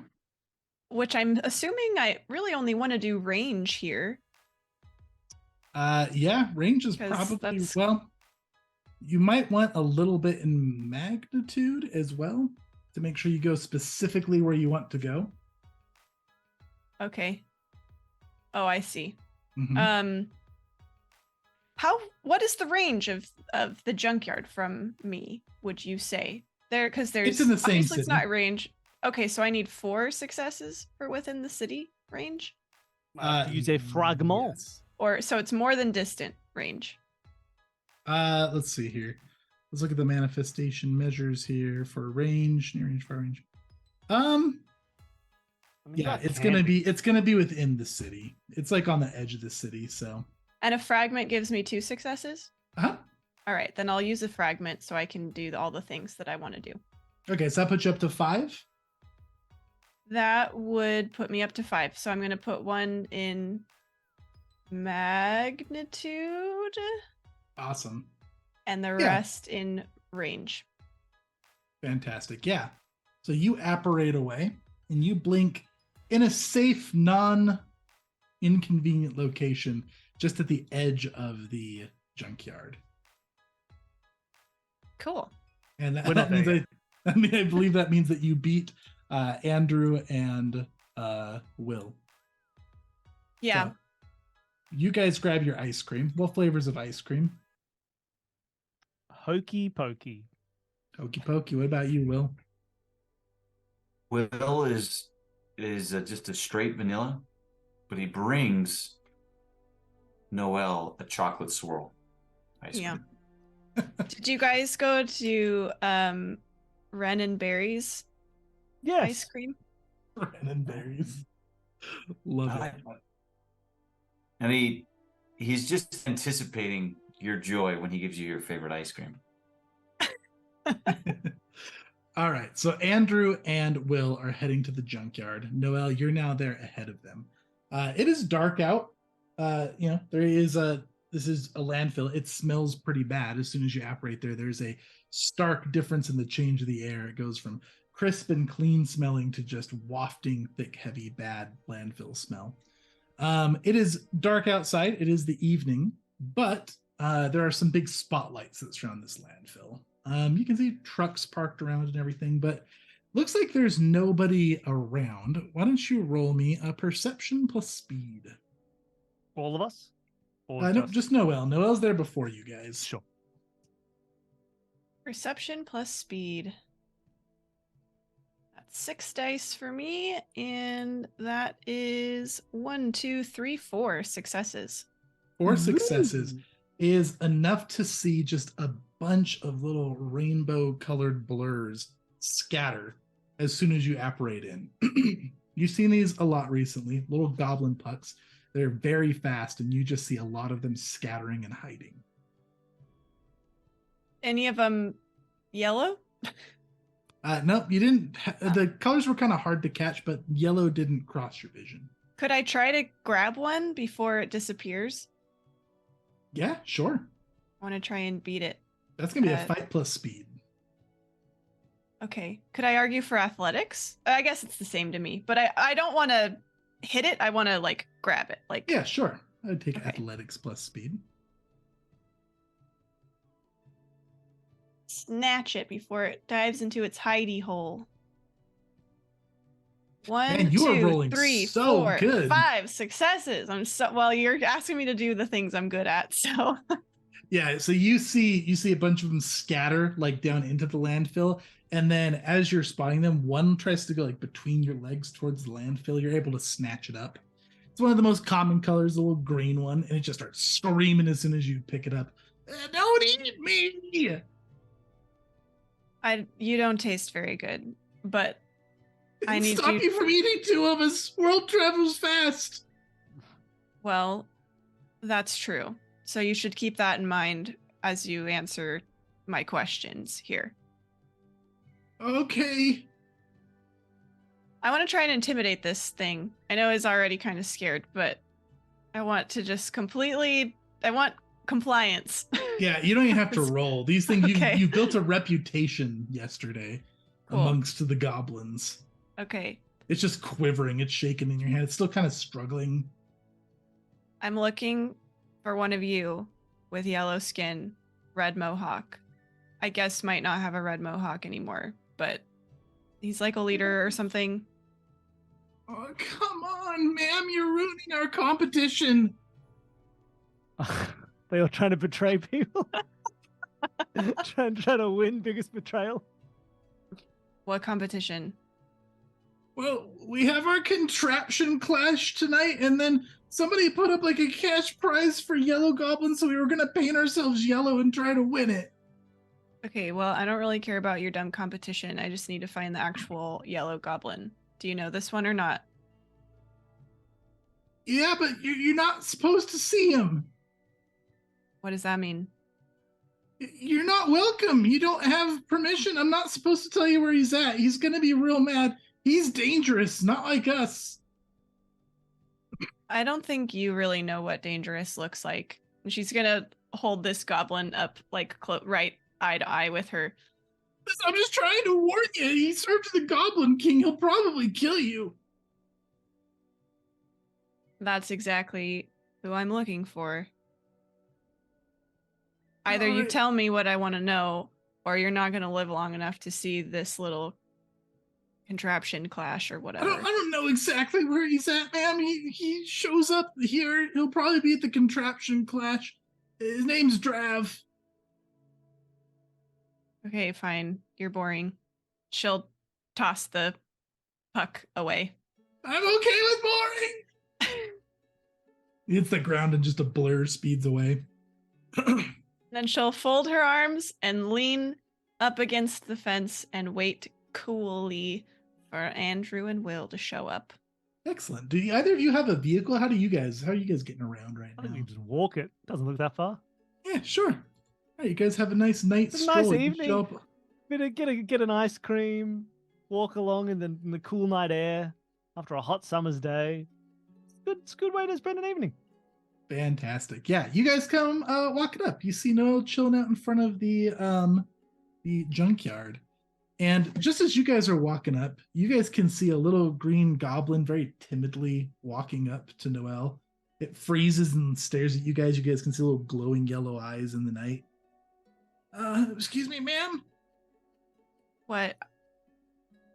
Which I'm assuming I really only want to do range here. Yeah, range is probably, well, you might want a little bit in magnitude as well to make sure you go specifically where you want to go. Okay. Oh, I see. Mm-hmm. What is the range of the junkyard from me, would you say? Because there's it's in the same obviously city. It's not range. Okay, so I need 4 successes for within the city range? Use a fragment. Yes. Or so it's more than distant range. Let's see here. Let's look at the manifestation measures here for range, near range, far range. Yeah, it's gonna be within the city. It's like on the edge of the city, so. And a fragment gives me 2 successes? Uh-huh. All right, then I'll use a fragment so I can do all the things that I want to do. Okay, so that puts you up to 5? That would put me up to 5. So I'm going to put 1 in magnitude. Awesome. And the rest in range. Fantastic. Yeah. So you apparate away and you blink in a safe, non-inconvenient location just at the edge of the junkyard. Cool. And that means I believe that means that you beat Andrew and Will. Yeah. So, you guys grab your ice cream. What flavors of ice cream? Hokey pokey. Hokey pokey. What about you, Will? Will is just a straight vanilla, but he brings Noelle a chocolate swirl ice cream. Yeah. Did you guys go to Ren and Berry's Yes. ice cream? Ren and berries. Love it. And he's just anticipating your joy when he gives you your favorite ice cream. All right. So Andrew and Will are heading to the junkyard. Noelle, you're now there ahead of them. It is dark out. This is a landfill. It smells pretty bad. As soon as you apparate there, there's a stark difference in the change of the air. It goes from crisp and clean smelling to just wafting, thick, heavy, bad landfill smell. It is dark outside. It is the evening, but there are some big spotlights that surround this landfill. You can see trucks parked around and everything, but looks like there's nobody around. Why don't you roll me a perception plus speed? All of us? Or No, just Noelle. Noelle's there before you guys. Sure. Perception plus speed. That's 6 dice for me, and that is 1, 2, 3, 4 successes. 4 successes is enough to see just a bunch of little rainbow colored blurs scatter as soon as you apparate in. You've seen these a lot recently, little goblin pucks. They're very fast, and you just see a lot of them scattering and hiding. Any of them yellow? No, you didn't. The colors were kind of hard to catch, but yellow didn't cross your vision. Could I try to grab one before it disappears? Yeah, sure. I want to try and beat it. That's going to be a fight plus speed. Okay. Could I argue for athletics? I guess it's the same to me, but I don't want to hit it. I want to like grab it. Like yeah, sure. I'd take athletics plus speed. Snatch it before it dives into its hidey hole. 1, Man, you 2, are rolling 3, so 4, good. 5 successes. Well, you're asking me to do the things I'm good at, so. Yeah, so you see a bunch of them scatter like down into the landfill, and then as you're spotting them, one tries to go like between your legs towards the landfill. You're able to snatch it up. It's one of the most common colors, the little green one, and it just starts screaming as soon as you pick it up. Don't eat me! You don't taste very good, but I need Stop you from eating 2 of us. World travels fast. Well, that's true. So you should keep that in mind as you answer my questions here. Okay. I want to try and intimidate this thing. I know it's already kind of scared, but I want to just I want compliance. Yeah, you don't even have to roll. These things, Okay. you built a reputation yesterday amongst the goblins. Okay. It's just quivering. It's shaking in your hand. It's still kind of struggling. I'm looking for one of you with yellow skin, red mohawk. I guess might not have a red mohawk anymore, but he's like a leader or something. Oh, come on, ma'am. You're ruining our competition. They all trying to betray people. trying to win biggest betrayal. What competition? Well, we have our contraption clash tonight, and then somebody put up like a cash prize for yellow goblins, so we were going to paint ourselves yellow and try to win it. Okay, well, I don't really care about your dumb competition. I just need to find the actual yellow goblin. Do you know this one or not? Yeah, but you're not supposed to see him. What does that mean? You're not welcome. You don't have permission. I'm not supposed to tell you where he's at. He's going to be real mad. He's dangerous, not like us. I don't think you really know what dangerous looks like. She's gonna hold this goblin up like right eye to eye with her. I'm just trying to warn you. He serves the Goblin King. He'll probably kill you. That's exactly who I'm looking for. Either you tell me what I want to know, or you're not going to live long enough to see this little contraption clash or I whatever. don't know exactly where he's at, ma'am. He shows up here. He'll probably be at the contraption clash. His name's Drav. Okay, fine. You're boring. She'll toss the puck away. I'm okay with boring. He hits the ground and just a blur speeds away. Then she'll fold her arms and lean up against the fence and wait coolly for Andrew and Will to show up. Excellent. Do either of you have a vehicle? How are you guys getting around right I think now? you can just walk it. Doesn't look that far. Yeah, sure. All right, you guys have a nice night It's a stroll. nice You evening. show up- Get an ice cream, walk along in the cool night air after a hot summer's day. It's a good way to spend an evening. Fantastic. Yeah, you guys come walking up. You see Noel chilling out in front of the junkyard. And just as you guys are walking up, you guys can see a little green goblin very timidly walking up to Noel. It freezes and stares at you guys. You guys can see little glowing yellow eyes in the night. Excuse me, ma'am. What?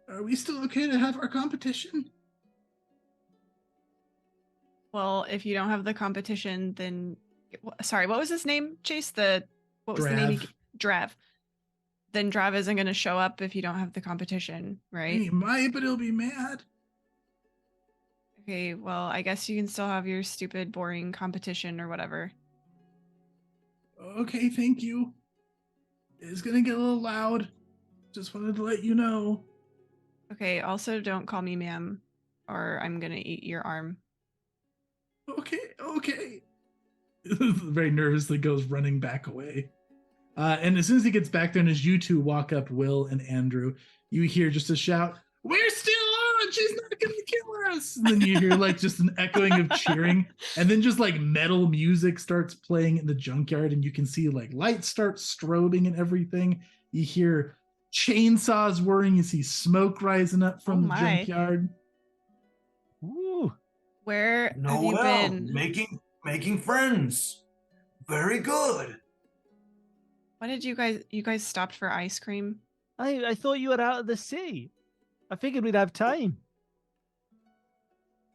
Are we still okay to have our competition? Well, if you don't have the competition, then sorry, what was his name, Chase? What was the name? Drav. Drav. Then Drav isn't going to show up if you don't have the competition, right? He might, but he'll be mad. Okay, well, I guess you can still have your stupid, boring competition or whatever. Okay, thank you. It's gonna get a little loud. Just wanted to let you know. Okay, also don't call me ma'am, or I'm going to eat your arm. Okay. Very nervously goes running back away. And as soon as he gets back there and as you two walk up, Will and Andrew, you hear just a shout, "We're still on! She's not gonna kill us!" And then you hear like just an echoing of cheering, and then just like metal music starts playing in the junkyard, and you can see like lights start strobing and everything. You hear chainsaws whirring, you see smoke rising up from the my. junkyard. Ooh. Where have you Noel, been? making friends. Very good. What did you guys stopped for ice cream? I thought you were out of the city. I figured we'd have time.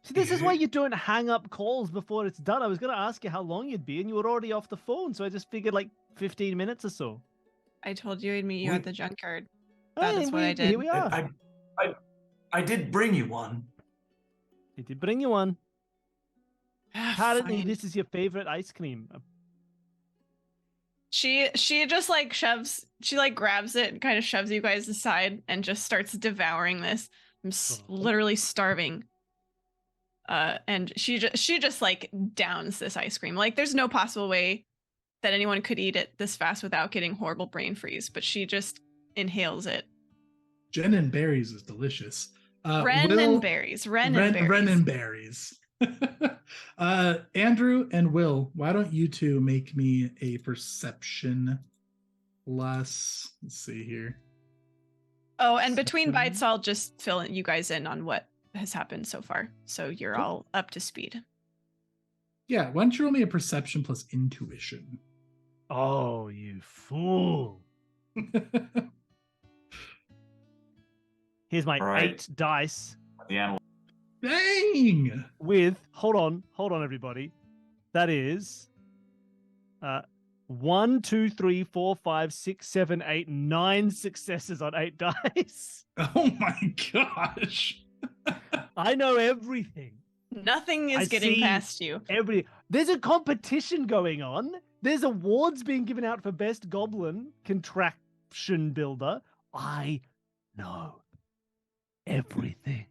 See, this is why you don't hang up calls before it's done. I was going to ask you how long you'd be, and you were already off the phone, so I just figured like 15 minutes or so. I told you I'd meet you We- at the junkyard. Hey, That's what I did. Here we are. I did bring you one. It did bring you one. Apparently, Fine. this is your favorite ice cream. She just like grabs it and kind of shoves you guys aside and just starts devouring this. I'm literally starving. And she just like downs this ice cream. Like there's no possible way that anyone could eat it this fast without getting horrible brain freeze, but she just inhales it. Jen and berries is delicious. Ren and berries. Andrew and Will, why don't you two make me a perception plus? Let's see here. Oh, and between Perception. bites, I'll just fill you guys in on what has happened so far, so you're Cool. all up to speed. Yeah, why don't you roll me a perception plus intuition? Oh, you fool. Here's my Right. 8 dice The animal. Dang! with, hold on, everybody. That is 1, 2, 3, 4, 5, 6, 7, 8, 9 successes on 8 dice. Oh my gosh! I know everything. Nothing is I getting see. past you. There's a competition going on. There's awards being given out for best goblin contraption builder. I know everything.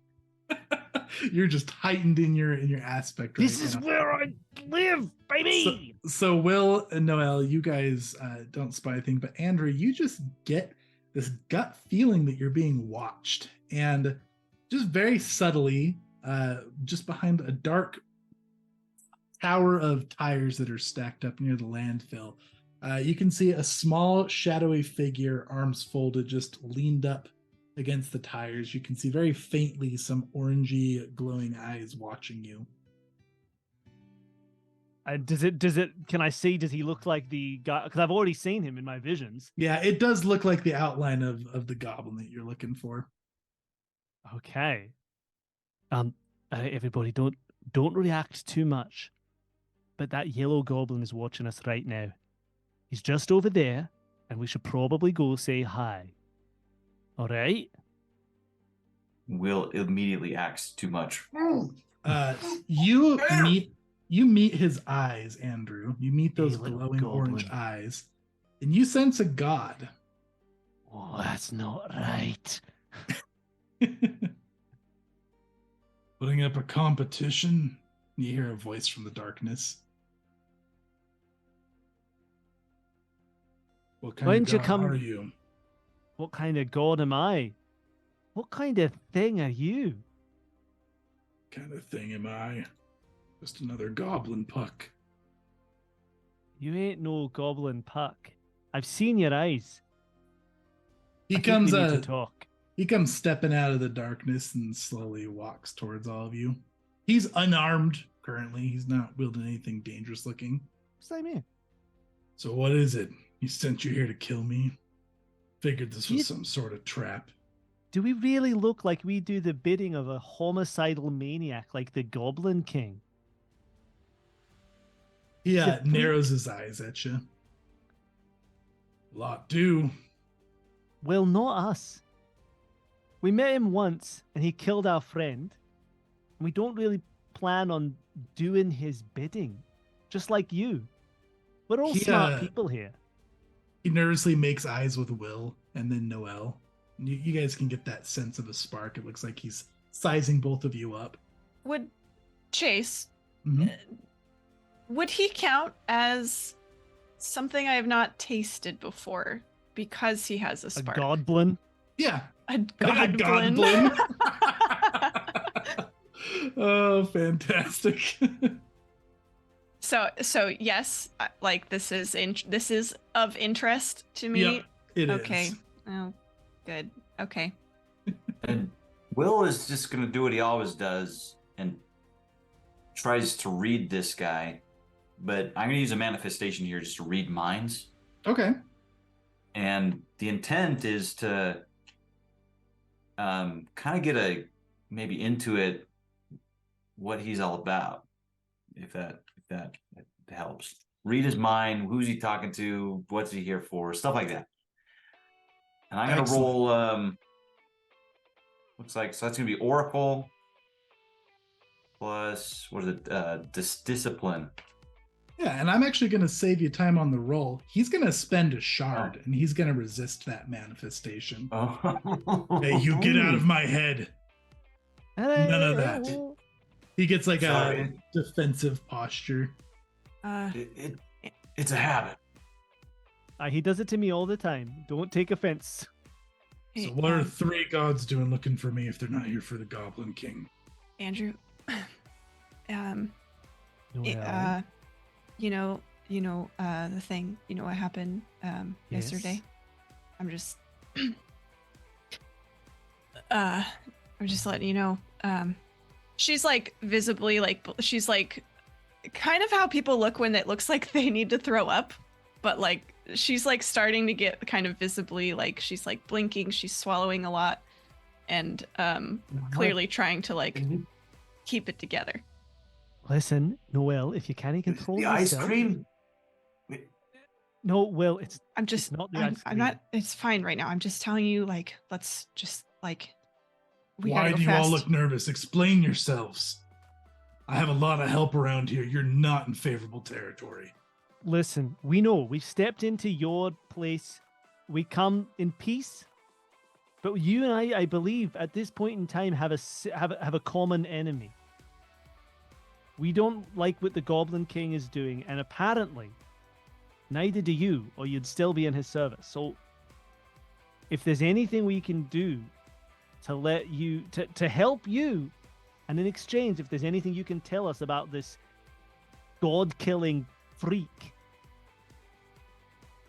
You're just heightened in your aspect right This is now. where I live, baby. So Will and Noel, you guys don't spy a thing, but Andrew, you just get this gut feeling that you're being watched, and just very subtly, just behind a dark tower of tires that are stacked up near the landfill, you can see a small shadowy figure, arms folded, just leaned up against the tires. You can see very faintly some orangey glowing eyes watching you. Can I see, does he look like the guy? Because I've already seen him in my visions. Yeah, it does look like the outline of the goblin that you're looking for. Okay. Everybody, don't react too much. But that yellow goblin is watching us right now. He's just over there, and we should probably go say hi. All right? Will immediately acts too much. You meet his eyes, Andrew. You meet those Hey, little glowing orange goblin. eyes, and you sense a god. Oh, that's not right. Putting up a competition. You hear a voice from the darkness. What Why kind didn't you of god come- are you? What kind of god am I? What kind of thing are you? Kind of thing am I? Just another goblin puck. You ain't no goblin puck. I've seen your eyes. He I think comes we need to talk. He comes stepping out of the darkness and slowly walks towards all of you. He's unarmed currently. He's not wielding anything dangerous looking. Same here. So what is it? He sent you here to kill me? Figured this was You- some sort of trap. Do we really look like we do the bidding of a homicidal maniac like the Goblin King? He The freak- narrows his eyes at you. A lot do. Well, not us. We met him once and he killed our friend. And we don't really plan on doing his bidding. Just like you. We're all He, smart people here. He nervously makes eyes with Will and then Noel. You guys can get that sense of a spark. It looks like he's sizing both of you up. Would Chase, Mhm. would he count as something I have not tasted before because he has a A spark? goblin. Yeah. A A goblin. goblin. Oh, fantastic. So yes, like this is of interest to me. Yep, it is. Okay. Oh, good. Okay. And Will is just going to do what he always does and tries to read this guy. But I'm going to use a manifestation here just to read minds. Okay. And the intent is to kind of get maybe into it, what he's all about, if that helps. Read his mind. Who's he talking to? What's he here for? Stuff like that. And I'm going to Excellent. roll, looks like, so that's going to be Oracle plus, what is it, Discipline. Yeah, and I'm actually going to save you time on the roll. He's going to spend a shard, and he's going to resist that manifestation. Oh. Hey, you get out of my head. None of that. He gets like Sorry. a defensive posture. It's a habit. He does it to me all the time. Don't take offense. So Hey, what are three gods doing looking for me if they're not here for the Goblin King? Andrew? Well, The thing. You know what happened yesterday. I'm just I'm just letting you know. She's like visibly like she's like kind of how people look when it looks like they need to throw up, but like she's like starting to get kind of visibly like she's like blinking, she's swallowing a lot, and clearly trying to like keep it together. Listen, Noel, if you can't control The ice yourself- cream? No, Will, it's I'm just it's not the I'm, ice I'm cream. not it's fine right now. I'm just telling you like let's just like we Why gotta go do you fast. all look nervous? Explain yourselves. I have a lot of help around here. You're not in favorable territory. Listen, we know we've stepped into your place. We come in peace, but you and I believe, at this point in time, have a common enemy. We don't like what the Goblin King is doing, and apparently, neither do you, or you'd still be in his service. So, if there's anything we can do to let you to help you, and in exchange, if there's anything you can tell us about this god-killing freak,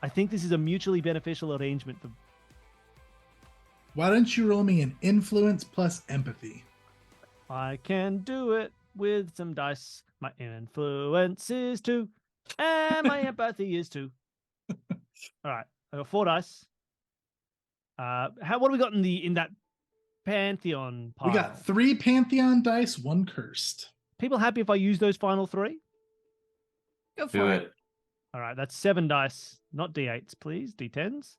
I think this is a mutually beneficial arrangement. Why don't you roll me an influence plus empathy? I can do it with some dice. My influence is 2, and my empathy is 2. All right, I got 4 dice. What do we got in that Pantheon pile. We got 3 Pantheon dice, 1 cursed. People happy if I use those final 3? Go for Do it. it. All right, that's 7 dice, not D8s, please. D10s.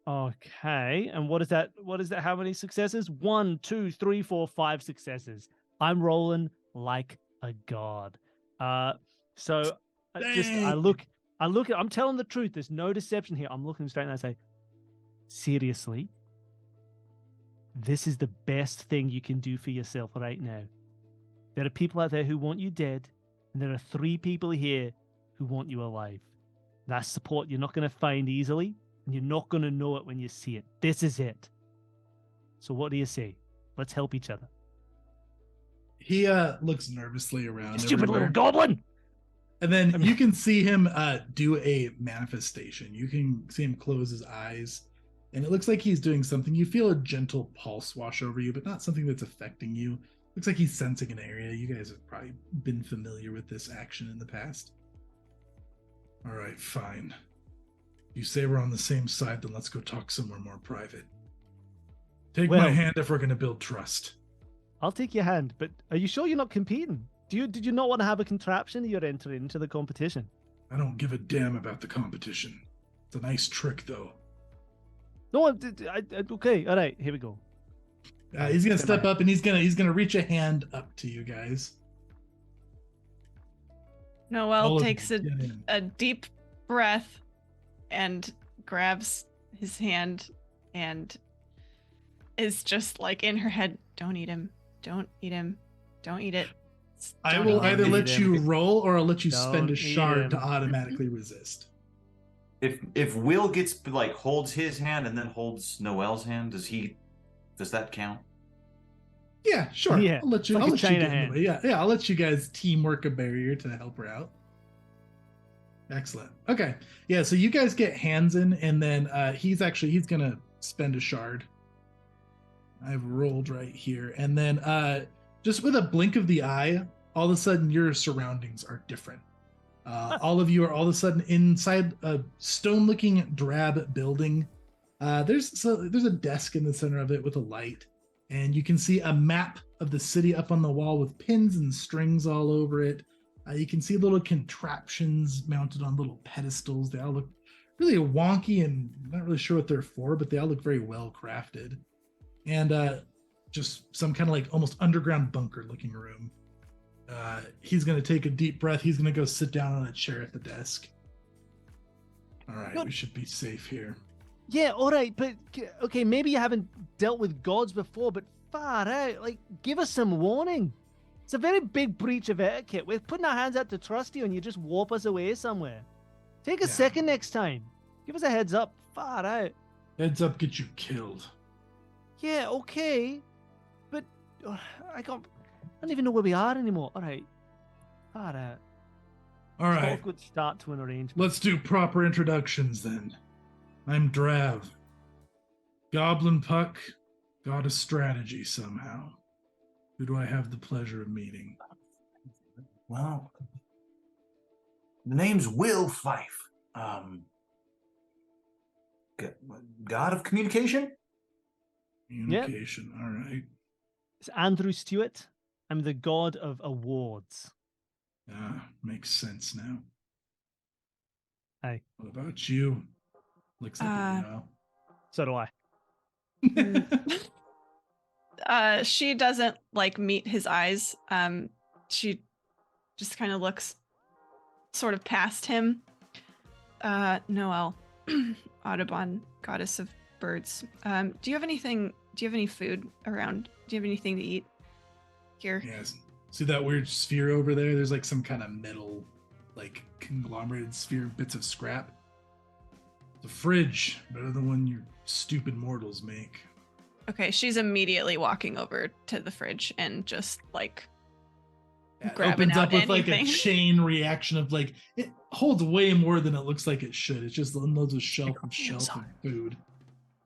Okay, and what is that? What is that? How many successes? 1, 2, 3, 4, 5 successes. I'm rolling like a god. So I look. I'm telling the truth. There's no deception here. I'm looking straight and I say, seriously, this is the best thing you can do for yourself right now. There are people out there who want you dead, and there are 3 people here who want you alive. That's support you're not going to find easily, and you're not going to know it when you see it. This is it. So what do you say? Let's help each other. He looks nervously around. Stupid everywhere. little goblin! And then you can see him do a manifestation. You can see him close his eyes, and it looks like he's doing something. You feel a gentle pulse wash over you, but not something that's affecting you. Looks like he's sensing an area. You guys have probably been familiar with this action in the past. All right, fine. You say we're on the same side, then let's go talk somewhere more private. Take my hand if we're going to build trust. I'll take your hand, but are you sure you're not competing? Did you not want to have a contraption you're entering into the competition? I don't give a damn about the competition. It's a nice trick, though. No, okay, all right, here we go. He's gonna step up and he's gonna reach a hand up to you guys. Noel takes a deep breath and grabs his hand and is just like in her head, don't eat him, don't eat him, don't eat it. I will either let you roll or I'll let you spend a Don't shard to eat him. automatically resist. If Will gets like holds his hand and then holds Noel's hand, does that count? Yeah, sure. Yeah, I'll let you. it's like I'll a let you chain get of in the hand. way. Yeah. I'll let you guys teamwork a barrier to help her out. Excellent. Okay. Yeah. So you guys get hands in, and then he's gonna spend a shard. I've rolled right here, and then just with a blink of the eye, all of a sudden your surroundings are different. All of you are all of a sudden inside a stone-looking drab building. There's a desk in the center of it with a light, and you can see a map of the city up on the wall with pins and strings all over it. You can see little contraptions mounted on little pedestals. They all look really wonky and not really sure what they're for, but they all look very well crafted. And just some kind of like almost underground bunker looking room. He's going to take a deep breath. He's going to go sit down on a chair at the desk. All right, we should be safe here. Yeah, all right, but okay, maybe you haven't dealt with gods before, but far out, like, give us some warning. It's a very big breach of etiquette. We're putting our hands out to trust you, and you just warp us away somewhere. Take a second next time. Give us a heads up. Far out. Heads up, get you killed. Yeah, okay, but I don't even know where we are anymore. All right, far out. All right, It's a good start to an arrangement. let's do proper introductions then. I'm Drav. Goblin Puck got a strategy somehow. Who do I have the pleasure of meeting? Well, the name's Will Fife. God of communication? Communication, all right. It's Andrew Stewart. I'm the god of awards. Makes sense now. Hey. What about you? Looks like you know. So do I. She doesn't like meet his eyes. She just kind of looks sort of past him. Noel, Audubon, goddess of birds. Do you have any food around? Do you have anything to eat here? Yes. See that weird sphere over there? There's like some kind of metal, like conglomerated sphere, bits of scrap. The fridge, better than one your stupid mortals make. Okay, she's immediately walking over to the fridge and just like It grabbing opens out up with anything. like a chain reaction of like it holds way more than it looks like it should. It's just unloads a shelf of food.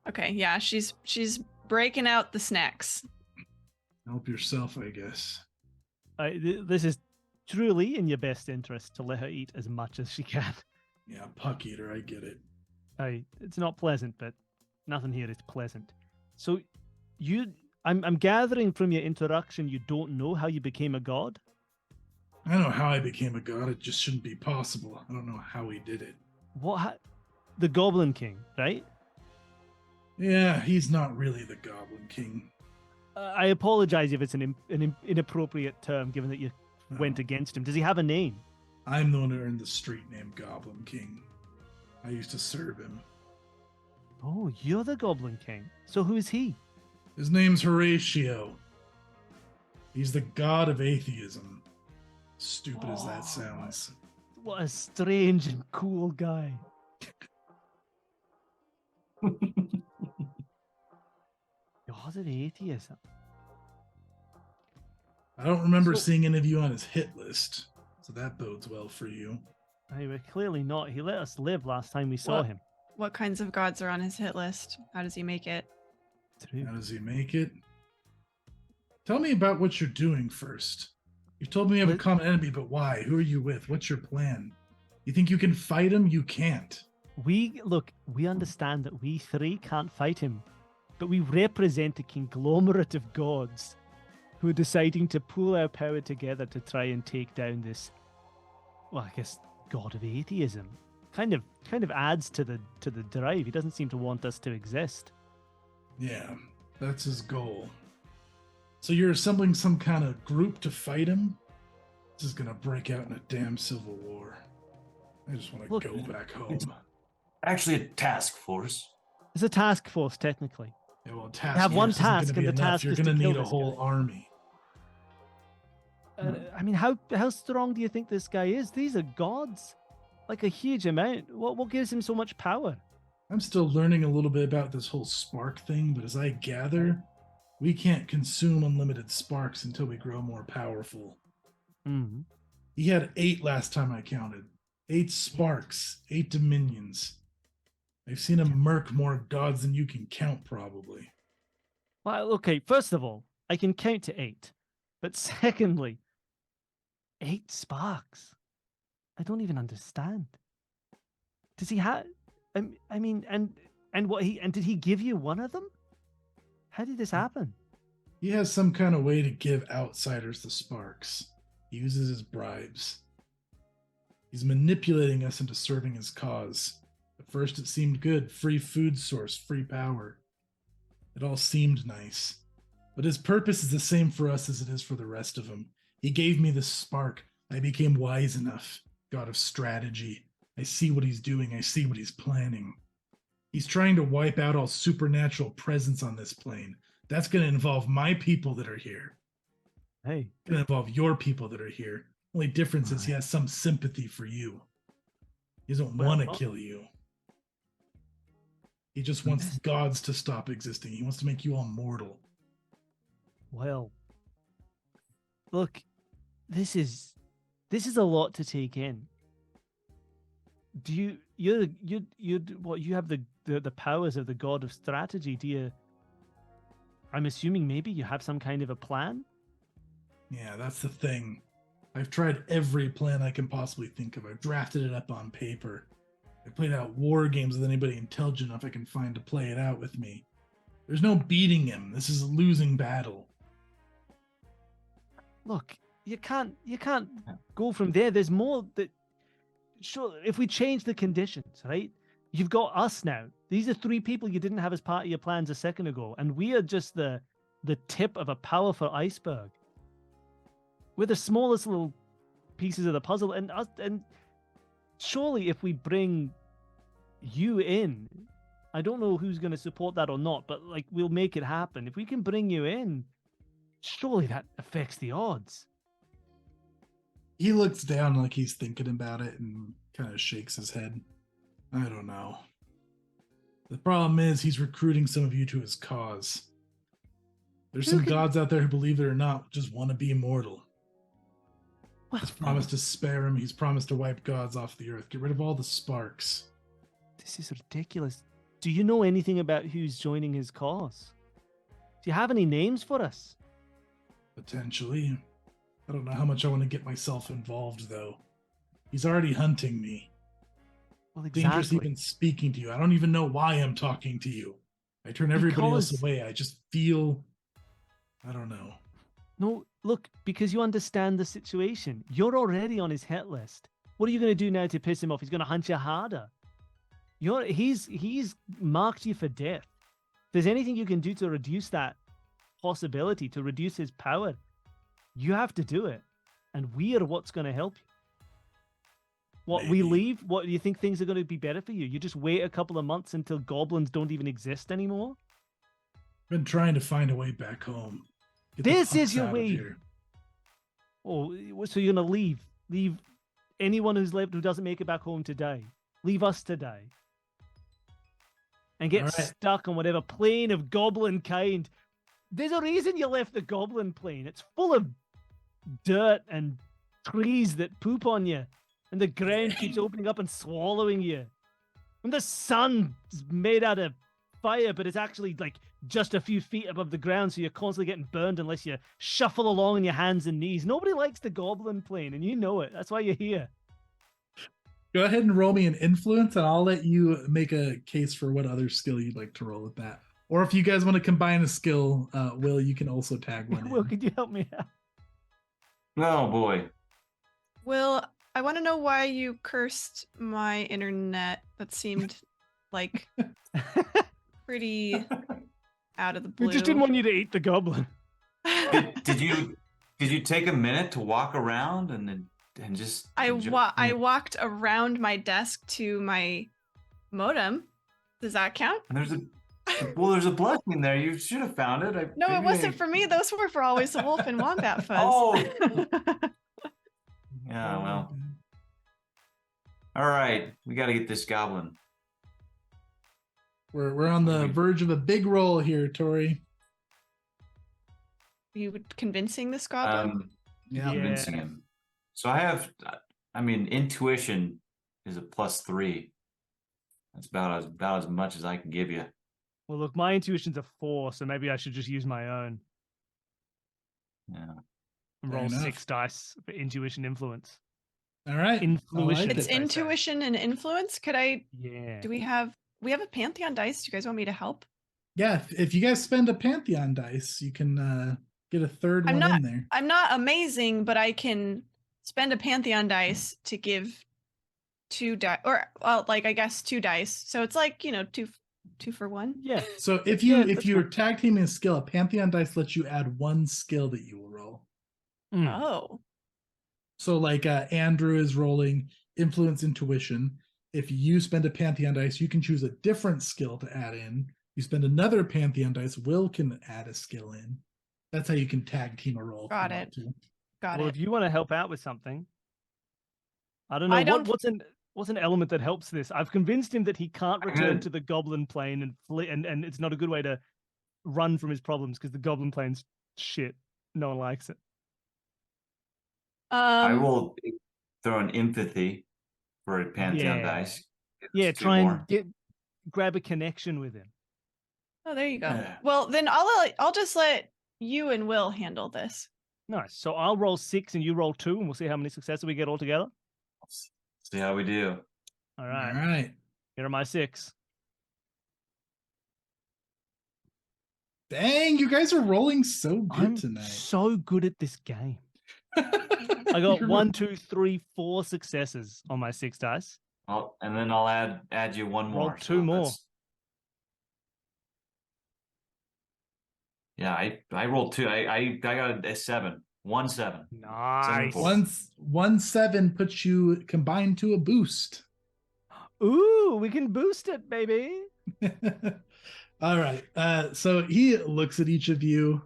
Okay, yeah, she's breaking out the snacks. Help yourself, I guess. This is truly in your best interest to let her eat as much as she can. Yeah, puck eater, I get it. It's not pleasant, but nothing here is pleasant. So, I'm gathering from your introduction, you don't know how you became a god? I don't know how I became a god. It just shouldn't be possible. I don't know how he did it. The Goblin King, right? Yeah, he's not really the Goblin King. I apologize if it's an inappropriate term, given that you went against him. Does he have a name? I'm the one who earned the street name Goblin King. I used to serve him. Oh, you're the Goblin King. So who is he? His name's Horatio. He's the god of atheism. Stupid as that sounds. What a strange and cool guy. God of atheism. I don't remember seeing any of you on his hit list, so that bodes well for you. We're clearly not. He let us live last time we saw him. What kinds of gods are on his hit list? How does he make it? True. How does he make it? Tell me about what you're doing first. You've told me you have a common enemy, but why? Who are you with? What's your plan? You think you can fight him? You can't. We understand that we three can't fight him, but we represent a conglomerate of gods who are deciding to pool our power together to try and take down this, well, I guess, god of atheism. Kind of adds to the drive. He doesn't seem to want us to exist. Yeah, that's his goal. So you're assembling some kind of group to fight him? This is gonna break out in a damn civil war. I just want to go back home. Actually, a task force. It's a task force, technically. Yeah, well, task have one force isn't task, gonna be and the enough. task You're is to gonna kill need a this whole guy. army. I mean, how strong do you think this guy is? These are gods, like a huge amount. What gives him so much power? I'm still learning a little bit about this whole spark thing, but as I gather, we can't consume unlimited sparks until we grow more powerful. Mm-hmm. He had 8 last time I counted. 8 sparks, 8 dominions. I've seen him murk more gods than you can count, probably. Well, okay, first of all, I can count to 8. But secondly, 8 sparks. I don't even understand. Does he have... I mean, did he give you one of them? How did this happen? He has some kind of way to give outsiders the sparks. He uses his bribes. He's manipulating us into serving his cause. At first it seemed good. Free food source, free power. It all seemed nice. But his purpose is the same for us as it is for the rest of them. He gave me the spark. I became wise enough. God of strategy. I see what he's doing. I see what he's planning. He's trying to wipe out all supernatural presence on this plane. That's going to involve my people that are here. Hey. It's going to involve your people that are here. Only difference is he has some sympathy for you. He doesn't want to kill you. He just wants gods to stop existing. He wants to make you all mortal. Well, look, this is a lot to take in. Do you have the powers of the god of strategy? I'm assuming maybe you have some kind of a plan? Yeah, that's the thing. I've tried every plan I can possibly think of. I've drafted it up on paper. I played out war games with anybody intelligent enough I can find to play it out with me. There's no beating him. This is a losing battle. Look, you can't go from there. There's more that... Sure, if we change the conditions, right? You've got us now. These are 3 people you didn't have as part of your plans a second ago, and we are just the tip of a powerful iceberg. We're the smallest little pieces of the puzzle, and surely if we bring you in, I don't know who's going to support that or not, but like we'll make it happen. If we can bring you in, surely that affects the odds. He looks down like he's thinking about it and kind of shakes his head. I don't know. The problem is he's recruiting some of you to his cause. There's some gods out there who, believe it or not, just want to be immortal. He's promised to spare him. He's promised to wipe gods off the earth. Get rid of all the sparks. This is ridiculous. Do you know anything about who's joining his cause? Do you have any names for us? Potentially. I don't know how much I want to get myself involved, though. He's already hunting me. Well, dangerous exactly. even speaking to you. I don't even know why I'm talking to you. I turn everybody else Because- away. I just feel, I don't know. No, look, because you understand the situation. You're already on his hit list. What are you going to do now to piss him off? He's going to hunt you harder. He's marked you for death. If there's anything you can do to reduce that possibility, to reduce his power, you have to do it. And we are what's going to help you. What, we Maybe. leave? What, do you think things are going to be better for you? You just wait a couple of months until goblins don't even exist anymore? Been trying to find a way back home. Get the This is punks your out of way. here. Oh, so you're going to leave? Leave anyone who's left who doesn't make it back home today. Leave us today. And get All right. stuck on whatever plane of goblin kind. There's a reason you left the goblin plane. It's full of dirt and trees that poop on you. And the ground keeps opening up and swallowing you. And the sun's made out of fire, but it's actually like just a few feet above the ground, so you're constantly getting burned unless you shuffle along on your hands and knees. Nobody likes the goblin plane, and you know it. That's why you're here. Go ahead and roll me an influence, and I'll let you make a case for what other skill you'd like to roll with that. Or if you guys want to combine a skill, Will, you can also tag one Will, in. could you help me out? Oh boy. Will, I want to know why you cursed my internet. That seemed like pretty out of the blue. We just didn't want you to eat the goblin. Did you take a minute to walk around and just I walked around my desk to my modem. Does that count? and there's a blessing there. You should have found it. No, it wasn't for me. Those were for Always the Wolf and Wombat Fuzz. Oh. Yeah, well. All right, we got to get this goblin. We're on the verge of a big roll here, Tori. You convincing this goblin? Yeah. Convincing him. So intuition is a +3. That's about as much as I can give you. Well, look, my intuition's a 4, so maybe I should just use my own. Yeah. And Fair roll enough. 6 dice for intuition influence. All right. Influition. I like It's it. intuition and influence. Could I? Yeah. Do we have a Pantheon dice? Do you guys want me to help? Yeah, if you guys spend a Pantheon dice, you can get a third I'm one not- in there. I'm not amazing, but I can spend a Pantheon dice to give 2 dice, or well, like I guess 2 dice. So it's like two for one. Yeah. So if Yeah, you're that's tag teaming a skill, a Pantheon dice lets you add 1 skill that you will roll. Mm. Oh, So like Andrew is rolling influence intuition. If you spend a Pantheon dice, you can choose a different skill to add in. You spend another Pantheon dice, Will can add a skill in. That's how you can tag team a roll. if Got you it. want to. got Well, it. if you want to help out with something, I don't know I don't- what's an element that helps this. I've convinced him that he can't I'm return good. to the goblin plane and it's not a good way to run from his problems because the goblin plane's shit. No one likes it. I will throw an empathy for a Pantheon Yeah. dice. Yeah, It's 2 try more. and grab a connection with him. Oh, there you go. Yeah. Well, then I'll just let you and Will handle this. Nice. So I'll roll 6 and you roll 2, and we'll see how many successes we get all together. See how we do. All All right. right. Here are my 6. Dang, you guys are rolling so good I'm tonight. so good at this game. I got You're 1, 2, 3, 4 successes on my 6 dice. And then I'll add you 1 Roll more. 2 more. that's- Yeah, I rolled 2. I got a 7. 1 7. Nice. four. 1 7 puts you combined to a boost. Ooh, we can boost it, baby. All right. So he looks at each of you.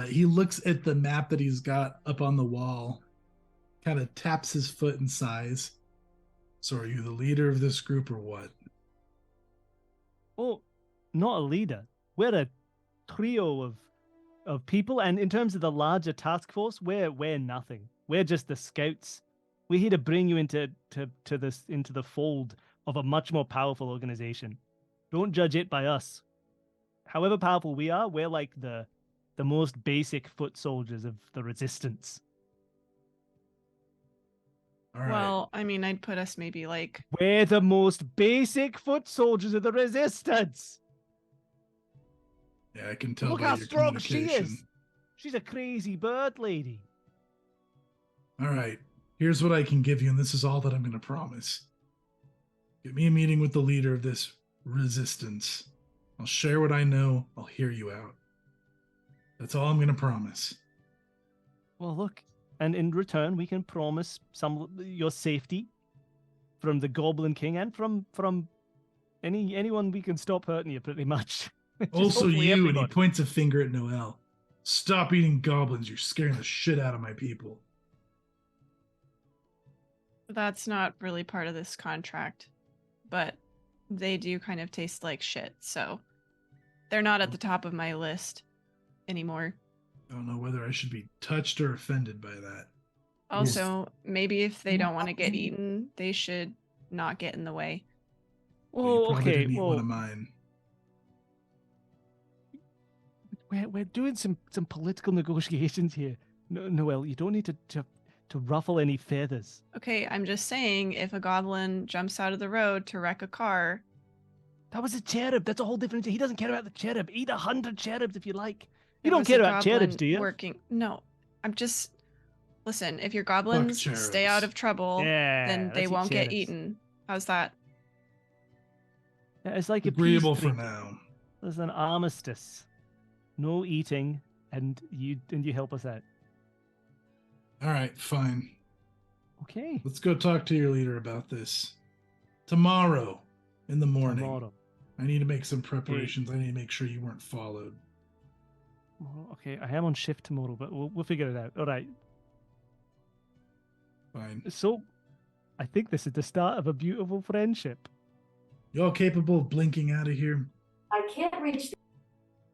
He looks at the map that he's got up on the wall, kind of taps his foot and sighs. So are you the leader of this group or what? Well, not a leader. We're a trio of people, and in terms of the larger task force, we're nothing. We're just the scouts. We're here to bring you into the fold of a much more powerful organization. Don't judge it by us. However powerful we are, we're like the most basic foot soldiers of the resistance. All right. Well, I mean, I'd put us maybe like We're the most basic foot soldiers of the Resistance. Yeah, I can tell Look by how your strong she communication. is. She's a crazy bird lady. All right. Here's what I can give you, and this is all that I'm going to promise. Get me a meeting with the leader of this resistance. I'll share what I know. I'll hear you out. That's all I'm going to promise. Well, look, and in return, we can promise your safety from the Goblin King and from anyone we can stop hurting you, pretty much. Just Also hopefully you, and he everybody. points a finger at Noel. Stop eating goblins. You're scaring the shit out of my people. that's not really part of this contract, but they do kind of taste like shit, so they're not at the top of my list anymore. I don't know whether I should be touched or offended by that. Also, maybe if they don't want to get eaten, they should not get in the way. Well, you Well, probably okay, didn't eat one of well, mine. we're doing some political negotiations here. Noel, you don't need to ruffle any feathers. Okay, I'm just saying, if a goblin jumps out of the road to wreck a car, That was a cherub. That's a whole different. He doesn't care about the cherub. Eat 100 cherubs if you like. You there don't was care a about cherubs, goblin do you? Working? No, I'm just listen. If your goblins stay out cherubs. of trouble, Yeah, then they let's eat won't get cherubs. eaten. How's that? Yeah, it's like a Agreeable peace for treaty. now. There's an armistice. No eating, and you help us out. All right, fine. Okay. Let's go talk to your leader about this. Tomorrow in the morning. Tomorrow. I need to make some preparations. I need to make sure you weren't followed. Well, okay, I am on shift tomorrow, but we'll figure it out. All right. Fine. So, I think this is the start of a beautiful friendship. Y'all capable of blinking out of here? I can't reach.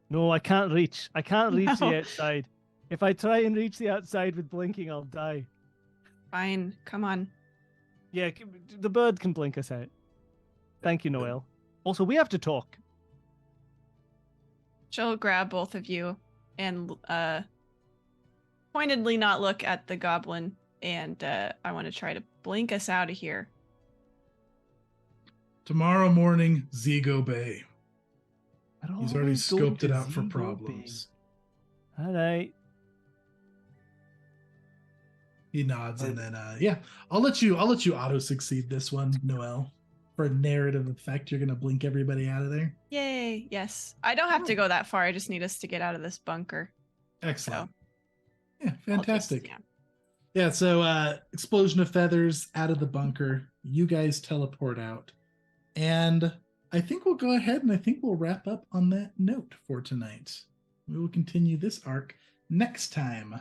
No, I can't reach. I can't reach No. the outside. If I try and reach the outside with blinking, I'll die. Fine, come on. Yeah, the bird can blink us out. Thank you, Noel. Also, we have to talk. She'll grab both of you and pointedly not look at the goblin, and I want to try to blink us out of here. Tomorrow morning, Zigo Bay. We're He's already always going scoped it to out for Zigo problems. Bay. All right. He nods, and then yeah, I'll let you auto succeed this one, Noel. For a narrative effect, you're gonna blink everybody out of there. Yay! Yes, I don't have to go that far. I just need us to get out of this bunker. Excellent. So, Yeah, I'll just- fantastic. yeah. Yeah, so explosion of feathers out of the bunker. You guys teleport out. And I think we'll go ahead and I think we'll wrap up on that note for tonight. We will continue this arc next time.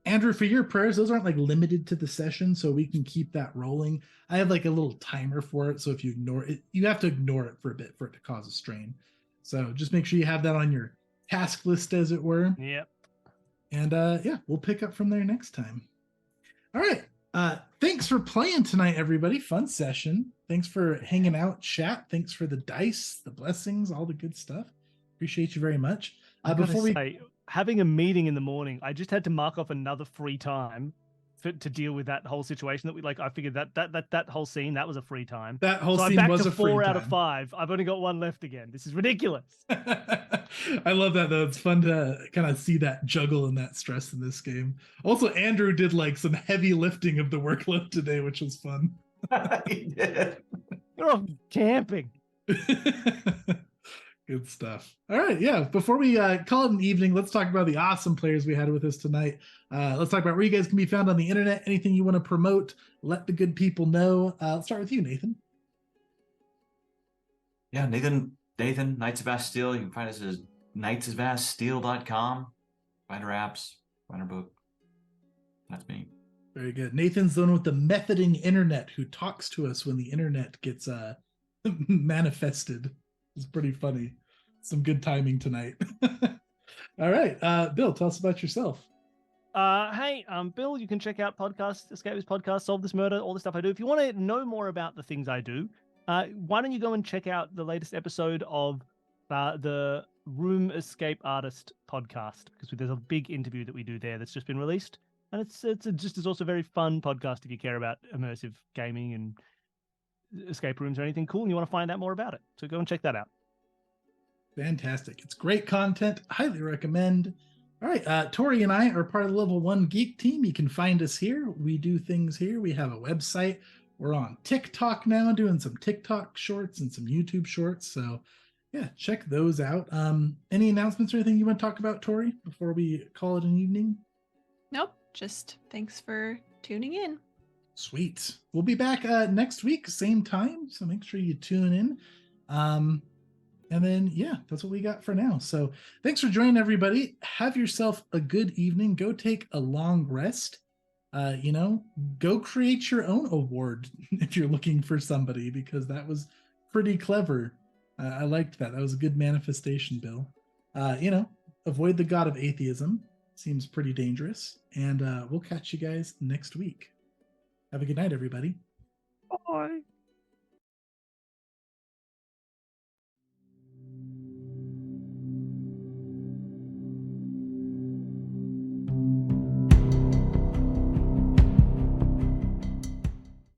Andrew, for your prayers, those aren't like limited to the session, so we can keep that rolling. I have like a little timer for it, so if you ignore it, you have to ignore it for a bit for it to cause a strain. So just make sure you have that on your task list, as it were. Yep. And yeah, we'll pick up from there next time. All right. Thanks for playing tonight, everybody. Fun session. Thanks for hanging out, chat. Thanks for the dice, the blessings, all the good stuff. Appreciate you very much. Before we Say, having a meeting in the morning, I just had to mark off another free time to deal with that whole situation that we like. I figured that whole scene, that was a free time. that whole So I'm scene back was to a free 4 time. out of 5. I've only got 1 left again. This is ridiculous. I love that though. It's fun to kind of see that juggle and that stress in this game. Also, Andrew did like some heavy lifting of the workload today, which was fun. He did. You're off camping. Good stuff. All right, yeah. Before we call it an evening, let's talk about the awesome players we had with us tonight. Let's talk about where you guys can be found on the internet. Anything you want to promote, let the good people know. Let's start with you, Nathan. Yeah, Nathan, Knights of Bastille. You can find us at knightsofbastille.com. Find our apps, find our book. That's me. Very good. Nathan's the one with the methoding internet who talks to us when the internet gets manifested. It's pretty funny. Some good timing tonight. All right. Bill, tell us about yourself. Hey, Bill, you can check out podcast, Escape This Podcast, Solve This Murder, all the stuff I do. If you want to know more about the things I do, why don't you go and check out the latest episode of the Room Escape Artist podcast, because there's a big interview that we do there that's just been released. And it's also a very fun podcast if you care about immersive gaming and escape rooms or anything cool and you want to find out more about it. So go and check that out. Fantastic. It's great content. Highly recommend. All right. Tori and I are part of the Level 1 Geek team. You can find us here. We do things here. We have a website. We're on TikTok now, doing some TikTok shorts and some YouTube shorts. So yeah, check those out. Any announcements or anything you want to talk about, Tori, before we call it an evening? Nope. Just thanks for tuning in. Sweet. We'll be back next week, same time. So make sure you tune in. And then, yeah, that's what we got for now. So thanks for joining, everybody. Have yourself a good evening. Go take a long rest. Go create your own award if you're looking for somebody, because that was pretty clever. I liked that. That was a good manifestation, Bill. Avoid the god of atheism. Seems pretty dangerous. And we'll catch you guys next week. Have a good night, everybody. Bye.